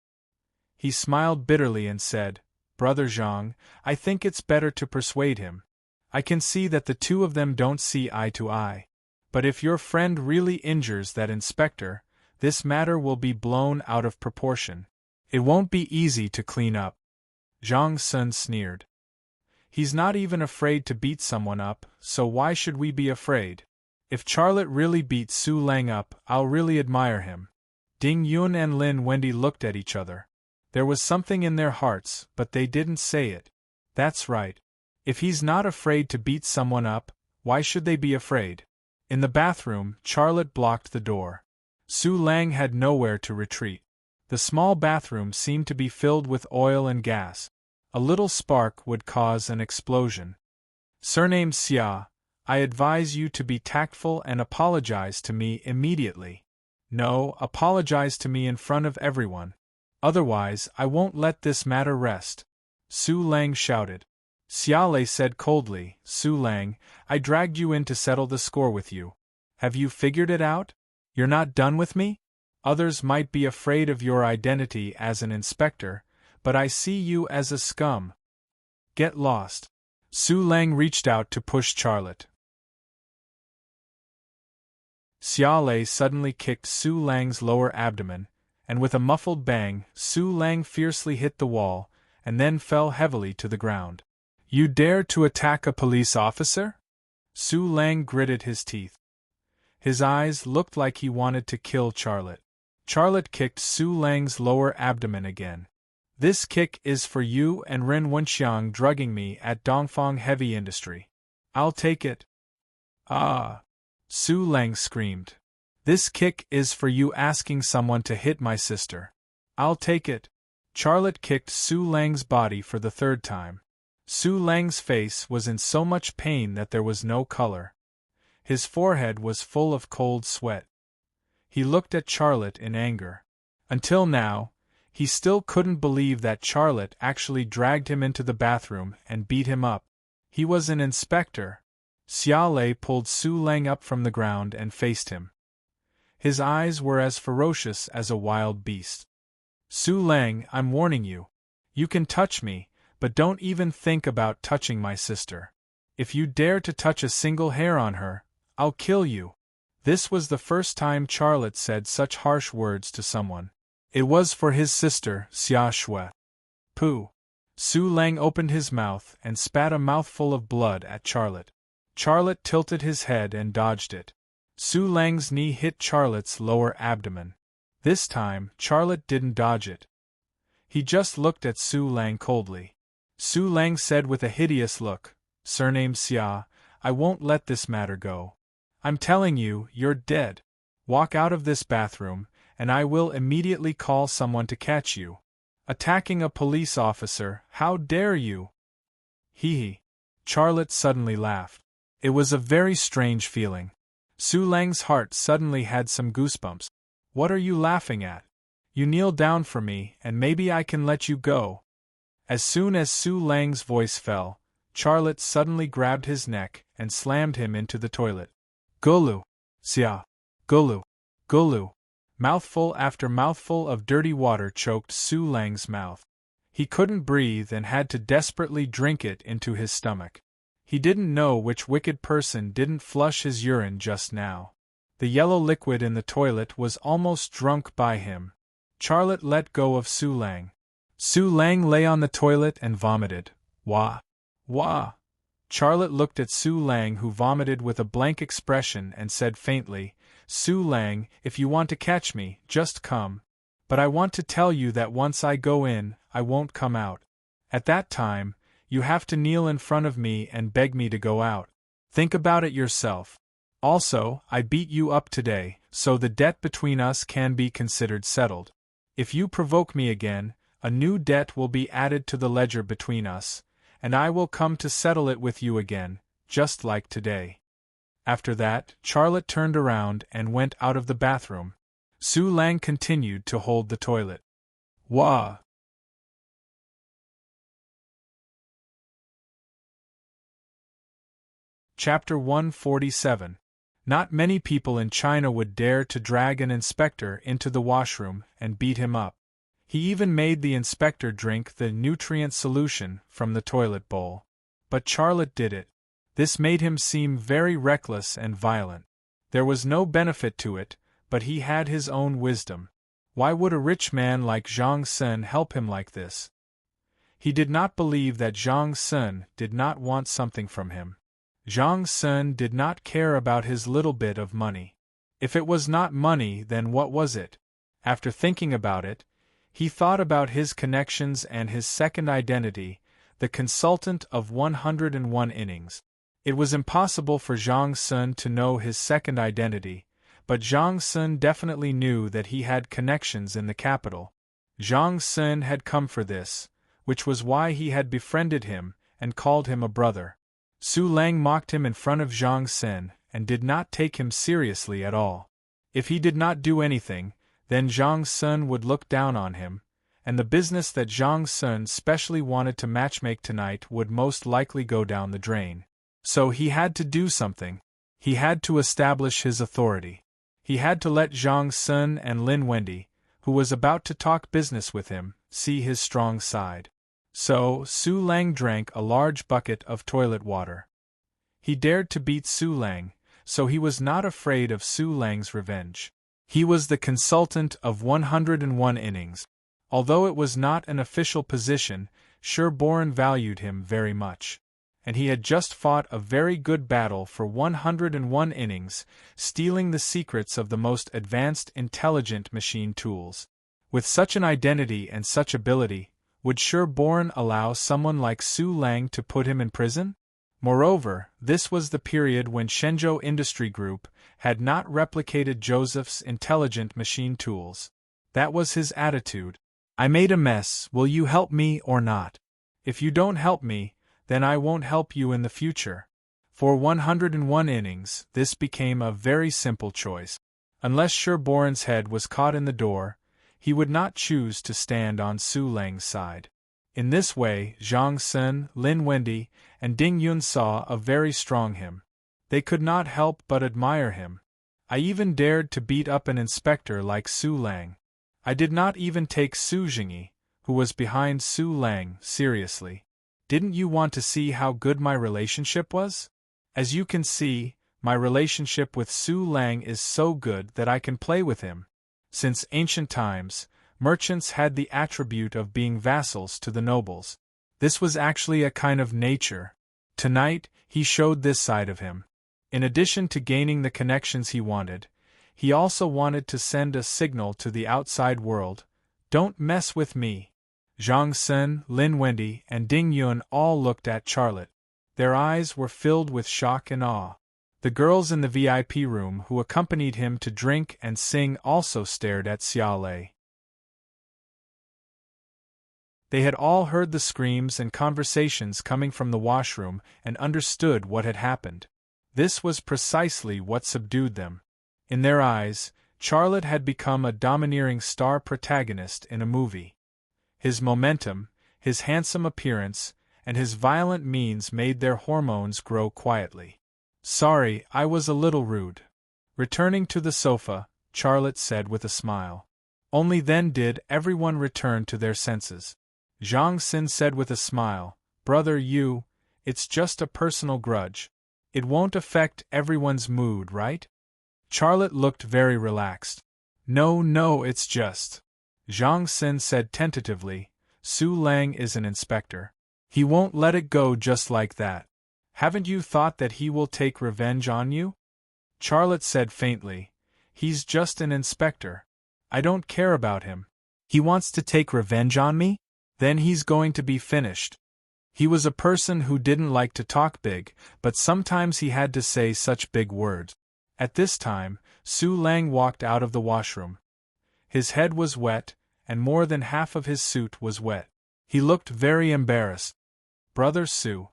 He smiled bitterly and said, "Brother Zhang, I think it's better to persuade him. I can see that the two of them don't see eye to eye. But if your friend really injures that inspector, this matter will be blown out of proportion. It won't be easy to clean up." Zhang Sun sneered. "He's not even afraid to beat someone up, so why should we be afraid? If Charlotte really beats Su Lang up, I'll really admire him." Ding Yun and Lin Wendy looked at each other. There was something in their hearts, but they didn't say it. That's right. If he's not afraid to beat someone up, why should they be afraid? In the bathroom, Charlotte blocked the door. Su Lang had nowhere to retreat. The small bathroom seemed to be filled with oil and gas. A little spark would cause an explosion. "Surname Xia, I advise you to be tactful and apologize to me immediately." No, apologize to me in front of everyone. Otherwise, I won't let this matter rest. Su Lang shouted. Xiaolei said coldly, Su Lang, I dragged you in to settle the score with you. Have you figured it out? You're not done with me? Others might be afraid of your identity as an inspector, but I see you as a scum. Get lost. Su Lang reached out to push Charlotte. Xiaolei suddenly kicked Su Lang's lower abdomen, and with a muffled bang, Su Lang fiercely hit the wall, and then fell heavily to the ground. You dare to attack a police officer? Su Lang gritted his teeth. His eyes looked like he wanted to kill Charlotte. Charlotte kicked Su Lang's lower abdomen again. This kick is for you and Ren Wenxiang drugging me at Dongfang Heavy Industry. I'll take it. Ah! Su Lang screamed. This kick is for you asking someone to hit my sister. I'll take it. Charlotte kicked Su Lang's body for the third time. Su Lang's face was in so much pain that there was no color. His forehead was full of cold sweat. He looked at Charlotte in anger. Until now, he still couldn't believe that Charlotte actually dragged him into the bathroom and beat him up. He was an inspector. Xiaolei pulled Su Lang up from the ground and faced him. His eyes were as ferocious as a wild beast. Su Lang, I'm warning you. You can touch me, but don't even think about touching my sister. If you dare to touch a single hair on her, I'll kill you. This was the first time Charlotte said such harsh words to someone. It was for his sister, Xia Shui. Pooh! Su Lang opened his mouth and spat a mouthful of blood at Charlotte. Charlotte tilted his head and dodged it. Su Lang's knee hit Charlotte's lower abdomen. This time, Charlotte didn't dodge it. He just looked at Su Lang coldly. Su Lang said with a hideous look, Surname Xia, I won't let this matter go. I'm telling you, you're dead. Walk out of this bathroom, and I will immediately call someone to catch you. Attacking a police officer, how dare you? Hee. Charlotte suddenly laughed. It was a very strange feeling. Su Lang's heart suddenly had some goosebumps. What are you laughing at? You kneel down for me, and maybe I can let you go. As soon as Su Lang's voice fell, Charlotte suddenly grabbed his neck and slammed him into the toilet. Gulu! Xia! Gulu! Gulu! Mouthful after mouthful of dirty water choked Su Lang's mouth. He couldn't breathe and had to desperately drink it into his stomach. He didn't know which wicked person didn't flush his urine just now. The yellow liquid in the toilet was almost drunk by him. Charlotte let go of Su Lang. Su Lang lay on the toilet and vomited. Wah! Wah! Charlotte looked at Su Lang, who vomited with a blank expression, and said faintly, Su Lang, if you want to catch me, just come. But I want to tell you that once I go in, I won't come out. At that time, you have to kneel in front of me and beg me to go out. Think about it yourself. Also, I beat you up today, so the debt between us can be considered settled. If you provoke me again, a new debt will be added to the ledger between us, and I will come to settle it with you again, just like today. After that, Charlotte turned around and went out of the bathroom. Su Lang continued to hold the toilet. Wah! Chapter 147. Not many people in China would dare to drag an inspector into the washroom and beat him up. He even made the inspector drink the nutrient solution from the toilet bowl. But Charlotte did it. This made him seem very reckless and violent. There was no benefit to it, but he had his own wisdom. Why would a rich man like Zhang Sun help him like this? He did not believe that Zhang Sun did not want something from him. Zhang Sun did not care about his little bit of money. If it was not money, then what was it? After thinking about it, he thought about his connections and his second identity, the consultant of 101 innings. It was impossible for Zhang Sun to know his second identity, but Zhang Sun definitely knew that he had connections in the capital. Zhang Sun had come for this, which was why he had befriended him and called him a brother. Su Lang mocked him in front of Zhang Sun and did not take him seriously at all. If he did not do anything, then Zhang Sun would look down on him, and the business that Zhang Sun specially wanted to matchmake tonight would most likely go down the drain. So he had to do something. He had to establish his authority. He had to let Zhang Sun and Lin Wendy, who was about to talk business with him, see his strong side. So, Su Lang drank a large bucket of toilet water. He dared to beat Su Lang, so he was not afraid of Su Lang's revenge. He was the consultant of 101 innings. Although it was not an official position, Sherborne valued him very much. And he had just fought a very good battle for 101 innings, stealing the secrets of the most advanced intelligent machine tools. With such an identity and such ability, would Sherborne allow someone like Su Lang to put him in prison? Moreover, this was the period when Shenzhou Industry Group had not replicated Joseph's intelligent machine tools. That was his attitude. I made a mess, will you help me or not? If you don't help me, then I won't help you in the future. For 101 innings, this became a very simple choice. Unless Sherborne's head was caught in the door, he would not choose to stand on Su Lang's side. In this way, Zhang Sun, Lin Wendy, and Ding Yun saw a very strong him. They could not help but admire him. I even dared to beat up an inspector like Su Lang. I did not even take Su Jingyi, who was behind Su Lang, seriously. Didn't you want to see how good my relationship was? As you can see, my relationship with Su Lang is so good that I can play with him. Since ancient times, merchants had the attribute of being vassals to the nobles. This was actually a kind of nature. Tonight, he showed this side of him. In addition to gaining the connections he wanted, he also wanted to send a signal to the outside world: don't mess with me. Zhang Sun, Lin Wendy, and Ding Yun all looked at Charlotte. Their eyes were filled with shock and awe. The girls in the VIP room who accompanied him to drink and sing also stared at Xia Lei. They had all heard the screams and conversations coming from the washroom and understood what had happened. This was precisely what subdued them. In their eyes, Charlotte had become a domineering star protagonist in a movie. His momentum, his handsome appearance, and his violent means made their hormones grow quietly. Sorry, I was a little rude. Returning to the sofa, Charlotte said with a smile. Only then did everyone return to their senses. Zhang Xin said with a smile, Brother Yu, it's just a personal grudge. It won't affect everyone's mood, right? Charlotte looked very relaxed. No, it's just. Zhang Xin said tentatively, Su Lang is an inspector. He won't let it go just like that. Haven't you thought that he will take revenge on you? Charlotte said faintly, he's just an inspector. I don't care about him. He wants to take revenge on me? Then he's going to be finished. He was a person who didn't like to talk big, but sometimes he had to say such big words. At this time, Su Lang walked out of the washroom. His head was wet, and more than half of his suit was wet. He looked very embarrassed. Brother Su.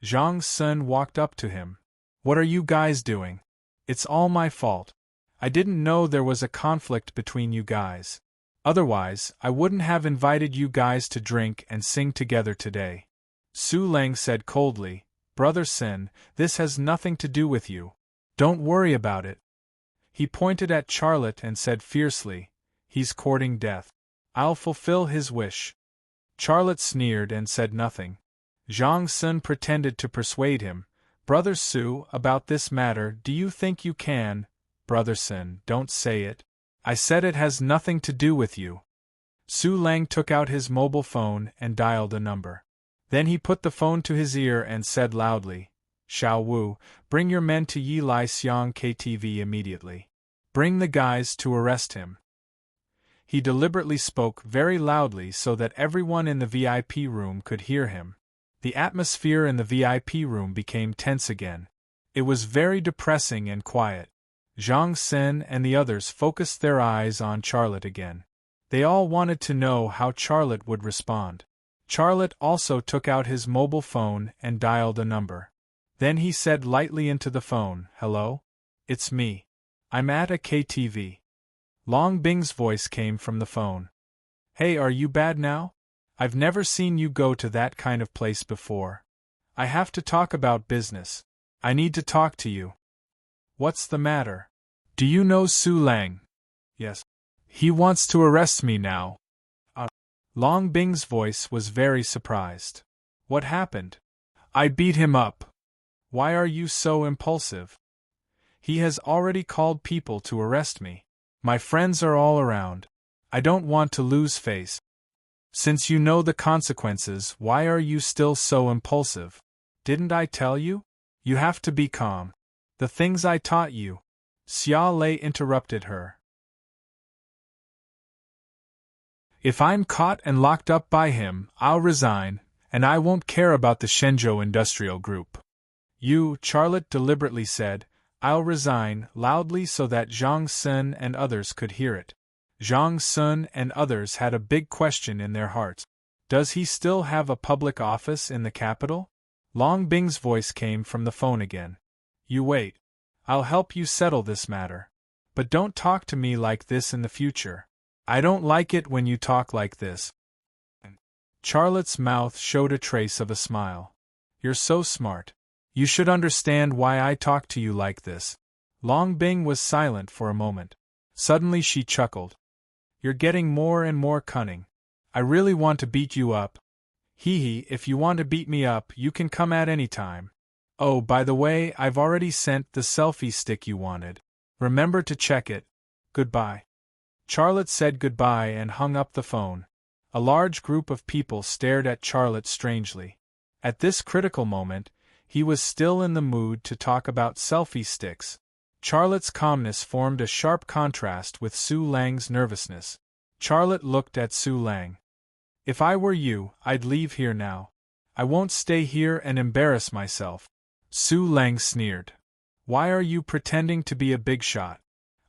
Zhang Sun walked up to him. What are you guys doing? It's all my fault. I didn't know there was a conflict between you guys. Otherwise, I wouldn't have invited you guys to drink and sing together today. Su Lang said coldly, Brother Sin, this has nothing to do with you. Don't worry about it. He pointed at Charlotte and said fiercely, he's courting death. I'll fulfill his wish. Charlotte sneered and said nothing. Zhang Sun pretended to persuade him. Brother Su, about this matter, do you think you can? Brother Sin, don't say it. I said it has nothing to do with you. Su Lang took out his mobile phone and dialed a number. Then he put the phone to his ear and said loudly, Xiao Wu, bring your men to Yi Lai Xiang KTV immediately. Bring the guys to arrest him. He deliberately spoke very loudly so that everyone in the VIP room could hear him. The atmosphere in the VIP room became tense again. It was very depressing and quiet. Zhang Xin and the others focused their eyes on Charlotte again. They all wanted to know how Charlotte would respond. Charlotte also took out his mobile phone and dialed a number. Then he said lightly into the phone, Hello? It's me. I'm at a KTV. Long Bing's voice came from the phone. Hey, are you bad now? I've never seen you go to that kind of place before. I have to talk about business. I need to talk to you. What's the matter? Do you know Su Lang? Yes. He wants to arrest me now. Long Bing's voice was very surprised. What happened? I beat him up. Why are you so impulsive? He has already called people to arrest me. My friends are all around. I don't want to lose face. Since you know the consequences, why are you still so impulsive? Didn't I tell you? You have to be calm. The things I taught you. Xia Lei interrupted her. If I'm caught and locked up by him, I'll resign, and I won't care about the Shenzhou Industrial Group. You, Charlotte deliberately said, I'll resign, loudly so that Zhang Sun and others could hear it. Zhang Sun and others had a big question in their hearts. Does he still have a public office in the capital? Long Bing's voice came from the phone again. You wait. I'll help you settle this matter. But don't talk to me like this in the future. I don't like it when you talk like this. Charlotte's mouth showed a trace of a smile. You're so smart. You should understand why I talk to you like this. Long Bing was silent for a moment. Suddenly she chuckled. You're getting more and more cunning. I really want to beat you up. Hee, if you want to beat me up, you can come at any time. Oh, by the way, I've already sent the selfie stick you wanted. Remember to check it. Goodbye. Charlotte said goodbye and hung up the phone. A large group of people stared at Charlotte strangely. At this critical moment, he was still in the mood to talk about selfie sticks. Charlotte's calmness formed a sharp contrast with Su Lang's nervousness. Charlotte looked at Su Lang. If I were you, I'd leave here now. I won't stay here and embarrass myself. Su Lang sneered. Why are you pretending to be a big shot?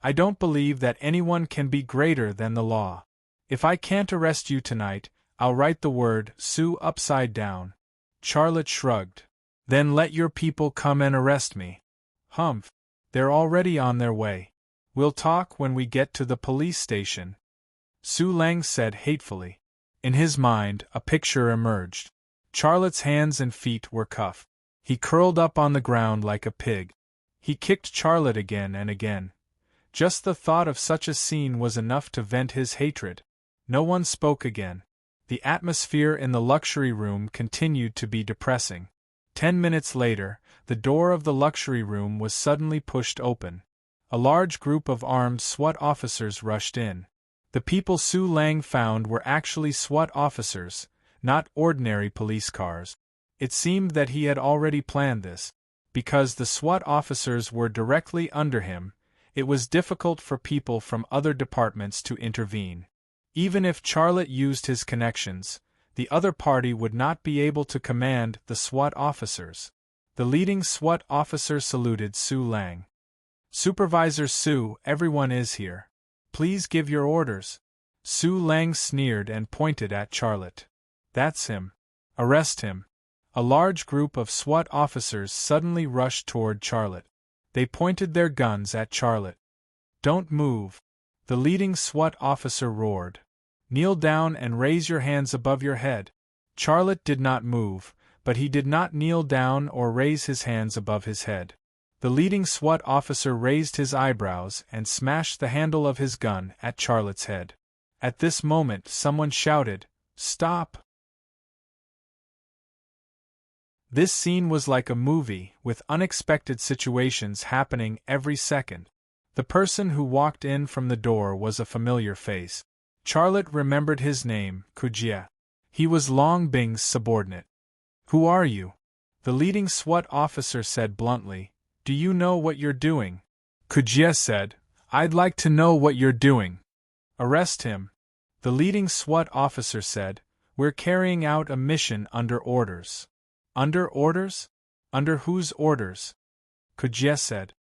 I don't believe that anyone can be greater than the law. If I can't arrest you tonight, I'll write the word Su upside down. Charlotte shrugged. Then let your people come and arrest me. Humph. They're already on their way. We'll talk when we get to the police station. Su Lang said hatefully. In his mind, a picture emerged. Charlotte's hands and feet were cuffed. He curled up on the ground like a pig. He kicked Charlotte again and again. Just the thought of such a scene was enough to vent his hatred. No one spoke again. The atmosphere in the luxury room continued to be depressing. 10 minutes later, the door of the luxury room was suddenly pushed open. A large group of armed SWAT officers rushed in. The people Su Lang found were actually SWAT officers, not ordinary police cars. It seemed that he had already planned this. Because the SWAT officers were directly under him, it was difficult for people from other departments to intervene. Even if Charlotte used his connections, the other party would not be able to command the SWAT officers. The leading SWAT officer saluted Su Lang. Supervisor Su, everyone is here. Please give your orders. Su Lang sneered and pointed at Charlotte. That's him. Arrest him. A large group of SWAT officers suddenly rushed toward Charlotte. They pointed their guns at Charlotte. Don't move. The leading SWAT officer roared. Kneel down and raise your hands above your head. Charlotte did not move, but he did not kneel down or raise his hands above his head. The leading SWAT officer raised his eyebrows and smashed the handle of his gun at Charlotte's head. At this moment, someone shouted, "Stop!" This scene was like a movie, with unexpected situations happening every second. The person who walked in from the door was a familiar face. Charlotte remembered his name, Kujie. He was Long Bing's subordinate. Who are you? The leading SWAT officer said bluntly. Do you know what you're doing? Kujie said, I'd like to know what you're doing. Arrest him. The leading SWAT officer said, We're carrying out a mission under orders. Under orders? Under whose orders? Kujie said.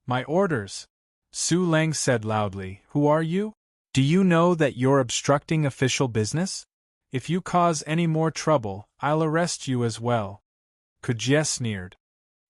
My orders. Su Lang said loudly, Who are you? Do you know that you're obstructing official business? If you cause any more trouble, I'll arrest you as well. Kujie sneered.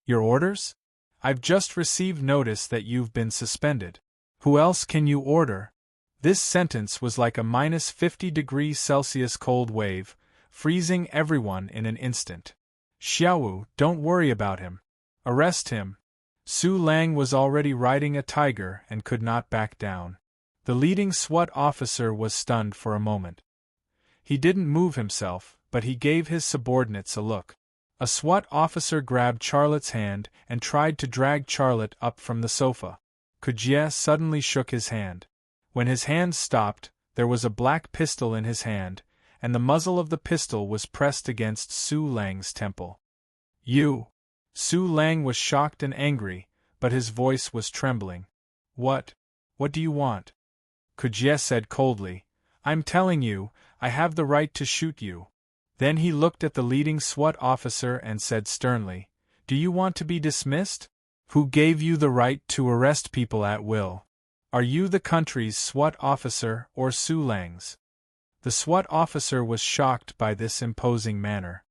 Your orders? I've just received notice that you've been suspended. Who else can you order? This sentence was like a -50°C cold wave, freezing everyone in an instant. Xiaowu, don't worry about him. Arrest him. Su Lang was already riding a tiger and could not back down. The leading SWAT officer was stunned for a moment. He didn't move himself, but he gave his subordinates a look. A SWAT officer grabbed Charlotte's hand and tried to drag Charlotte up from the sofa. Kujie suddenly shook his hand. When his hand stopped, there was a black pistol in his hand, and the muzzle of the pistol was pressed against Su Lang's temple. You! Su Lang was shocked and angry, but his voice was trembling. What do you want? Kujie said coldly, I'm telling you, I have the right to shoot you. Then he looked at the leading SWAT officer and said sternly, Do you want to be dismissed? Who gave you the right to arrest people at will? Are you the country's SWAT officer or Su Lang's? The SWAT officer was shocked by this imposing manner.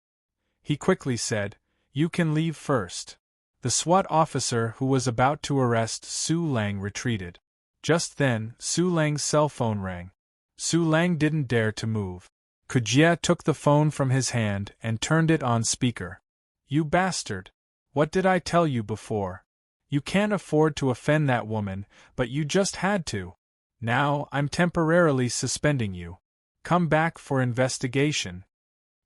He quickly said, You can leave first. The SWAT officer who was about to arrest Su Lang retreated. Just then, Su Lang's cell phone rang. Su Lang didn't dare to move. Kujie took the phone from his hand and turned it on speaker. You bastard! What did I tell you before? You can't afford to offend that woman, but you just had to. Now, I'm temporarily suspending you. Come back for investigation.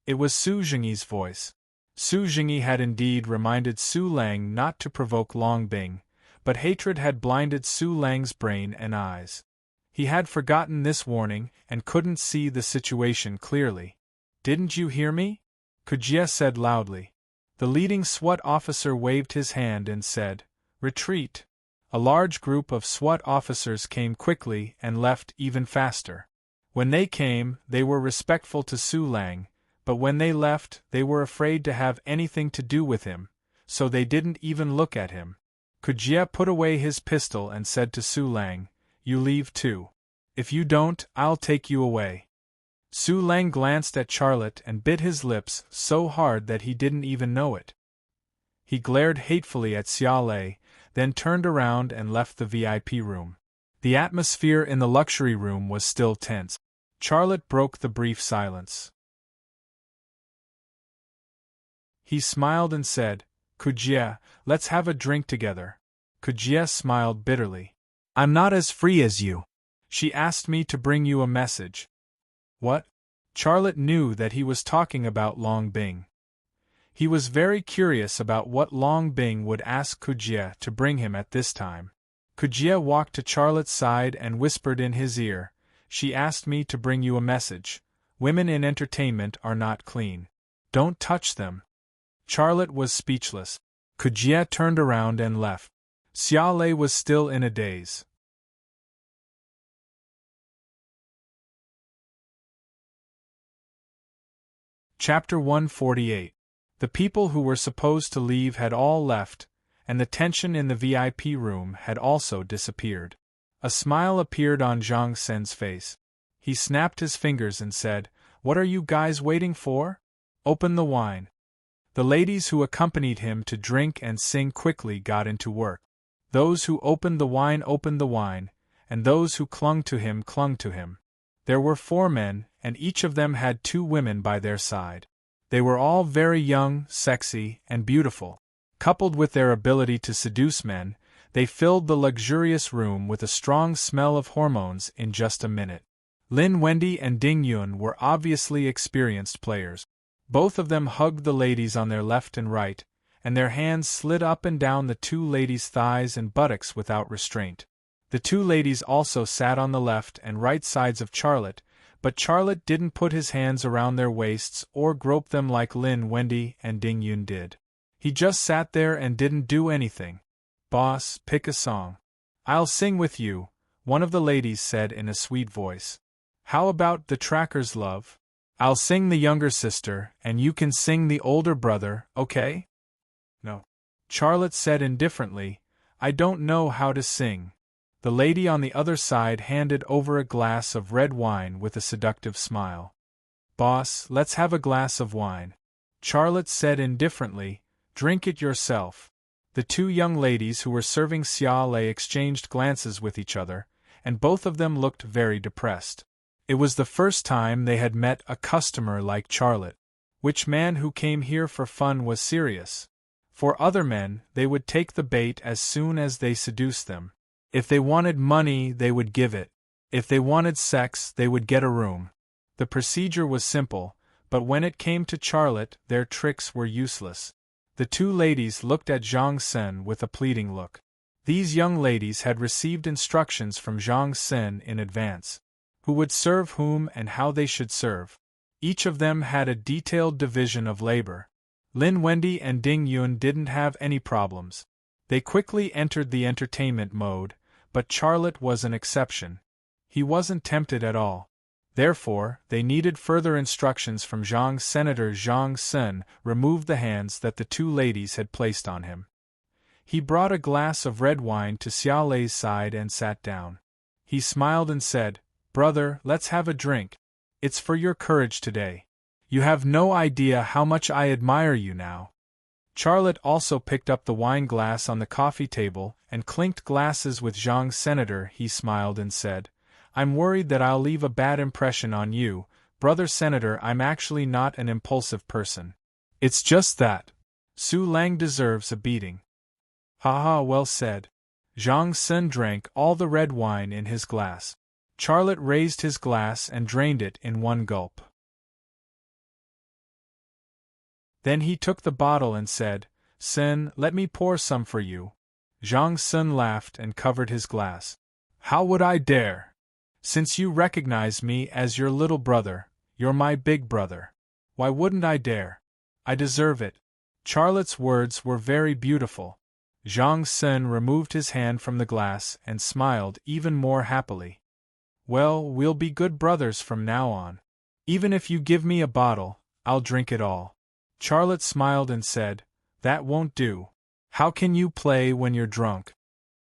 It was Su Jingyi's voice. Su Jingyi had indeed reminded Su Lang not to provoke Long Bing, but hatred had blinded Su Lang's brain and eyes. He had forgotten this warning and couldn't see the situation clearly. Didn't you hear me? Kujie said loudly. The leading SWAT officer waved his hand and said, Retreat. A large group of SWAT officers came quickly and left even faster. When they came, they were respectful to Su Lang, but when they left, they were afraid to have anything to do with him, so they didn't even look at him. Kujie put away his pistol and said to Su Lang, You leave too. If you don't, I'll take you away. Su Lang glanced at Charlotte and bit his lips so hard that he didn't even know it. He glared hatefully at Xia Lei, then turned around and left the VIP room. The atmosphere in the luxury room was still tense. Charlotte broke the brief silence. He smiled and said, Kujie, let's have a drink together. Kujie smiled bitterly. I'm not as free as you. She asked me to bring you a message. What? Charlotte knew that he was talking about Long Bing. He was very curious about what Long Bing would ask Kujie to bring him at this time. Kujie walked to Charlotte's side and whispered in his ear, She asked me to bring you a message. Women in entertainment are not clean. Don't touch them. Charlotte was speechless. Kujie turned around and left. Xia Lei was still in a daze. Chapter 148. The people who were supposed to leave had all left, and the tension in the VIP room had also disappeared. A smile appeared on Zhang Sen's face. He snapped his fingers and said, What are you guys waiting for? Open the wine. The ladies who accompanied him to drink and sing quickly got into work. Those who opened the wine, and those who clung to him clung to him. There were 4 men, and each of them had 2 women by their side. They were all very young, sexy, and beautiful. Coupled with their ability to seduce men, they filled the luxurious room with a strong smell of hormones in just a minute. Lin Wendy and Ding Yun were obviously experienced players. Both of them hugged the ladies on their left and right, and their hands slid up and down the 2 ladies' thighs and buttocks without restraint. The 2 ladies also sat on the left and right sides of Charlotte, but Charlotte didn't put his hands around their waists or grope them like Lin Wendy and Ding Yun did. He just sat there and didn't do anything. Boss, pick a song. I'll sing with you, one of the ladies said in a sweet voice. How about The Tracker's Love? I'll sing the younger sister, and you can sing the older brother, okay? No. Charlotte said indifferently, I don't know how to sing. The lady on the other side handed over a glass of red wine with a seductive smile. Boss, let's have a glass of wine. Charlotte said indifferently, drink it yourself. The two young ladies who were serving Xia Lei exchanged glances with each other, and both of them looked very depressed. It was the first time they had met a customer like Charlotte. Which man who came here for fun was serious? For other men, they would take the bait as soon as they seduced them. If they wanted money, they would give it. If they wanted sex, they would get a room. The procedure was simple, but when it came to Charlotte, their tricks were useless. The two ladies looked at Zhang Sen with a pleading look. These young ladies had received instructions from Zhang Sen in advance. Who would serve whom and how they should serve. Each of them had a detailed division of labor. Lin Wendy and Ding Yun didn't have any problems. They quickly entered the entertainment mode, but Charlotte was an exception. He wasn't tempted at all. Therefore, they needed further instructions from Zhang. Senator Zhang Sen removed the hands that the two ladies had placed on him. He brought a glass of red wine to Xia Lei's side and sat down. He smiled and said, "Brother, let's have a drink. It's for your courage today. You have no idea how much I admire you now." Charlotte also picked up the wine glass on the coffee table and clinked glasses with Zhang. Senator, he smiled and said, "I'm worried that I'll leave a bad impression on you, brother Senator. I'm actually not an impulsive person. It's just that Su Lang deserves a beating." "Haha, well said." Zhang Sen drank all the red wine in his glass. Charlotte raised his glass and drained it in one gulp. Then he took the bottle and said, "Sen, let me pour some for you." Zhang Sen laughed and covered his glass. "How would I dare? Since you recognize me as your little brother, you're my big brother. Why wouldn't I dare? I deserve it." Charlotte's words were very beautiful. Zhang Sen removed his hand from the glass and smiled even more happily. "Well, we'll be good brothers from now on. Even if you give me a bottle, I'll drink it all." Charlotte smiled and said, "That won't do. How can you play when you're drunk?"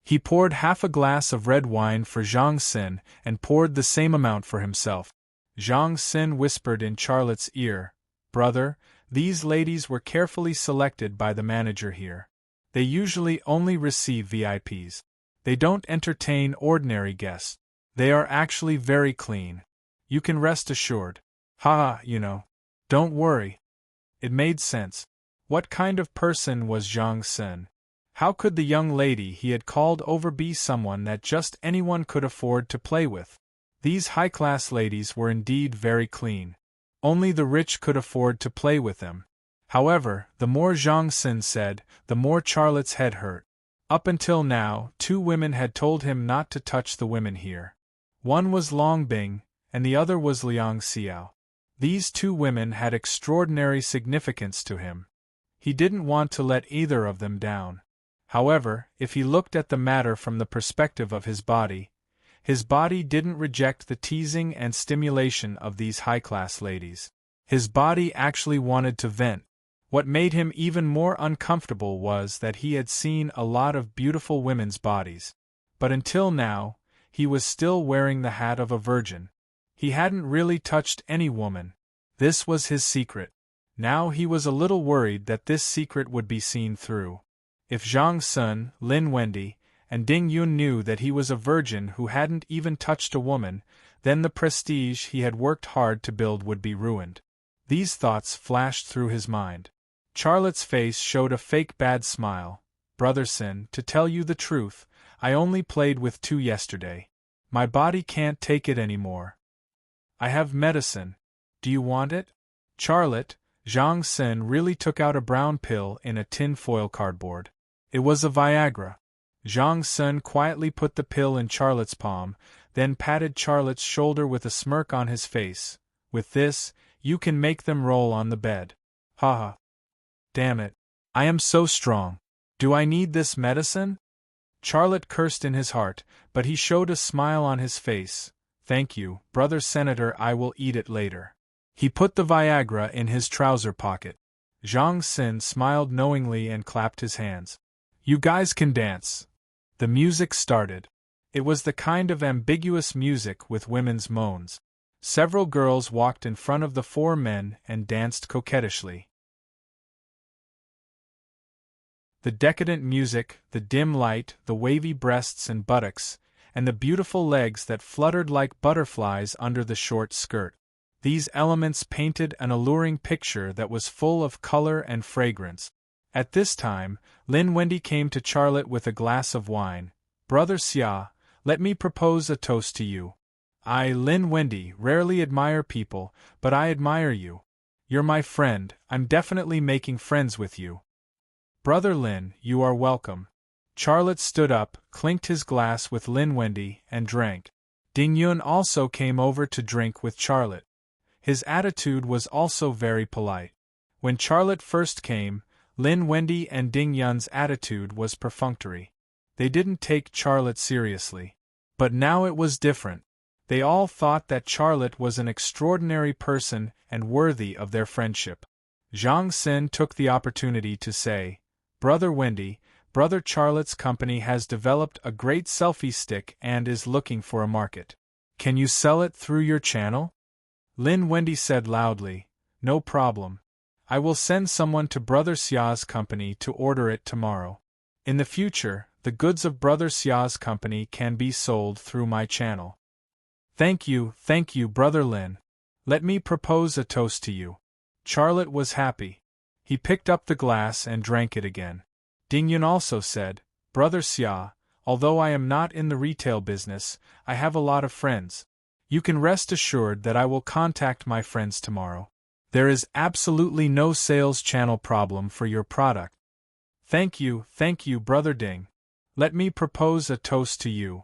He poured half a glass of red wine for Zhang Sen and poured the same amount for himself. Zhang Sen whispered in Charlotte's ear, "Brother, these ladies were carefully selected by the manager here. They usually only receive VIPs. They don't entertain ordinary guests. They are actually very clean. You can rest assured. Ha, Don't worry." It made sense. What kind of person was Zhang Sen? How could the young lady he had called over be someone that just anyone could afford to play with? These high-class ladies were indeed very clean. Only the rich could afford to play with them. However, the more Zhang Sen said, the more Charlotte's head hurt. Up until now, two women had told him not to touch the women here. One was Long Bing, and the other was Liang Xiao. These two women had extraordinary significance to him. He didn't want to let either of them down. However, if he looked at the matter from the perspective of his body didn't reject the teasing and stimulation of these high-class ladies. His body actually wanted to vent. What made him even more uncomfortable was that he had seen a lot of beautiful women's bodies. But until now, he was still wearing the hat of a virgin. He hadn't really touched any woman. This was his secret. Now he was a little worried that this secret would be seen through. If Zhang Sen, Lin Wendy, and Ding Yun knew that he was a virgin who hadn't even touched a woman, then the prestige he had worked hard to build would be ruined. These thoughts flashed through his mind. Charlotte's face showed a fake bad smile. "Brother Sen, to tell you the truth, I only played with two yesterday. My body can't take it anymore. I have medicine. Do you want it?" Charlotte, Zhang Sen really took out a brown pill in a tin foil cardboard. It was a Viagra. Zhang Sen quietly put the pill in Charlotte's palm, then patted Charlotte's shoulder with a smirk on his face. "With this, you can make them roll on the bed." "Haha. Damn it. I am so strong. Do I need this medicine?" Charlotte cursed in his heart, but he showed a smile on his face. "Thank you, brother Senator, I will eat it later." He put the Viagra in his trouser pocket. Zhang Sen smiled knowingly and clapped his hands. "You guys can dance." The music started. It was the kind of ambiguous music with women's moans. Several girls walked in front of the four men and danced coquettishly. The decadent music, the dim light, the wavy breasts and buttocks, and the beautiful legs that fluttered like butterflies under the short skirt. These elements painted an alluring picture that was full of color and fragrance. At this time, Lin Wendy came to Charlotte with a glass of wine. "Brother Xia, let me propose a toast to you. I, Lin Wendy, rarely admire people, but I admire you. You're my friend, I'm definitely making friends with you. Brother Lin, you are welcome." Charlotte stood up, clinked his glass with Lin Wendy, and drank. Ding Yun also came over to drink with Charlotte. His attitude was also very polite. When Charlotte first came, Lin Wendy and Ding Yun's attitude was perfunctory. They didn't take Charlotte seriously. But now it was different. They all thought that Charlotte was an extraordinary person and worthy of their friendship. Zhang Xin took the opportunity to say, "Brother Wendy, Brother Charlotte's company has developed a great selfie stick and is looking for a market. Can you sell it through your channel?" Lin Wendy said loudly, "No problem. I will send someone to Brother Xia's company to order it tomorrow. In the future, the goods of Brother Xia's company can be sold through my channel." Thank you, Brother Lin. Let me propose a toast to you." Charlotte was happy. He picked up the glass and drank it again. Ding Yun also said, "Brother Xia, although I am not in the retail business, I have a lot of friends. You can rest assured that I will contact my friends tomorrow. There is absolutely no sales channel problem for your product." Thank you, Brother Ding. Let me propose a toast to you."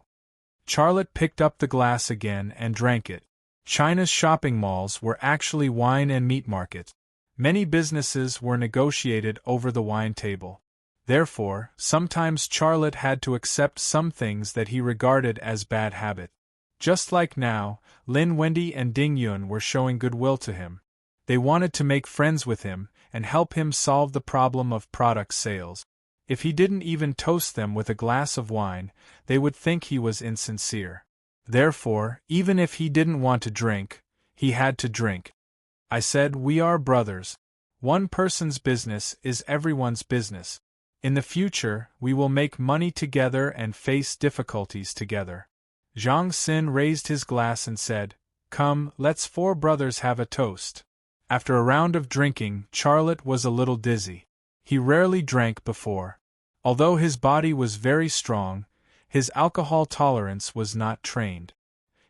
Charlotte picked up the glass again and drank it. China's shopping malls were actually wine and meat markets. Many businesses were negotiated over the wine table. Therefore, sometimes Charlotte had to accept some things that he regarded as bad habit. Just like now, Lin Wendy and Ding Yun were showing goodwill to him. They wanted to make friends with him and help him solve the problem of product sales. If he didn't even toast them with a glass of wine, they would think he was insincere. Therefore, even if he didn't want to drink, he had to drink. I said we are brothers. One person's business is everyone's business. In the future, we will make money together and face difficulties together. Zhang Xin raised his glass and said, "Come, let's four brothers have a toast." After a round of drinking, Charlotte was a little dizzy. He rarely drank before. Although his body was very strong, his alcohol tolerance was not trained.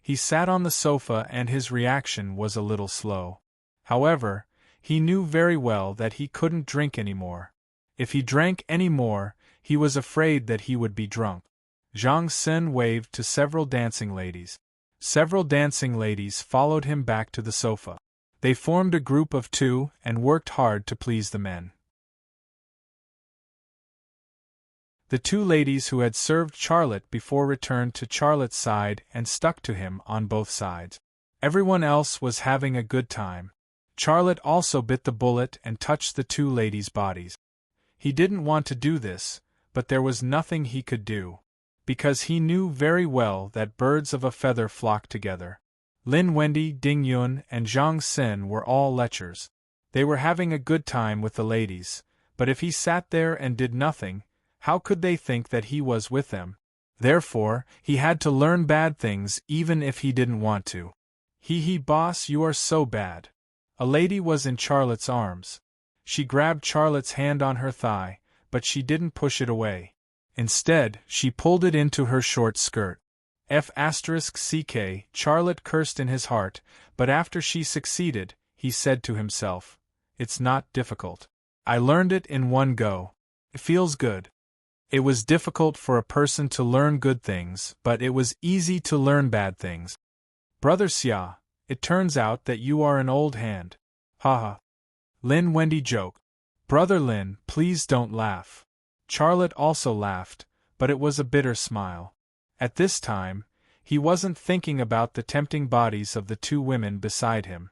He sat on the sofa and his reaction was a little slow. However, he knew very well that he couldn't drink anymore. If he drank any more, he was afraid that he would be drunk. Zhang Xin waved to several dancing ladies. Several dancing ladies followed him back to the sofa. They formed a group of two and worked hard to please the men. The two ladies who had served Charlotte before returned to Charlotte's side and stuck to him on both sides. Everyone else was having a good time. Charlotte also bit the bullet and touched the two ladies' bodies. He didn't want to do this, but there was nothing he could do, because he knew very well that birds of a feather flock together. Lin Wendy, Ding Yun, and Zhang Xin were all lechers. They were having a good time with the ladies, but if he sat there and did nothing, how could they think that he was with them? Therefore, he had to learn bad things even if he didn't want to. Boss, you are so bad." A lady was in Charlotte's arms. She grabbed Charlotte's hand on her thigh, but she didn't push it away. Instead, she pulled it into her short skirt. F***ck, Charlotte cursed in his heart, but after she succeeded, he said to himself, "It's not difficult. I learned it in one go. It feels good." It was difficult for a person to learn good things, but it was easy to learn bad things. "Brother Xia, it turns out that you are an old hand. Haha." Lin Wendy joked. "Brother Lin, please don't laugh." Charlotte also laughed, but it was a bitter smile. At this time, he wasn't thinking about the tempting bodies of the two women beside him.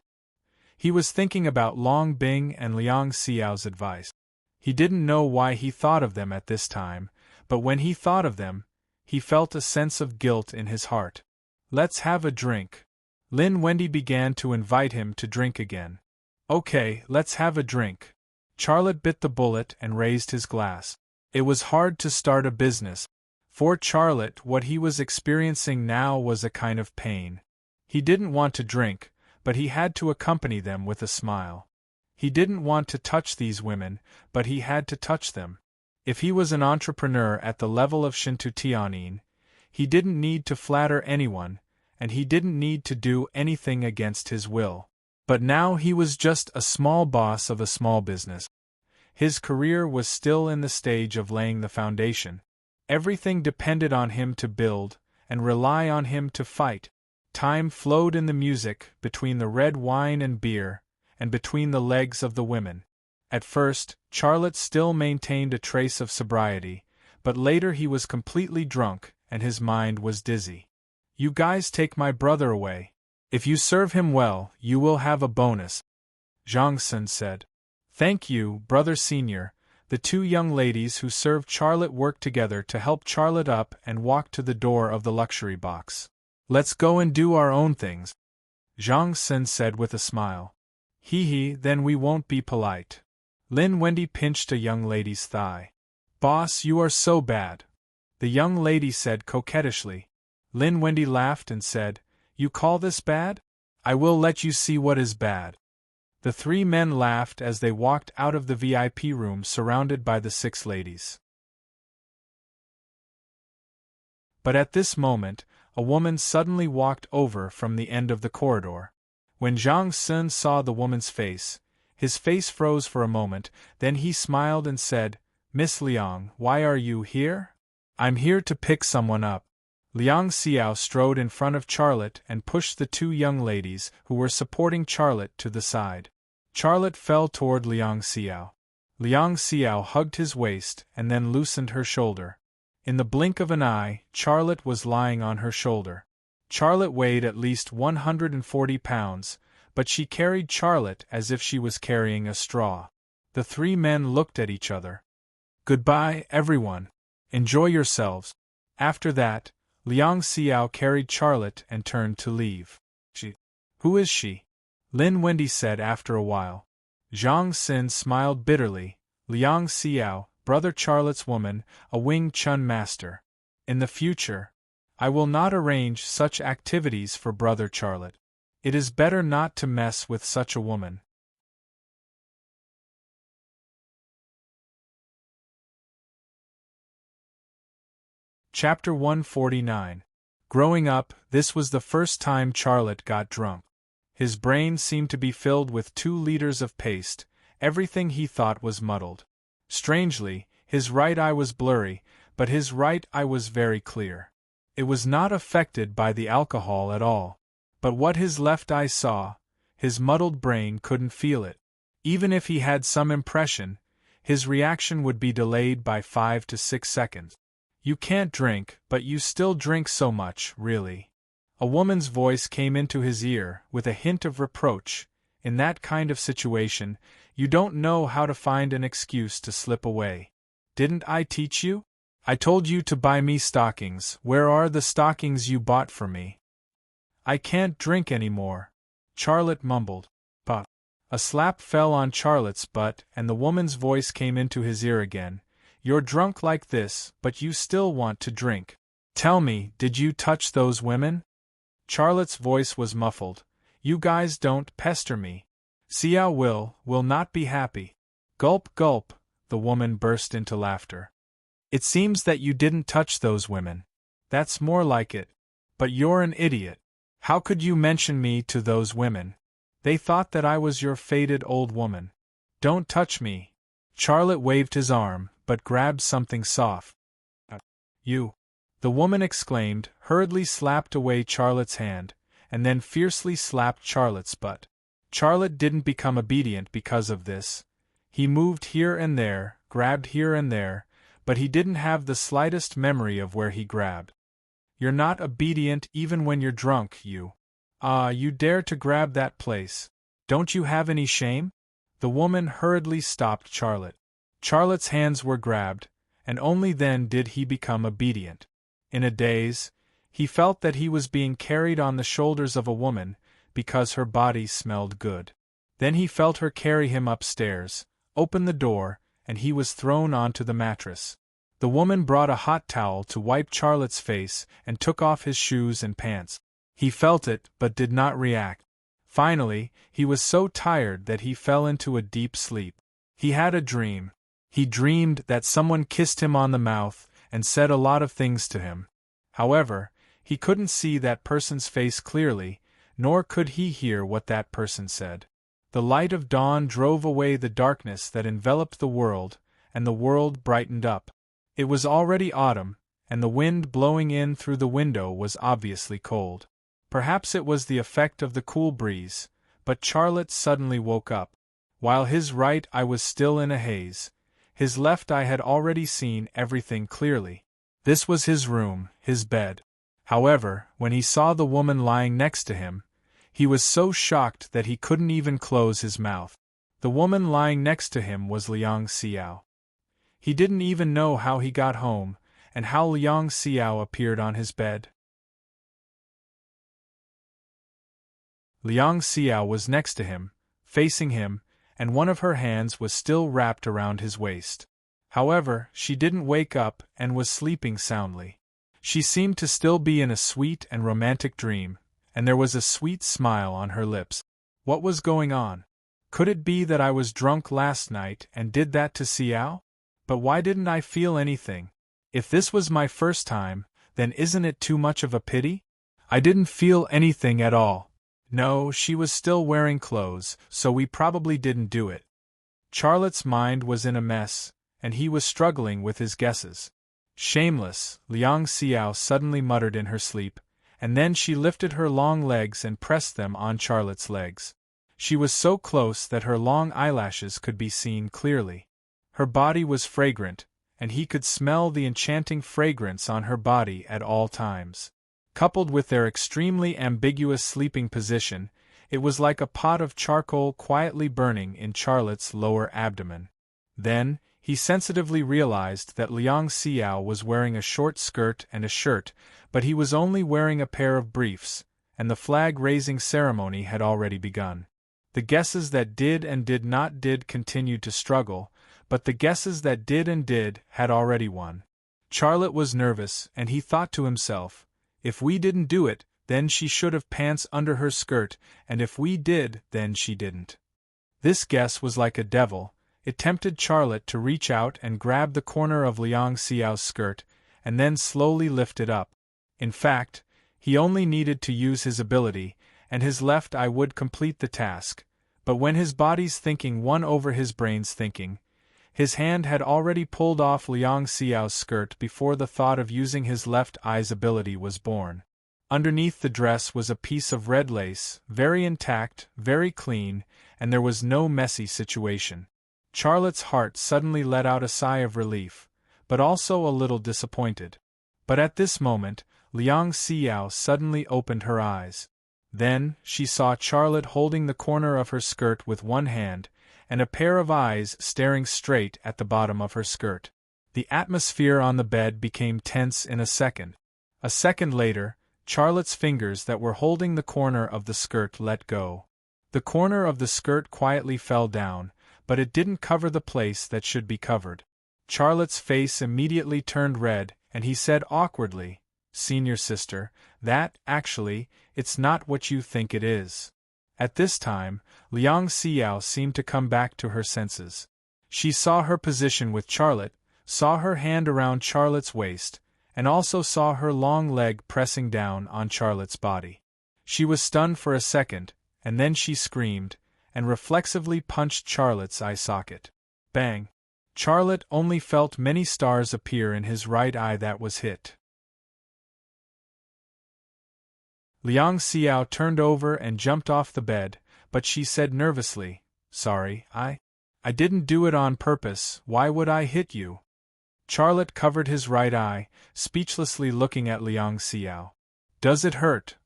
He was thinking about Long Bing and Liang Xiao's advice. He didn't know why he thought of them at this time, but when he thought of them, he felt a sense of guilt in his heart. "Let's have a drink." Lin Wendy began to invite him to drink again. "Okay, let's have a drink." Charlotte bit the bullet and raised his glass. It was hard to start a business. For Charlotte, what he was experiencing now was a kind of pain. He didn't want to drink, but he had to accompany them with a smile. He didn't want to touch these women, but he had to touch them. If he was an entrepreneur at the level of Shintutianin, he didn't need to flatter anyone, and he didn't need to do anything against his will. But now he was just a small boss of a small business. His career was still in the stage of laying the foundation. Everything depended on him to build, and rely on him to fight. Time flowed in the music, between the red wine and beer, and between the legs of the women. At first, Charlotte still maintained a trace of sobriety, but later he was completely drunk, and his mind was dizzy. "You guys take my brother away. If you serve him well, you will have a bonus," Zhang Sun said. "Thank you, brother senior." The two young ladies who served Charlotte worked together to help Charlotte up and walked to the door of the luxury box. "Let's go and do our own things," Zhang Sun said with a smile. Hee, then we won't be polite." Lin Wendy pinched a young lady's thigh. "Boss, you are so bad," the young lady said coquettishly. Lin Wendy laughed and said, "You call this bad? I will let you see what is bad." The three men laughed as they walked out of the VIP room surrounded by the 6 ladies. But at this moment, a woman suddenly walked over from the end of the corridor. When Zhang Sun saw the woman's face, his face froze for a moment, then he smiled and said, "Miss Liang, why are you here?" "I'm here to pick someone up." Liang Xiao strode in front of Charlotte and pushed the two young ladies who were supporting Charlotte to the side. Charlotte fell toward Liang Xiao. Liang Xiao hugged his waist and then loosened her shoulder. In the blink of an eye, Charlotte was lying on her shoulder. Charlotte weighed at least 140 pounds, but she carried Charlotte as if she was carrying a straw. The three men looked at each other. "Goodbye, everyone. Enjoy yourselves." After that, Liang Xiao carried Charlotte and turned to leave. "Who is she?" Lin Wendy said after a while. Zhang Xin smiled bitterly. "Liang Xiao, brother Charlotte's woman, a Wing Chun master. In the future, I will not arrange such activities for brother Charlotte. It is better not to mess with such a woman." Chapter 149. Growing up, this was the first time Charlotte got drunk. His brain seemed to be filled with 2 liters of paste, everything he thought was muddled. Strangely, his right eye was blurry, but his right eye was very clear. It was not affected by the alcohol at all. But what his left eye saw, his muddled brain couldn't feel it. Even if he had some impression, his reaction would be delayed by 5 to 6 seconds. "You can't drink, but you still drink so much, really." A woman's voice came into his ear, with a hint of reproach. "In that kind of situation, you don't know how to find an excuse to slip away. Didn't I teach you? I told you to buy me stockings. Where are the stockings you bought for me?" "I can't drink anymore," Charlotte mumbled. "But..." A slap fell on Charlotte's butt and the woman's voice came into his ear again. "You're drunk like this, but you still want to drink. Tell me, did you touch those women?" Charlotte's voice was muffled. "You guys don't pester me. Xiao will not be happy." "Gulp gulp," the woman burst into laughter. "It seems that you didn't touch those women. That's more like it. But you're an idiot. How could you mention me to those women? They thought that I was your faded old woman. Don't touch me." Charlotte waved his arm, but grabbed something soft. "You!" the woman exclaimed, hurriedly slapped away Charlotte's hand, and then fiercely slapped Charlotte's butt. Charlotte didn't become obedient because of this. He moved here and there, grabbed here and there, but he didn't have the slightest memory of where he grabbed. "You're not obedient even when you're drunk, you. You dare to grab that place. Don't you have any shame?" The woman hurriedly stopped Charlotte. Charlotte's hands were grabbed, and only then did he become obedient. In a daze, he felt that he was being carried on the shoulders of a woman, because her body smelled good. Then he felt her carry him upstairs, open the door, and he was thrown onto the mattress. The woman brought a hot towel to wipe Charlotte's face and took off his shoes and pants. He felt it but did not react. Finally, he was so tired that he fell into a deep sleep. He had a dream. He dreamed that someone kissed him on the mouth and said a lot of things to him. However, he couldn't see that person's face clearly, nor could he hear what that person said. The light of dawn drove away the darkness that enveloped the world, and the world brightened up. It was already autumn, and the wind blowing in through the window was obviously cold. Perhaps it was the effect of the cool breeze, but Charlotte suddenly woke up. While his right eye was still in a haze, his left eye had already seen everything clearly. This was his room, his bed. However, when he saw the woman lying next to him, he was so shocked that he couldn't even close his mouth. The woman lying next to him was Liang Xiao. He didn't even know how he got home, and how Liang Xiao appeared on his bed. Liang Xiao was next to him, facing him, and one of her hands was still wrapped around his waist. However, she didn't wake up and was sleeping soundly. She seemed to still be in a sweet and romantic dream, and there was a sweet smile on her lips. What was going on? Could it be that I was drunk last night and did that to Xiao? But why didn't I feel anything? If this was my first time, then isn't it too much of a pity? I didn't feel anything at all. No, she was still wearing clothes, so we probably didn't do it. Charlotte's mind was in a mess, and he was struggling with his guesses. Shameless, Liang Xiao suddenly muttered in her sleep, and then she lifted her long legs and pressed them on Charlotte's legs. She was so close that her long eyelashes could be seen clearly. Her body was fragrant, and he could smell the enchanting fragrance on her body at all times. Coupled with their extremely ambiguous sleeping position, it was like a pot of charcoal quietly burning in Charlotte's lower abdomen. Then, he sensitively realized that Liang Xiao was wearing a short skirt and a shirt, but he was only wearing a pair of briefs, and the flag-raising ceremony had already begun. The guesses that did and did not did continued to struggle, but the guesses that did and did had already won. Charlotte was nervous, and he thought to himself, if we didn't do it, then she should have pants under her skirt, and if we did, then she didn't. This guess was like a devil. It tempted Charlotte to reach out and grab the corner of Liang Xiao's skirt, and then slowly lift it up. In fact, he only needed to use his ability, and his left eye would complete the task, but when his body's thinking won over his brain's thinking, his hand had already pulled off Liang Xiao's skirt before the thought of using his left eye's ability was born. Underneath the dress was a piece of red lace, very intact, very clean, and there was no messy situation. Charlotte's heart suddenly let out a sigh of relief, but also a little disappointed. But at this moment, Liang Xiao suddenly opened her eyes. Then, she saw Charlotte holding the corner of her skirt with one hand, and a pair of eyes staring straight at the bottom of her skirt. The atmosphere on the bed became tense in a second. A second later, Charlotte's fingers that were holding the corner of the skirt let go. The corner of the skirt quietly fell down, but it didn't cover the place that should be covered. Charlotte's face immediately turned red, and he said awkwardly, "Senior sister, that, actually, it's not what you think it is." At this time, Liang Xiao seemed to come back to her senses. She saw her position with Charlotte, saw her hand around Charlotte's waist, and also saw her long leg pressing down on Charlotte's body. She was stunned for a second, and then she screamed, and reflexively punched Charlotte's eye socket. Bang! Charlotte only felt many stars appear in his right eye that was hit. Liang Xiao turned over and jumped off the bed, but she said nervously, "Sorry, I didn't do it on purpose. Why would I hit you?" Charlotte covered his right eye, speechlessly looking at Liang Xiao. "Does it hurt?"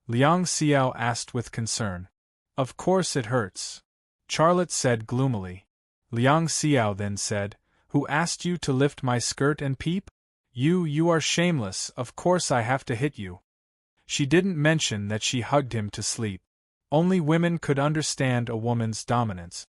Liang Xiao asked with concern. "Of course it hurts," Charlotte said gloomily. Liang Xiao then said, "Who asked you to lift my skirt and peep? You are shameless, of course I have to hit you." She didn't mention that she hugged him to sleep. Only women could understand a woman's dominance.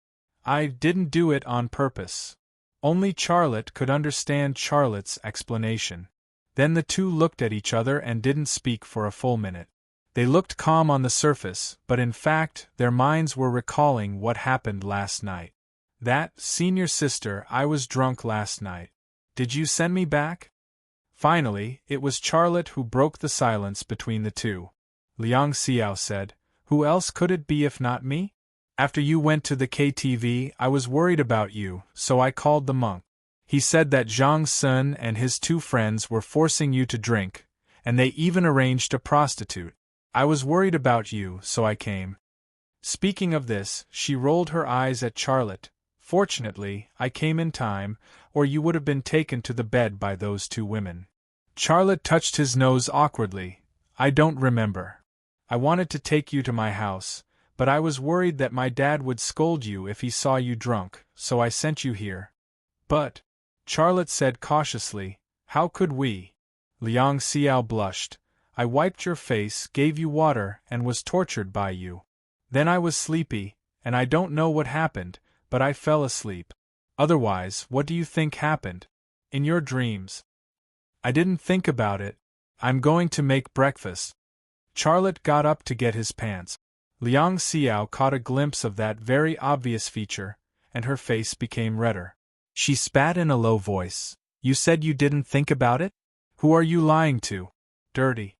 "I didn't do it on purpose. Only Charlotte could understand Charlotte's explanation. Then the two looked at each other and didn't speak for a full minute. They looked calm on the surface, but in fact, their minds were recalling what happened last night. That, senior sister, I was drunk last night. Did you send me back? Finally, it was Charlotte who broke the silence between the two. Liang Xiao said, "Who else could it be if not me? After you went to the KTV, I was worried about you, so I called the monk. He said that Zhang Sun and his two friends were forcing you to drink, and they even arranged a prostitute. I was worried about you, so I came." Speaking of this, she rolled her eyes at Charlotte. "Fortunately, I came in time, or you would have been taken to the bed by those two women." Charlotte touched his nose awkwardly. "I don't remember. I wanted to take you to my house, but I was worried that my dad would scold you if he saw you drunk, so I sent you here." "But," Charlotte said cautiously, "how could we?" Liang Xiao blushed. "I wiped your face, gave you water, and was tortured by you. Then I was sleepy, and I don't know what happened, but I fell asleep. Otherwise, what do you think happened? In your dreams?" "I didn't think about it. I'm going to make breakfast." Charlotte got up to get his pants. Liang Xiao caught a glimpse of that very obvious feature, and her face became redder. She spat in a low voice. "You said you didn't think about it? Who are you lying to? Dirty."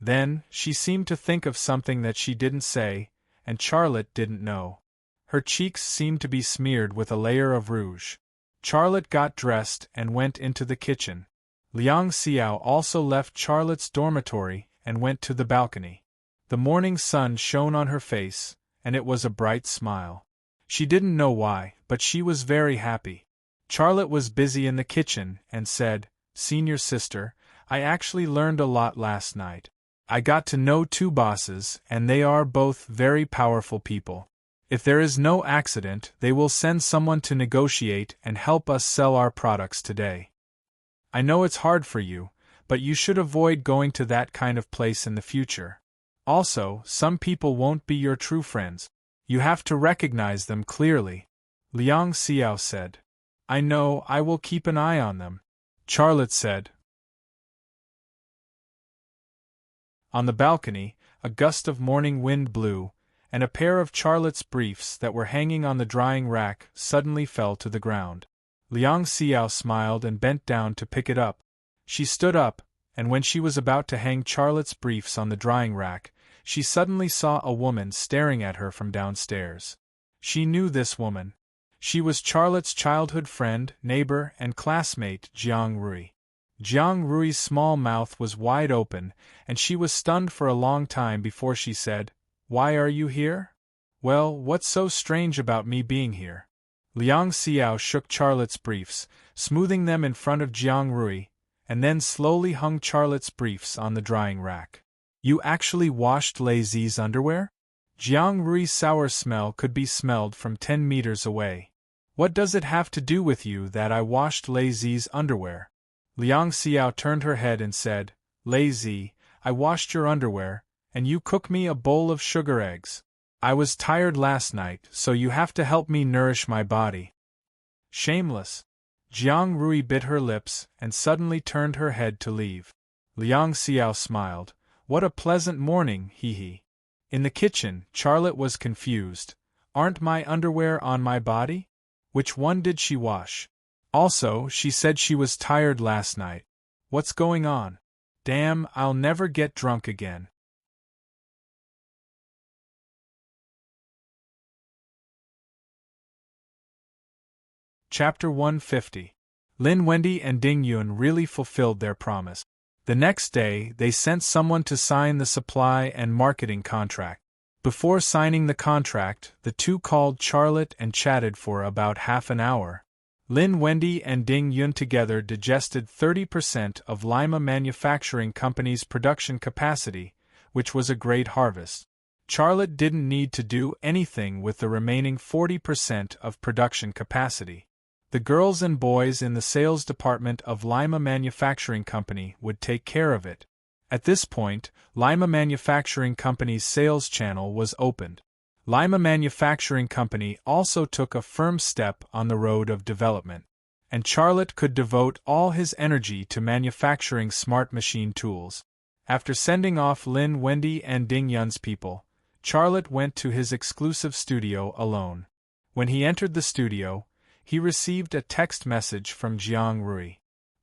Then, she seemed to think of something that she didn't say, and Charlotte didn't know. Her cheeks seemed to be smeared with a layer of rouge. Charlotte got dressed and went into the kitchen. Liang Xiao also left Charlotte's dormitory and went to the balcony. The morning sun shone on her face, and it was a bright smile. She didn't know why, but she was very happy. Charlotte was busy in the kitchen and said, "Senior sister, I actually learned a lot last night. I got to know two bosses, and they are both very powerful people. If there is no accident, they will send someone to negotiate and help us sell our products today. I know it's hard for you, but you should avoid going to that kind of place in the future. Also, some people won't be your true friends. You have to recognize them clearly." Liang Xiao said. "I know, I will keep an eye on them," Charlotte said. On the balcony, a gust of morning wind blew, and a pair of Charlotte's briefs that were hanging on the drying rack suddenly fell to the ground. Liang Xiao smiled and bent down to pick it up. She stood up, and when she was about to hang Charlotte's briefs on the drying rack, she suddenly saw a woman staring at her from downstairs. She knew this woman. She was Charlotte's childhood friend, neighbor, and classmate, Jiang Rui. Jiang Rui's small mouth was wide open, and she was stunned for a long time before she said, "Why are you here?" "Well, what's so strange about me being here?" Liang Xiao shook Charlotte's briefs, smoothing them in front of Jiang Rui, and then slowly hung Charlotte's briefs on the drying rack. "You actually washed Lei Zi's underwear?" Jiang Rui's sour smell could be smelled from 10 meters away. "What does it have to do with you that I washed Lei Zi's underwear?" Liang Xiao turned her head and said, "Lei Zi, I washed your underwear, and you cook me a bowl of sugar eggs. I was tired last night, so you have to help me nourish my body." Shameless. Jiang Rui bit her lips and suddenly turned her head to leave. Liang Xiao smiled. "What a pleasant morning, hee." In the kitchen, Charlotte was confused. "Aren't my underwear on my body? Which one did she wash? Also, she said she was tired last night. What's going on? Damn, I'll never get drunk again." Chapter 150. Lin Wendy and Ding Yun really fulfilled their promise. The next day, they sent someone to sign the supply and marketing contract. Before signing the contract, the two called Charlotte and chatted for about half an hour. Lin Wendy and Ding Yun together digested 30% of Lima Manufacturing Company's production capacity, which was a great harvest. Charlotte didn't need to do anything with the remaining 40% of production capacity. The girls and boys in the sales department of Lima Manufacturing Company would take care of it. At this point, Lima Manufacturing Company's sales channel was opened. Lima Manufacturing Company also took a firm step on the road of development. and Charlotte could devote all his energy to manufacturing smart machine tools. After sending off Lin Wendy and Ding Yun's people, Charlotte went to his exclusive studio alone. When he entered the studio, he received a text message from Jiang Rui.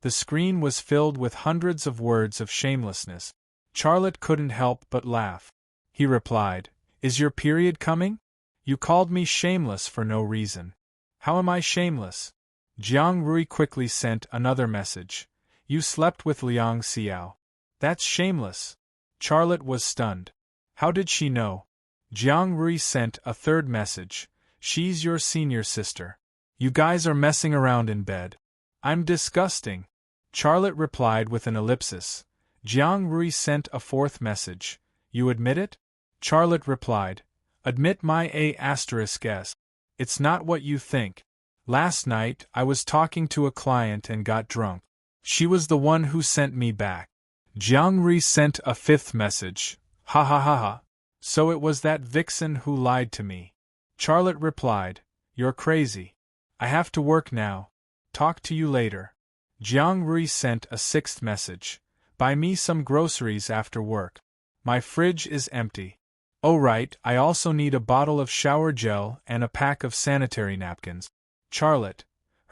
The screen was filled with hundreds of words of shamelessness. Charlotte couldn't help but laugh. He replied, "Is your period coming? You called me shameless for no reason. How am I shameless?" Jiang Rui quickly sent another message. "You slept with Liang Xiao. That's shameless." Charlotte was stunned. How did she know? Jiang Rui sent a third message. "She's your senior sister. You guys are messing around in bed. I'm disgusting." Charlotte replied with an ellipsis. Jiang Rui sent a fourth message. "You admit it?" Charlotte replied, "Admit my A**s. It's not what you think. Last night I was talking to a client and got drunk. She was the one who sent me back." Jiang Rui sent a fifth message. "Ha ha ha ha. So it was that vixen who lied to me." Charlotte replied, "You're crazy. I have to work now. Talk to you later." Jiang Rui sent a sixth message. "Buy me some groceries after work. My fridge is empty. Oh right, I also need a bottle of shower gel and a pack of sanitary napkins." Charlotte.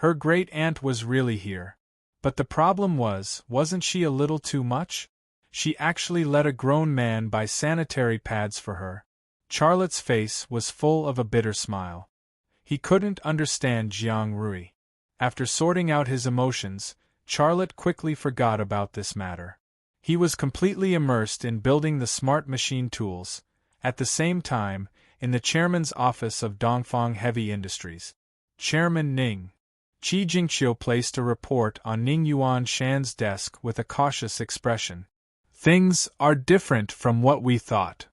Her great-aunt was really here. But the problem wasn't she a little too much? She actually let a grown man buy sanitary pads for her. Charlotte's face was full of a bitter smile. He couldn't understand Jiang Rui. After sorting out his emotions, Charlotte quickly forgot about this matter. He was completely immersed in building the smart machine tools, at the same time, in the chairman's office of Dongfang Heavy Industries. Chairman Ning. Qi Jingqiu placed a report on Ning Yuan Shan's desk with a cautious expression. "Things are different from what we thought."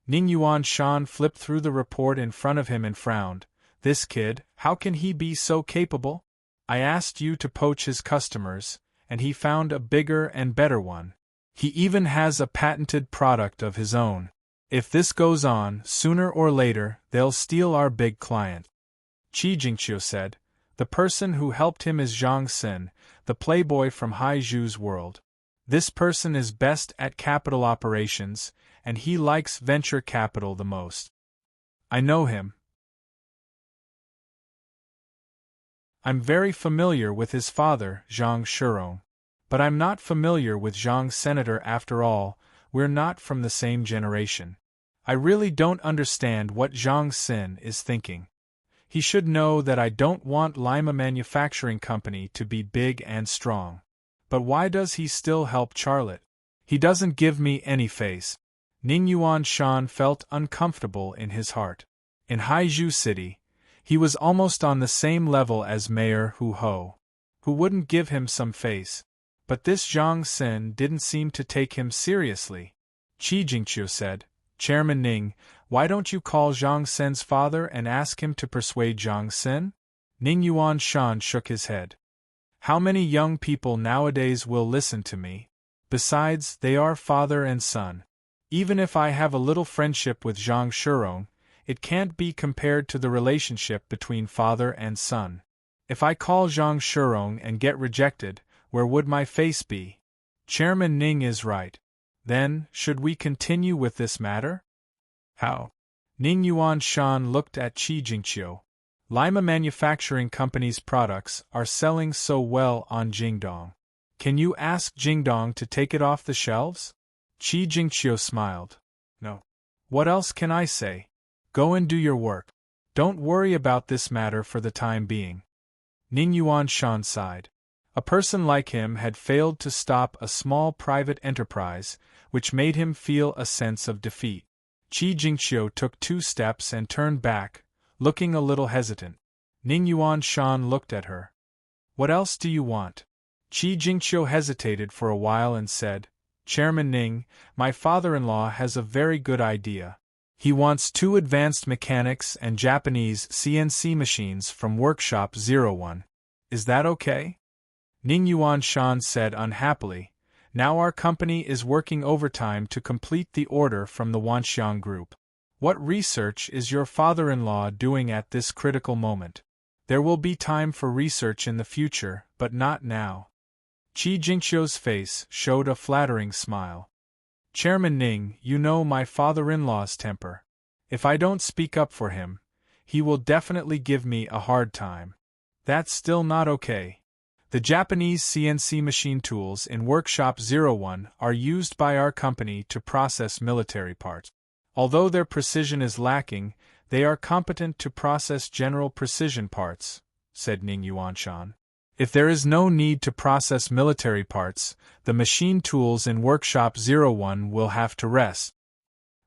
Ning Yuan Shan flipped through the report in front of him and frowned. "This kid, how can he be so capable? I asked you to poach his customers, and he found a bigger and better one. He even has a patented product of his own. If this goes on, sooner or later, they'll steal our big client." Qi Jingqiu said, "The person who helped him is Zhang Xin, the playboy from Haizhu's world. This person is best at capital operations, and he likes venture capital the most. I know him. I'm very familiar with his father, Zhang Shirong. But I'm not familiar with Zhang Senator after all, we're not from the same generation. I really don't understand what Zhang Xin is thinking. He should know that I don't want Lima Manufacturing Company to be big and strong. But why does he still help Charlotte? He doesn't give me any face." Ning Yuan Shan felt uncomfortable in his heart. In Haizhu City, he was almost on the same level as Mayor Hu Ho, who wouldn't give him some face. But this Zhang Xin didn't seem to take him seriously. Qi Jingqiu said, "Chairman Ning, why don't you call Zhang Xin's father and ask him to persuade Zhang Xin?" Ning Yuan Shan shook his head. "How many young people nowadays will listen to me? Besides, they are father and son. Even if I have a little friendship with Zhang Shirong, it can't be compared to the relationship between father and son. If I call Zhang Shirong and get rejected, where would my face be?" Chairman Ning is right. Then, should we continue with this matter? How? Ning Yuan Shan looked at Qi Jingqiu. Lima Manufacturing Company's products are selling so well on Jingdong. Can you ask Jingdong to take it off the shelves? Qi Jingqiu smiled. No. What else can I say? Go and do your work. Don't worry about this matter for the time being. Ning Yuan Shan sighed. A person like him had failed to stop a small private enterprise, which made him feel a sense of defeat. Qi Jingqiu took 2 steps and turned back, looking a little hesitant. Ning Yuan Shan looked at her. What else do you want? Qi Jingqiu hesitated for a while and said, Chairman Ning, my father-in-law has a very good idea. He wants 2 advanced mechanics and Japanese CNC machines from Workshop 01. Is that okay? Ning Yuan Shan said unhappily, now our company is working overtime to complete the order from the Wanxiang Group. What research is your father-in-law doing at this critical moment? There will be time for research in the future, but not now. Qi Jingqiu's face showed a flattering smile. Chairman Ning, you know my father-in-law's temper. If I don't speak up for him, he will definitely give me a hard time. That's still not okay. The Japanese CNC machine tools in Workshop 01 are used by our company to process military parts. Although their precision is lacking, they are competent to process general precision parts, said Ning Yuanshan. If there is no need to process military parts, the machine tools in Workshop 01 will have to rest.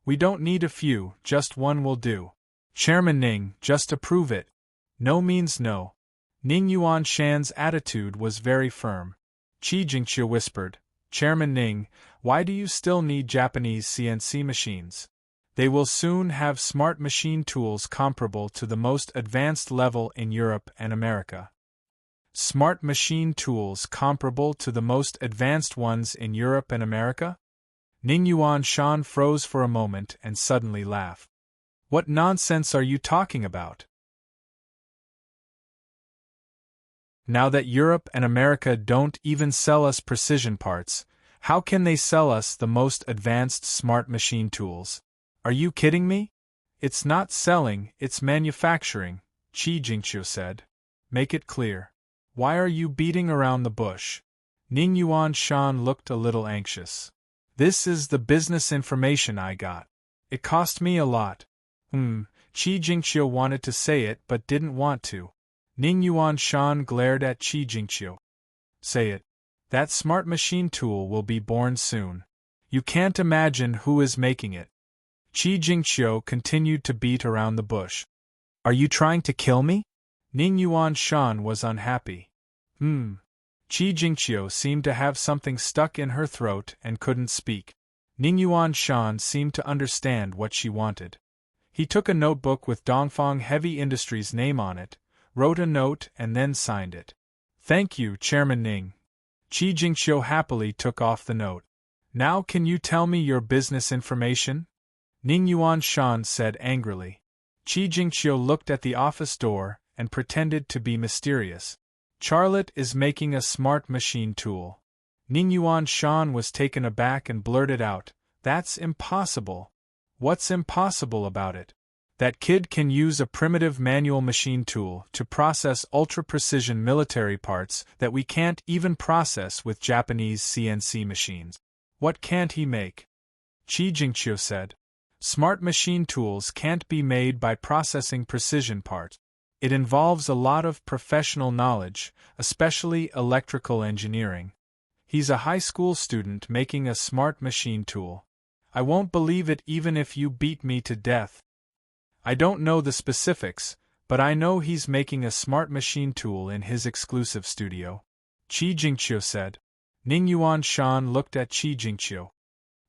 We don't need a few, just one will do. Chairman Ning, just approve it. No means no. Ning Yuanshan's attitude was very firm. Qi Jingqiu whispered, Chairman Ning, why do you still need Japanese CNC machines? They will soon have smart machine tools comparable to the most advanced level in Europe and America. Smart machine tools comparable to the most advanced ones in Europe and America? Ning Yuanshan froze for a moment and suddenly laughed. What nonsense are you talking about? Now that Europe and America don't even sell us precision parts, how can they sell us the most advanced smart machine tools? Are you kidding me? It's not selling, it's manufacturing, Qi Jingqiu said. Make it clear. Why are you beating around the bush? Ning Yuanshan looked a little anxious. This is the business information I got. It cost me a lot. Qi Jingqiu wanted to say it but didn't want to. Ning Yuanshan glared at Qi Jingqiu. Say it. That smart machine tool will be born soon. You can't imagine who is making it. Qi Jingqiu continued to beat around the bush. Are you trying to kill me? Ning Yuanshan was unhappy. Qi Jingqiu seemed to have something stuck in her throat and couldn't speak. Ning Yuanshan seemed to understand what she wanted. He took a notebook with Dongfang Heavy Industries' name on it, wrote a note and then signed it. Thank you, Chairman Ning. Qi Jingqiu happily took off the note. Now can you tell me your business information? Ning Yuanshan said angrily. Qi Jingqiu looked at the office door and pretended to be mysterious. Charlotte is making a smart machine tool. Ning Yuanshan was taken aback and blurted out, That's impossible. What's impossible about it? That kid can use a primitive manual machine tool to process ultra-precision military parts that we can't even process with Japanese CNC machines. What can't he make? Qi Jingqiu said. Smart machine tools can't be made by processing precision parts. It involves a lot of professional knowledge, especially electrical engineering. He's a high school student making a smart machine tool. I won't believe it even if you beat me to death. I don't know the specifics, but I know he's making a smart machine tool in his exclusive studio. Qi Jingqiu said. Ning Yuanshan looked at Qi Jingqiu.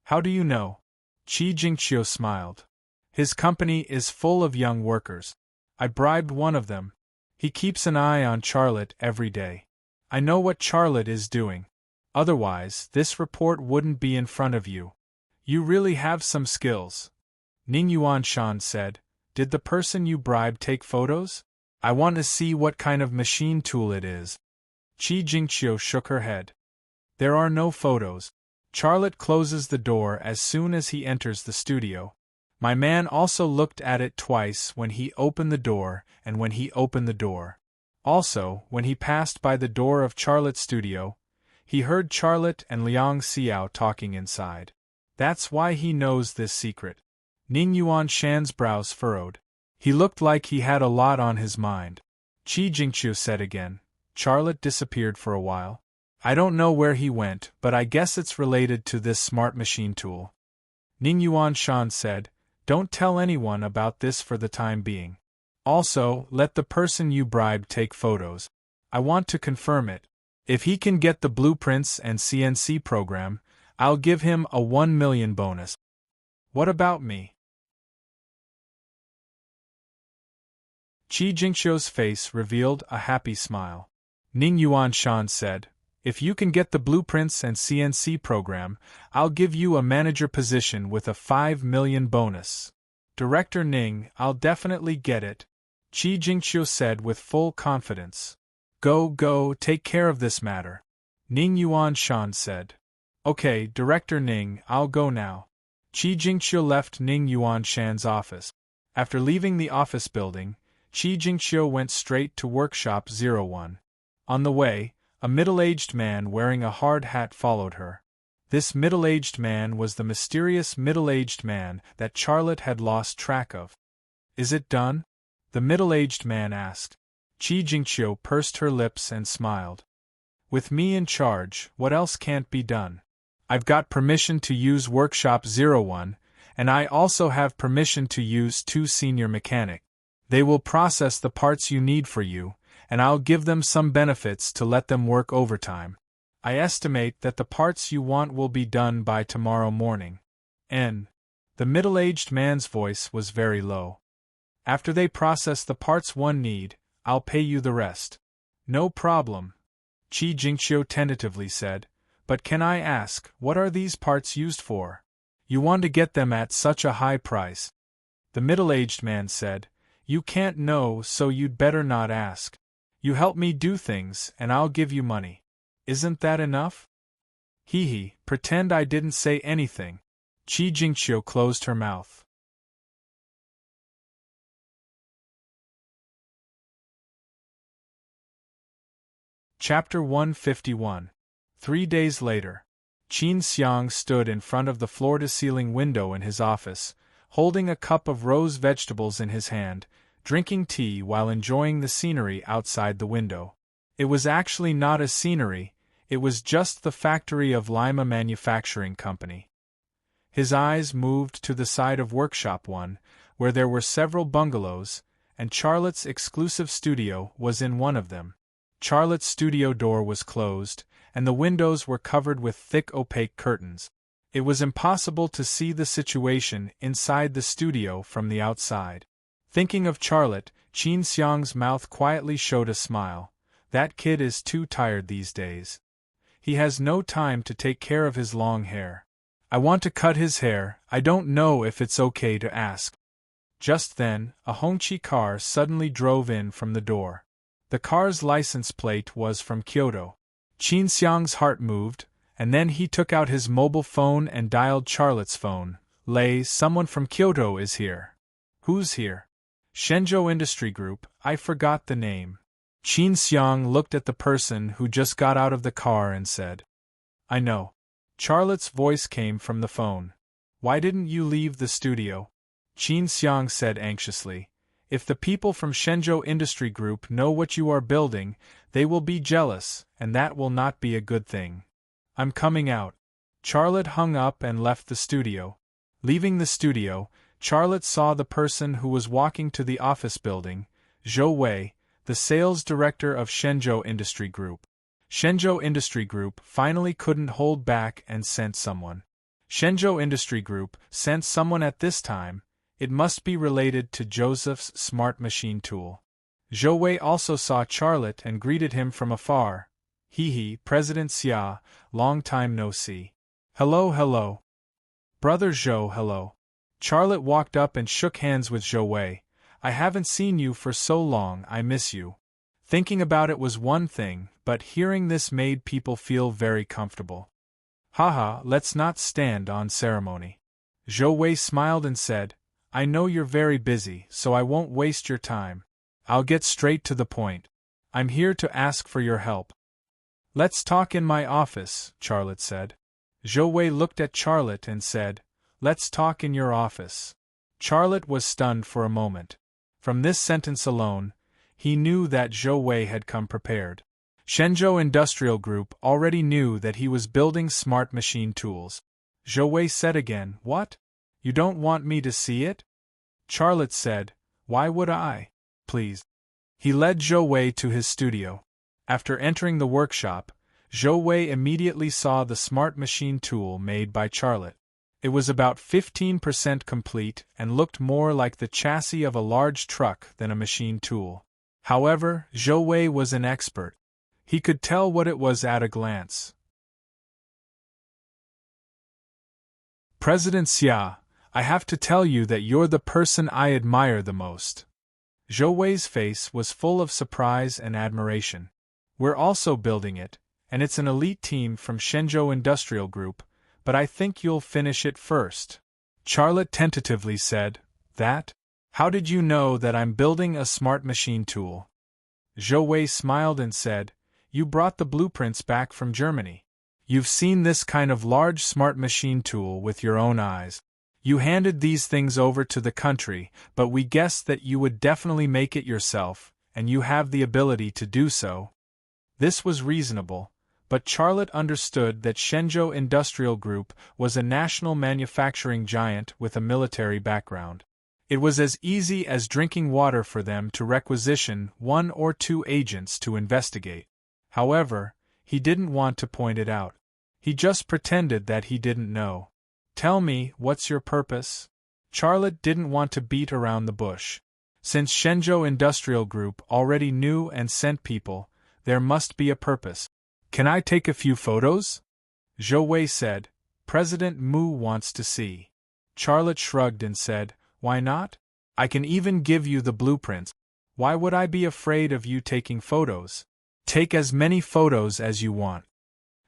How do you know? Qi Jingqiu smiled. His company is full of young workers. I bribed one of them. He keeps an eye on Charlotte every day. I know what Charlotte is doing. Otherwise, this report wouldn't be in front of you. You really have some skills. Ning Yuanshan said. Did the person you bribed take photos? I want to see what kind of machine tool it is. Qi Jingqiu shook her head. There are no photos. Charlotte closes the door as soon as he enters the studio. My man also looked at it twice when he opened the door and when he opened the door. Also, when he passed by the door of Charlotte's studio, he heard Charlotte and Liang Xiao talking inside. That's why he knows this secret. Ning Yuanshan's brows furrowed. He looked like he had a lot on his mind. Qi Jingqiu said again. Charlotte disappeared for a while. I don't know where he went, but I guess it's related to this smart machine tool. Ning Yuanshan said, Don't tell anyone about this for the time being. Also, let the person you bribed take photos. I want to confirm it. If he can get the blueprints and CNC program, I'll give him a 1 million bonus. What about me? Qi Jingqiu's face revealed a happy smile. Ning Yuanshan said, If you can get the blueprints and CNC program, I'll give you a manager position with a 5 million bonus. Director Ning, I'll definitely get it. Qi Jingqiu said with full confidence. Go, take care of this matter. Ning Yuan Shan said. Okay, Director Ning, I'll go now. Qi Jingqiu left Ning Yuan Shan's office. After leaving the office building, Qi Jingqiu went straight to Workshop 01. On the way, a middle-aged man wearing a hard hat followed her. This middle-aged man was the mysterious middle-aged man that Charlotte had lost track of. Is it done? The middle-aged man asked. Qi Jingqiu pursed her lips and smiled. With me in charge, what else can't be done? I've got permission to use Workshop 01, and I also have permission to use 2 senior mechanics. They will process the parts you need for you, and I'll give them some benefits to let them work overtime. I estimate that the parts you want will be done by tomorrow morning. The middle-aged man's voice was very low. After they process the parts one need, I'll pay you the rest. No problem, Qi Jingqiu tentatively said, but can I ask, what are these parts used for? You want to get them at such a high price. The middle-aged man said, You can't know, so you'd better not ask. You help me do things, and I'll give you money. Isn't that enough? Hee, pretend I didn't say anything. Qi Jingqiu closed her mouth. Chapter 151. 3 days later. Qin Xiang stood in front of the floor-to-ceiling window in his office, holding a cup of rose vegetables in his hand, drinking tea while enjoying the scenery outside the window. It was actually not a scenery, it was just the factory of Lima Manufacturing Company. His eyes moved to the side of Workshop 1, where there were several bungalows, and Charlotte's exclusive studio was in one of them. Charlotte's studio door was closed, and the windows were covered with thick opaque curtains. It was impossible to see the situation inside the studio from the outside. Thinking of Charlotte, Qin Xiang's mouth quietly showed a smile. That kid is too tired these days. He has no time to take care of his long hair. I want to cut his hair, I don't know if it's okay to ask. Just then, a Hongqi car suddenly drove in from the door. The car's license plate was from Kyoto. Qin Xiang's heart moved, and then he took out his mobile phone and dialed Charlotte's phone. Someone from Kyoto is here. Who's here? Shenzhou Industry Group, I forgot the name. Qin Xiang looked at the person who just got out of the car and said, I know. Charlotte's voice came from the phone. Why didn't you leave the studio? Qin Xiang said anxiously. If the people from Shenzhou Industry Group know what you are building, they will be jealous, and that will not be a good thing. I'm coming out. Charlotte hung up and left the studio. Leaving the studio, Charlotte saw the person who was walking to the office building, Zhou Wei, the sales director of Shenzhou Industry Group. Shenzhou Industry Group finally couldn't hold back and sent someone. Shenzhou Industry Group sent someone at this time. It must be related to Joseph's smart machine tool. Zhou Wei also saw Charlotte and greeted him from afar. President Xia, long time no see. Hello. Brother Zhou, hello. Charlotte walked up and shook hands with Zhou Wei. I haven't seen you for so long, I miss you. Thinking about it was one thing, but hearing this made people feel very comfortable. Let's not stand on ceremony. Zhou Wei smiled and said, I know you're very busy, so I won't waste your time. I'll get straight to the point. I'm here to ask for your help. Let's talk in my office, Charlotte said. Zhou Wei looked at Charlotte and said, Let's talk in your office. Charlotte was stunned for a moment. From this sentence alone, he knew that Zhou Wei had come prepared. Shenzhou Industrial Group already knew that he was building smart machine tools. Zhou Wei said again, What? You don't want me to see it? Charlotte said, Why would I? Please. He led Zhou Wei to his studio. After entering the workshop, Zhou Wei immediately saw the smart machine tool made by Charlotte. It was about 15% complete and looked more like the chassis of a large truck than a machine tool. However, Zhou Wei was an expert. He could tell what it was at a glance. President Xia, I have to tell you that you're the person I admire the most. Zhou Wei's face was full of surprise and admiration. We're also building it, and it's an elite team from Shenzhou Industrial Group, but I think you'll finish it first. Charlotte tentatively said, That? How did you know that I'm building a smart machine tool? Zhou Wei smiled and said, You brought the blueprints back from Germany. You've seen this kind of large smart machine tool with your own eyes. You handed these things over to the country, but we guessed that you would definitely make it yourself, and you have the ability to do so. This was reasonable, but Charlotte understood that Shenzhou Industrial Group was a national manufacturing giant with a military background. It was as easy as drinking water for them to requisition 1 or 2 agents to investigate. However, he didn't want to point it out. He just pretended that he didn't know. Tell me, what's your purpose? Charlotte didn't want to beat around the bush. Since Shenzhou Industrial Group already knew and sent people, there must be a purpose. Can I take a few photos? Zhou Wei said. President Mu wants to see. Charlotte shrugged and said, Why not? I can even give you the blueprints. Why would I be afraid of you taking photos? Take as many photos as you want.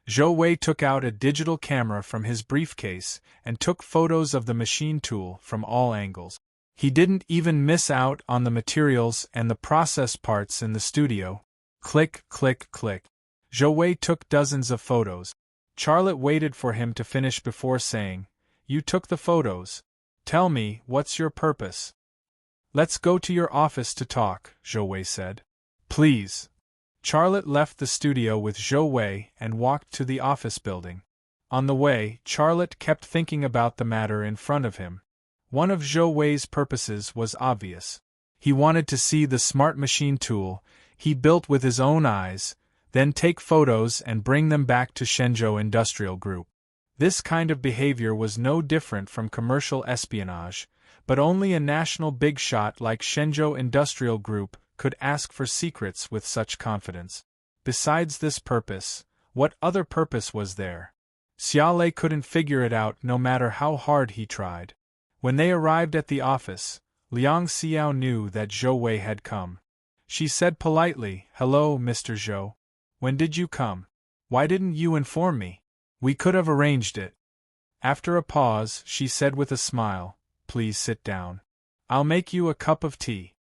Zhou Wei took out a digital camera from his briefcase and took photos of the machine tool from all angles. He didn't even miss out on the materials and the process parts in the studio. Click, click, click. Zhou Wei took dozens of photos. Charlotte waited for him to finish before saying, You took the photos. Tell me, what's your purpose? Let's go to your office to talk, Zhou Wei said. Please. Charlotte left the studio with Zhou Wei and walked to the office building. On the way, Charlotte kept thinking about the matter in front of him. One of Zhou Wei's purposes was obvious. He wanted to see the smart machine tool he built with his own eyes, then take photos and bring them back to Shenzhou Industrial Group. This kind of behavior was no different from commercial espionage, but only a national big shot like Shenzhou Industrial Group could ask for secrets with such confidence. Besides this purpose, what other purpose was there? Xiaolei couldn't figure it out no matter how hard he tried. When they arrived at the office, Liang Xiao knew that Zhou Wei had come. She said politely, Hello, Mr. Zhou. When did you come? Why didn't you inform me? We could have arranged it. After a pause, she said with a smile, Please sit down. I'll make you a cup of tea.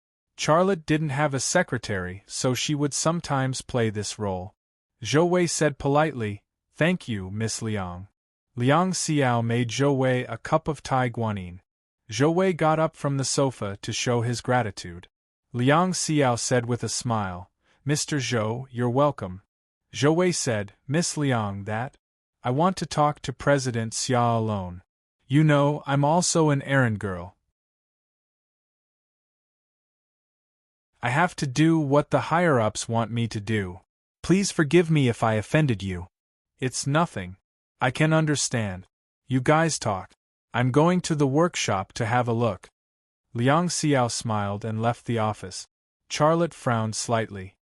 Charlotte didn't have a secretary, so she would sometimes play this role. Zhou Wei said politely, Thank you, Miss Liang. Liang Xiao made Zhou Wei a cup of Thai guanyin. Zhou Wei got up from the sofa to show his gratitude. Liang Xiao said with a smile, Mr. Zhou, you're welcome. Zhou Wei said, Miss Liang, I want to talk to President Xia alone. You know, I'm also an errand girl. I have to do what the higher-ups want me to do. Please forgive me if I offended you. It's nothing. I can understand. You guys talk. I'm going to the workshop to have a look. Liang Xiao smiled and left the office. Charlotte frowned slightly.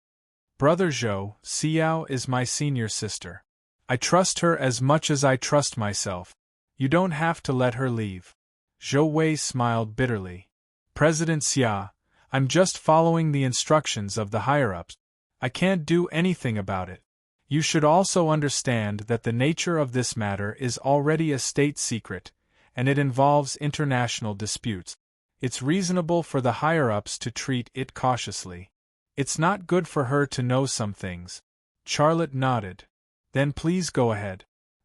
Brother Zhou, Xiao is my senior sister. I trust her as much as I trust myself. You don't have to let her leave. Zhou Wei smiled bitterly. President Xia, I'm just following the instructions of the higher-ups. I can't do anything about it. You should also understand that the nature of this matter is already a state secret, and it involves international disputes. It's reasonable for the higher-ups to treat it cautiously. It's not good for her to know some things. Charlotte nodded. Then please go ahead.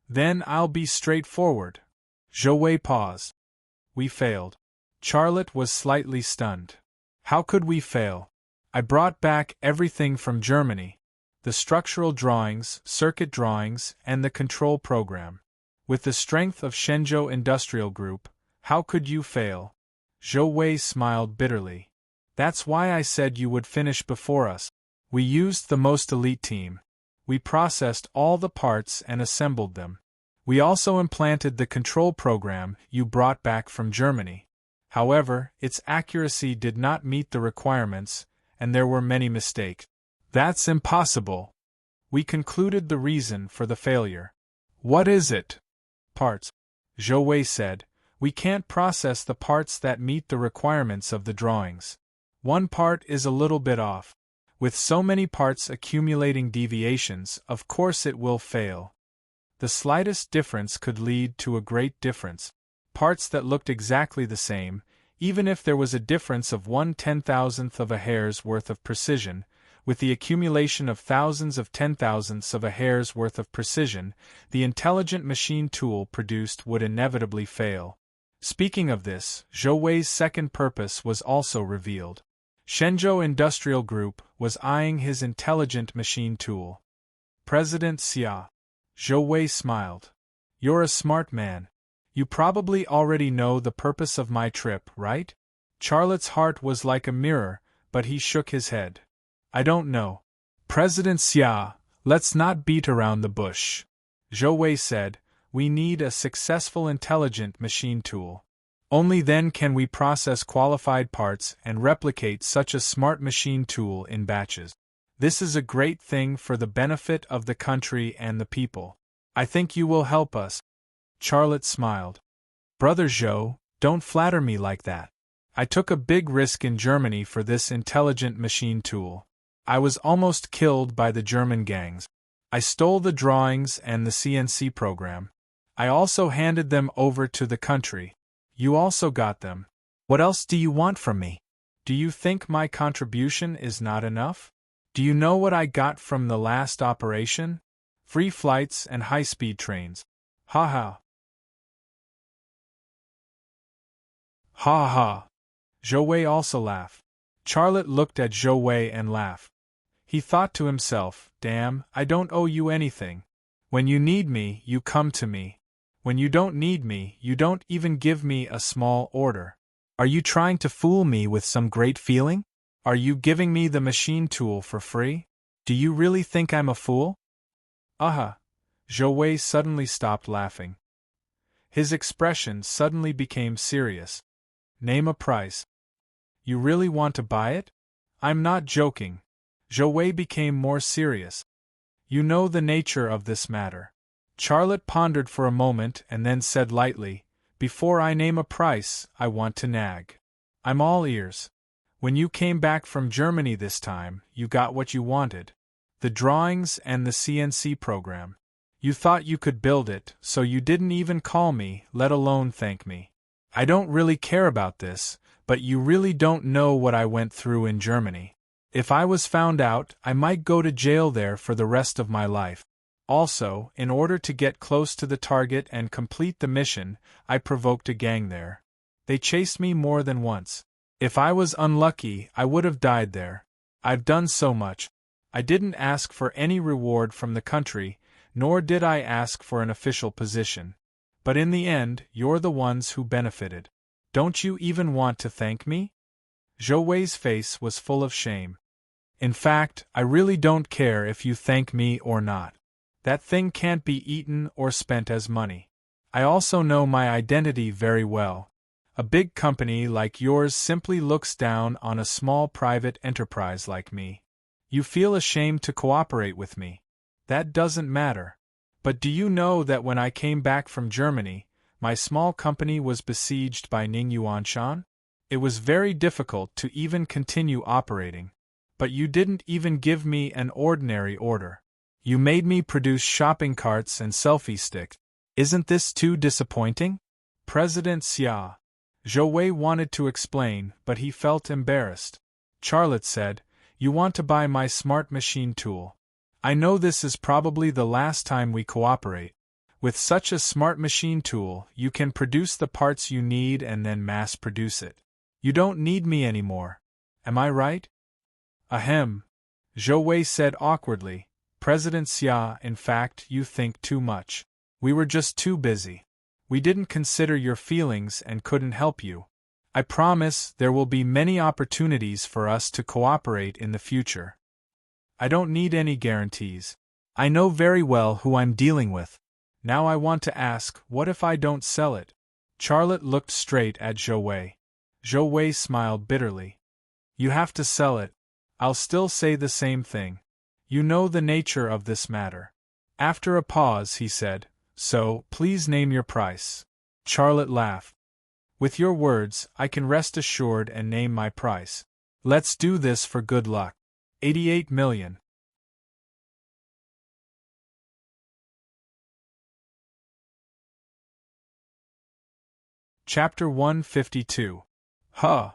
Then I'll be straightforward. Zhou Wei paused. We failed. Charlotte was slightly stunned. How could we fail? I brought back everything from Germany. The structural drawings, circuit drawings, and the control program. With the strength of Shenzhou Industrial Group, how could you fail? Zhou Wei smiled bitterly. That's why I said you would finish before us. We used the most elite team. We processed all the parts and assembled them. We also implanted the control program you brought back from Germany. However, its accuracy did not meet the requirements, and there were many mistakes. That's impossible. We concluded the reason for the failure. What is it? Parts. Zhou Wei said, We can't process the parts that meet the requirements of the drawings. One part is a little bit off. With so many parts accumulating deviations, of course it will fail. The slightest difference could lead to a great difference. Parts that looked exactly the same, even if there was a difference of 1/10,000th of a hair's worth of precision, with the accumulation of thousands of 10,000ths of a hair's worth of precision, the intelligent machine tool produced would inevitably fail. Speaking of this, Zhou Wei's second purpose was also revealed. Shenzhou Industrial Group was eyeing his intelligent machine tool. President Xia. Zhou Wei smiled. You're a smart man. You probably already know the purpose of my trip, right? Charlotte's heart was like a mirror, but he shook his head. I don't know. President Xia, let's not beat around the bush. Zhou Wei said, we need a successful intelligent machine tool. Only then can we process qualified parts and replicate such a smart machine tool in batches. This is a great thing for the benefit of the country and the people. I think you will help us. Charlotte smiled. Brother Zhou, don't flatter me like that. I took a big risk in Germany for this intelligent machine tool. I was almost killed by the German gangs. I stole the drawings and the CNC program. I also handed them over to the country. You also got them. What else do you want from me? Do you think my contribution is not enough? Do you know what I got from the last operation? Free flights and high-speed trains. Ha ha. Ha ha. Zhou Wei also laughed. Charlotte looked at Zhou Wei and laughed. He thought to himself, damn, I don't owe you anything. When you need me, you come to me. When you don't need me, you don't even give me a small order. Are you trying to fool me with some great feeling? Are you giving me the machine tool for free? Do you really think I'm a fool? Aha! Zhou Wei suddenly stopped laughing. His expression suddenly became serious. Name a price. You really want to buy it? I'm not joking. Zhou Wei became more serious. You know the nature of this matter. Charlotte pondered for a moment and then said lightly, before I name a price, I want to nag. I'm all ears. When you came back from Germany this time, you got what you wanted. The drawings and the CNC program. You thought you could build it, so you didn't even call me, let alone thank me. I don't really care about this, but you really don't know what I went through in Germany. If I was found out, I might go to jail there for the rest of my life. Also, in order to get close to the target and complete the mission, I provoked a gang there. They chased me more than once. If I was unlucky, I would have died there. I've done so much. I didn't ask for any reward from the country, nor did I ask for an official position. But in the end, you're the ones who benefited. Don't you even want to thank me? Zhou Wei's face was full of shame. In fact, I really don't care if you thank me or not. That thing can't be eaten or spent as money. I also know my identity very well. A big company like yours simply looks down on a small private enterprise like me. You feel ashamed to cooperate with me. That doesn't matter. But do you know that when I came back from Germany, my small company was besieged by Ning Yuanshan? It was very difficult to even continue operating. But you didn't even give me an ordinary order. You made me produce shopping carts and selfie sticks. Isn't this too disappointing? President Xia. Zhou Wei wanted to explain, but he felt embarrassed. Charlotte said, you want to buy my smart machine tool. I know this is probably the last time we cooperate. With such a smart machine tool, you can produce the parts you need and then mass produce it. You don't need me anymore. Am I right? Ahem. Zhou Wei said awkwardly, President Xia, in fact, you think too much. We were just too busy. We didn't consider your feelings and couldn't help you. I promise there will be many opportunities for us to cooperate in the future. I don't need any guarantees. I know very well who I'm dealing with. Now I want to ask, what if I don't sell it? Charlotte looked straight at Zhou Wei. Zhou Wei smiled bitterly. You have to sell it. I'll still say the same thing. You know the nature of this matter. After a pause he said, so, please name your price. Charlotte laughed. With your words, I can rest assured and name my price. Let's do this for good luck. 88 million. Chapter 152. Huh!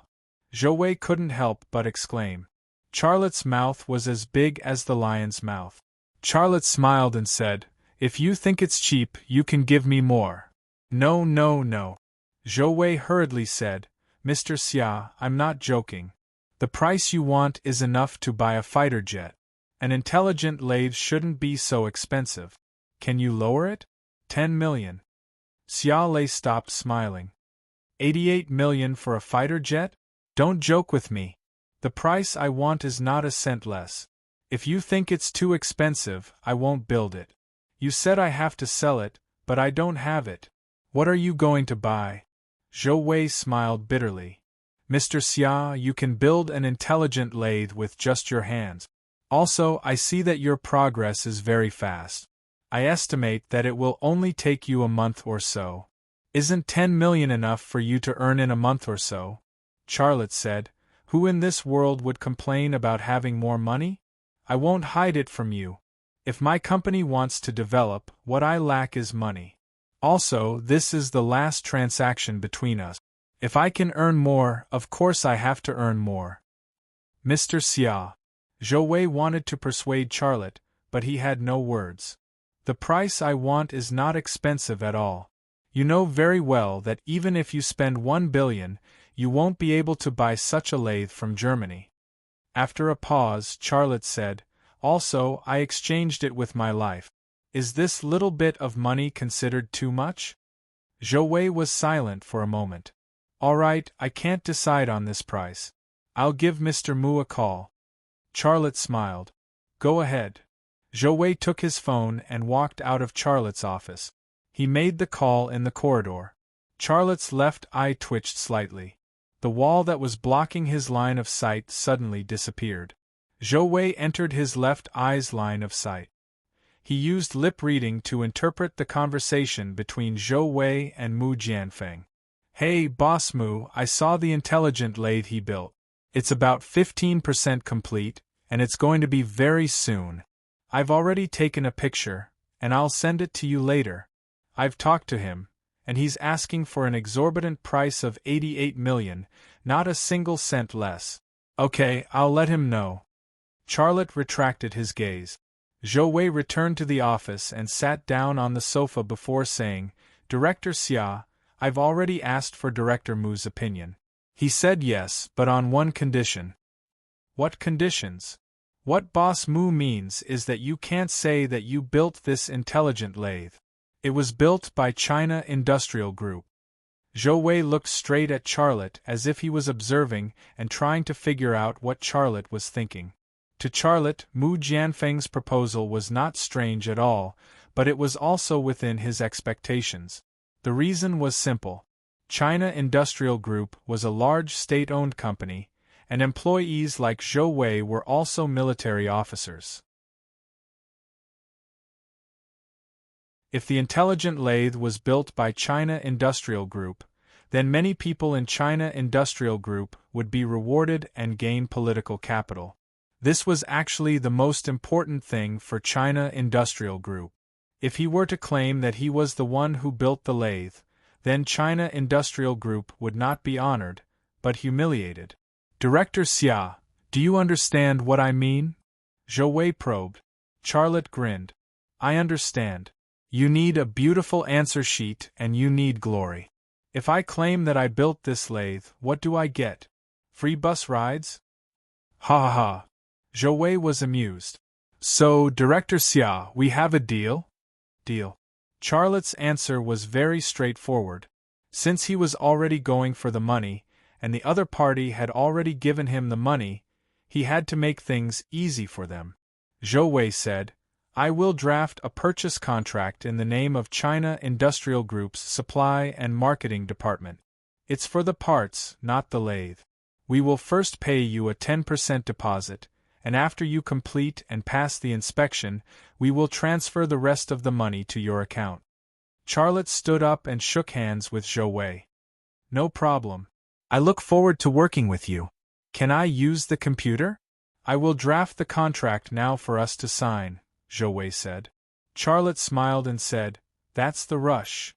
Zhou Wei couldn't help but exclaim. Charlotte's mouth was as big as the lion's mouth. Charlotte smiled and said, "If you think it's cheap, you can give me more." "No, no, no." Zhou Wei hurriedly said, "Mr. Xia, I'm not joking. The price you want is enough to buy a fighter jet. An intelligent lathe shouldn't be so expensive. Can you lower it? 10 million. Xia Lei stopped smiling. 88 million for a fighter jet? Don't joke with me. The price I want is not a cent less. If you think it's too expensive, I won't build it. You said I have to sell it, but I don't have it. What are you going to buy?" Zhou Wei smiled bitterly. "Mr. Xia, you can build an intelligent lathe with just your hands. Also, I see that your progress is very fast. I estimate that it will only take you a month or so. Isn't 10 million enough for you to earn in a month or so?" Charlotte said, "Who in this world would complain about having more money? I won't hide it from you. If my company wants to develop, what I lack is money. Also, this is the last transaction between us. If I can earn more, of course I have to earn more." "Mr. Xia." Zhou Wei wanted to persuade Charlotte, but he had no words. "The price I want is not expensive at all. You know very well that even if you spend 1 billion, you won't be able to buy such a lathe from Germany." After a pause, Charlotte said, "Also, I exchanged it with my life. Is this little bit of money considered too much?" Zhou Wei was silent for a moment. "All right, I can't decide on this price. I'll give Mr. Mu a call." Charlotte smiled. "Go ahead." Zhou Wei took his phone and walked out of Charlotte's office. He made the call in the corridor. Charlotte's left eye twitched slightly. The wall that was blocking his line of sight suddenly disappeared. Zhou Wei entered his left eye's line of sight. He used lip reading to interpret the conversation between Zhou Wei and Mu Jianfeng. "Hey, Boss Mu, I saw the intelligent lathe he built. It's about 15% complete, and it's going to be very soon. I've already taken a picture, and I'll send it to you later. I've talked to him, and he's asking for an exorbitant price of 88 million, not a single cent less. Okay, I'll let him know." Charlotte retracted his gaze. Zhou Wei returned to the office and sat down on the sofa before saying, "Director Xia, I've already asked for Director Mu's opinion. He said yes, but on one condition." "What conditions?" "What Boss Mu means is that you can't say that you built this intelligent lathe. It was built by China Industrial Group." Zhou Wei looked straight at Charlotte as if he was observing and trying to figure out what Charlotte was thinking. To Charlotte, Mu Jianfeng's proposal was not strange at all, but it was also within his expectations. The reason was simple. China Industrial Group was a large state-owned company, and employees like Zhou Wei were also military officers. If the intelligent lathe was built by China Industrial Group, then many people in China Industrial Group would be rewarded and gain political capital. This was actually the most important thing for China Industrial Group. If he were to claim that he was the one who built the lathe, then China Industrial Group would not be honored, but humiliated. "Director Xia, do you understand what I mean?" Zhou Wei probed. Charlotte grinned. "I understand. You need a beautiful answer sheet and you need glory. If I claim that I built this lathe, what do I get? Free bus rides?" "Ha ha ha." Zhou Wei was amused. "So, Director Xia, we have a deal?" "Deal." Charlotte's answer was very straightforward. Since he was already going for the money, and the other party had already given him the money, he had to make things easy for them. Zhou Wei said, "I will draft a purchase contract in the name of China Industrial Group's Supply and Marketing Department. It's for the parts, not the lathe. We will first pay you a 10% deposit, and after you complete and pass the inspection, we will transfer the rest of the money to your account." Charlotte stood up and shook hands with Zhou Wei. "No problem. I look forward to working with you. Can I use the computer? I will draft the contract now for us to sign, Zhou Wei said. Charlotte smiled and said, That's the rush.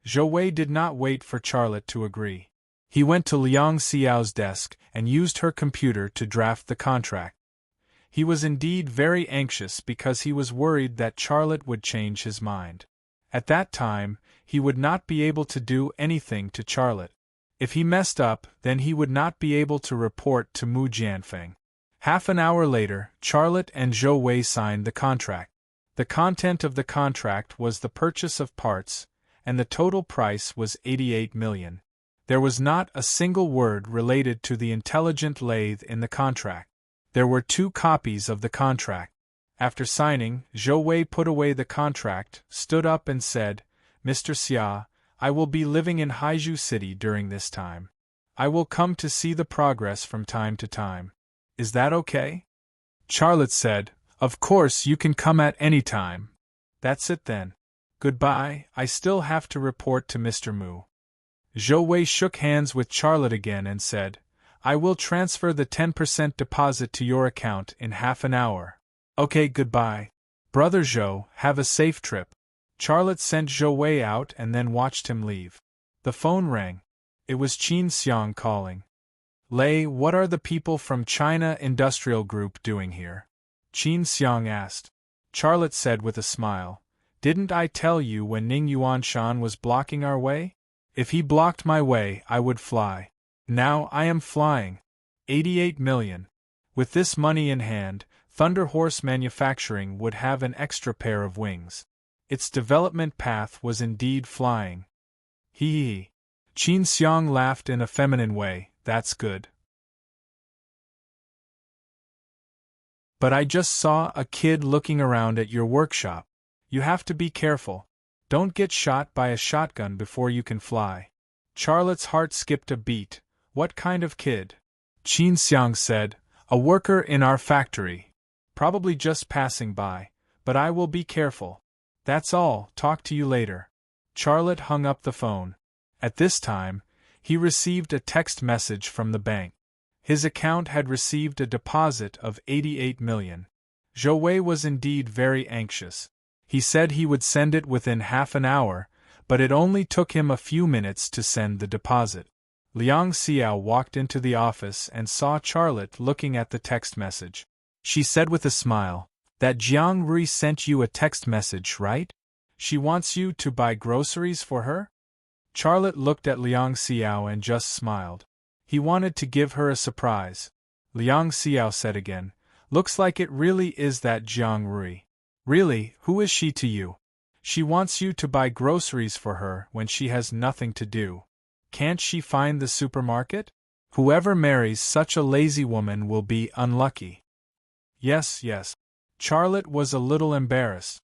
Zhou Wei did not wait for Charlotte to agree. He went to Liang Xiao's desk and used her computer to draft the contract. He was indeed very anxious because he was worried that Charlotte would change his mind. At that time, he would not be able to do anything to Charlotte. If he messed up, then he would not be able to report to Mu Jianfeng. Half an hour later, Charlotte and Zhou Wei signed the contract. The content of the contract was the purchase of parts, and the total price was 88 million. There was not a single word related to the intelligent lathe in the contract. There were 2 copies of the contract. After signing, Zhou Wei put away the contract, stood up and said, Mr. Xia, I will be living in Haizhu City during this time. I will come to see the progress from time to time. Is that okay? Charlotte said, Of course you can come at any time. That's it then. Goodbye, I still have to report to Mr. Mu. Zhou Wei shook hands with Charlotte again and said, I will transfer the 10% deposit to your account in half an hour. Okay, goodbye. Brother Zhou, have a safe trip. Charlotte sent Zhou Wei out and then watched him leave. The phone rang. It was Qin Xiang calling. Lei, what are the people from China Industrial Group doing here? Qin Xiang asked. Charlotte said with a smile, Didn't I tell you when Ning Yuanshan was blocking our way? If he blocked my way, I would fly. Now I am flying. 88 million. With this money in hand, Thunder Horse Manufacturing would have an extra pair of wings. Its development path was indeed flying. Hee hee. Qin Xiang laughed in a feminine way, That's good. But I just saw a kid looking around at your workshop. You have to be careful. Don't get shot by a shotgun before you can fly. Charlotte's heart skipped a beat. What kind of kid? Qin Xiang said, A worker in our factory. Probably just passing by, but I will be careful. That's all, talk to you later. Charlotte hung up the phone. At this time, he received a text message from the bank. His account had received a deposit of 88 million. Zhou Wei was indeed very anxious. He said he would send it within half an hour, but it only took him a few minutes to send the deposit. Liang Xiao walked into the office and saw Charlotte looking at the text message. She said with a smile, That Jiang Rui sent you a text message, right? She wants you to buy groceries for her? Charlotte looked at Liang Xiao and just smiled. He wanted to give her a surprise. Liang Xiao said again, Looks like it really is that Jiang Rui. Really, who is she to you? She wants you to buy groceries for her when she has nothing to do. Can't she find the supermarket? Whoever marries such a lazy woman will be unlucky. Yes. Charlotte was a little embarrassed.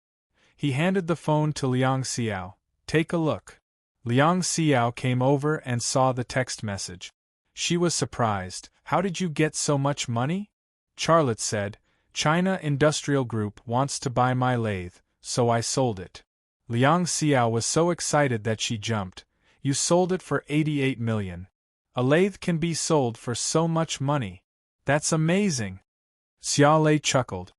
He handed the phone to Liang Xiao. Take a look. Liang Xiao came over and saw the text message. She was surprised. How did you get so much money? Charlotte said, China Industrial Group wants to buy my lathe, so I sold it. Liang Xiao was so excited that she jumped. You sold it for 88 million. A lathe can be sold for so much money. That's amazing. Xia Lei chuckled.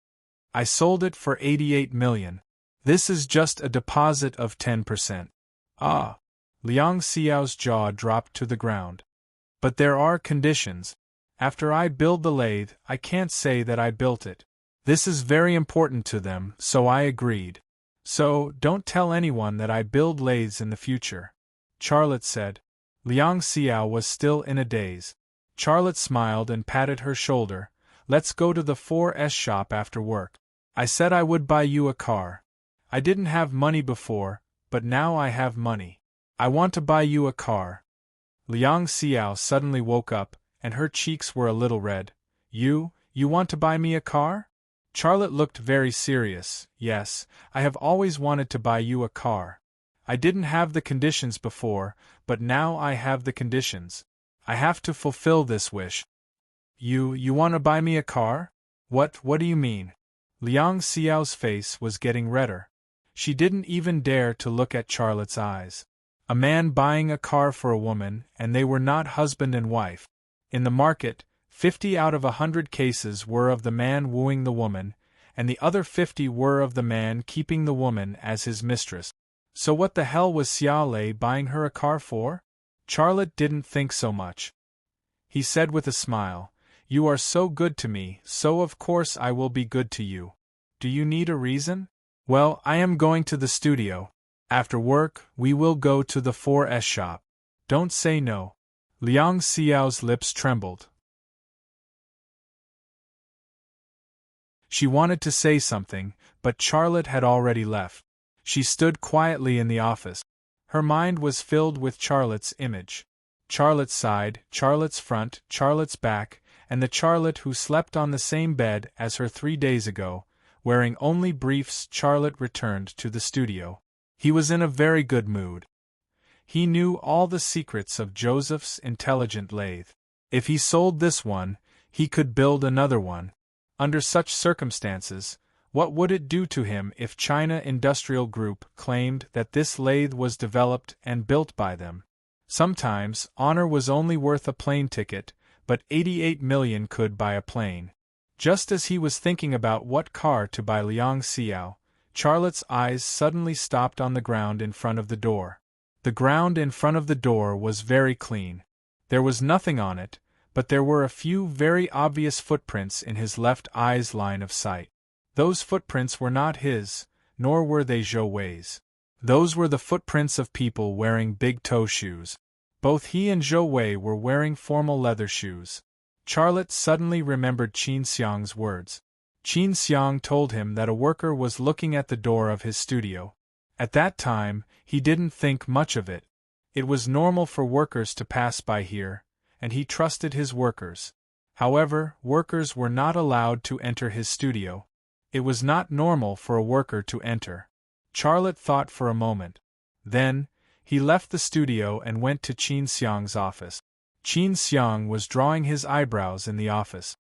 I sold it for 88 million. This is just a deposit of 10%. Ah! Liang Xiao's jaw dropped to the ground. But there are conditions. After I build the lathe, I can't say that I built it. This is very important to them, so I agreed. So, don't tell anyone that I build lathes in the future. Charlotte said. Liang Xiao was still in a daze. Charlotte smiled and patted her shoulder. Let's go to the 4S shop after work. I said I would buy you a car. I didn't have money before, but now I have money. I want to buy you a car. Liang Xiao suddenly woke up, and her cheeks were a little red. You want to buy me a car? Charlotte looked very serious. Yes, I have always wanted to buy you a car. I didn't have the conditions before, but now I have the conditions. I have to fulfill this wish. You want to buy me a car? What do you mean? Liang Xiao's face was getting redder. She didn't even dare to look at Charlotte's eyes. A man buying a car for a woman, and they were not husband and wife. In the market, 50 out of 100 cases were of the man wooing the woman, and the other 50 were of the man keeping the woman as his mistress. So what the hell was Xiao Lei buying her a car for? Charlotte didn't think so much. He said with a smile, "You are so good to me, so of course I will be good to you. Do you need a reason? Well, I am going to the studio. After work, we will go to the 4S shop. Don't say no." Liang Xiao's lips trembled. She wanted to say something, but Charlotte had already left. She stood quietly in the office. Her mind was filled with Charlotte's image. Charlotte's side, Charlotte's front, Charlotte's back, and the Charlotte who slept on the same bed as her 3 days ago, wearing only briefs. Charlotte returned to the studio. He was in a very good mood. He knew all the secrets of Joseph's intelligent lathe. If he sold this one, he could build another one. Under such circumstances, what would it do to him if China Industrial Group claimed that this lathe was developed and built by them? Sometimes, honor was only worth a plane ticket, but 88 million could buy a plane. Just as he was thinking about what car to buy Liang Xiao, Charlotte's eyes suddenly stopped on the ground in front of the door. The ground in front of the door was very clean. There was nothing on it, but there were a few very obvious footprints in his left eye's line of sight. Those footprints were not his, nor were they Zhou Wei's. Those were the footprints of people wearing big-toe shoes. Both he and Zhou Wei were wearing formal leather shoes. Charlotte suddenly remembered Qin Xiang's words. Qin Xiang told him that a worker was looking at the door of his studio. At that time, he didn't think much of it. It was normal for workers to pass by here, and he trusted his workers. However, workers were not allowed to enter his studio. It was not normal for a worker to enter. Charlotte thought for a moment. Then, he left the studio and went to Qin Xiang's office. Qin Xiang was drawing his eyebrows in the office.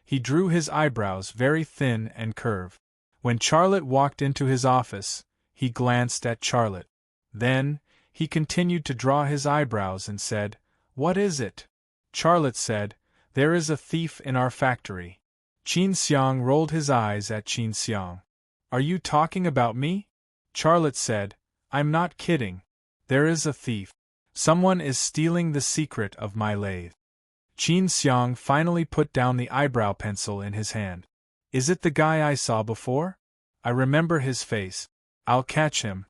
He drew his eyebrows very thin and curved. When Charlotte walked into his office, he glanced at Charlotte. Then, he continued to draw his eyebrows and said, "What is it?" Charlotte said, "There is a thief in our factory." Qin Xiang rolled his eyes at Qin Xiang. "Are you talking about me?" Charlotte said, "I'm not kidding. There is a thief. Someone is stealing the secret of my lathe." Qin Xiang finally put down the eyebrow pencil in his hand. "Is it the guy I saw before? I remember his face. I'll catch him."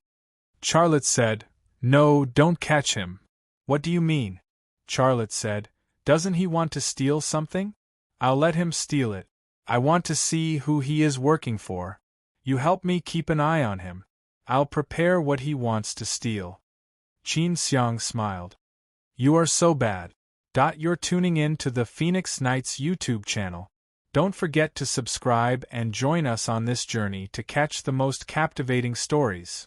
Charlotte said, "No, don't catch him." "What do you mean?" Charlotte said, "Doesn't he want to steal something? I'll let him steal it. I want to see who he is working for. You help me keep an eye on him. I'll prepare what he wants to steal." Qin Xiang smiled. "You are so bad. You're tuning in to the Phoenix Nights YouTube channel. Don't forget to subscribe and join us on this journey to catch the most captivating stories.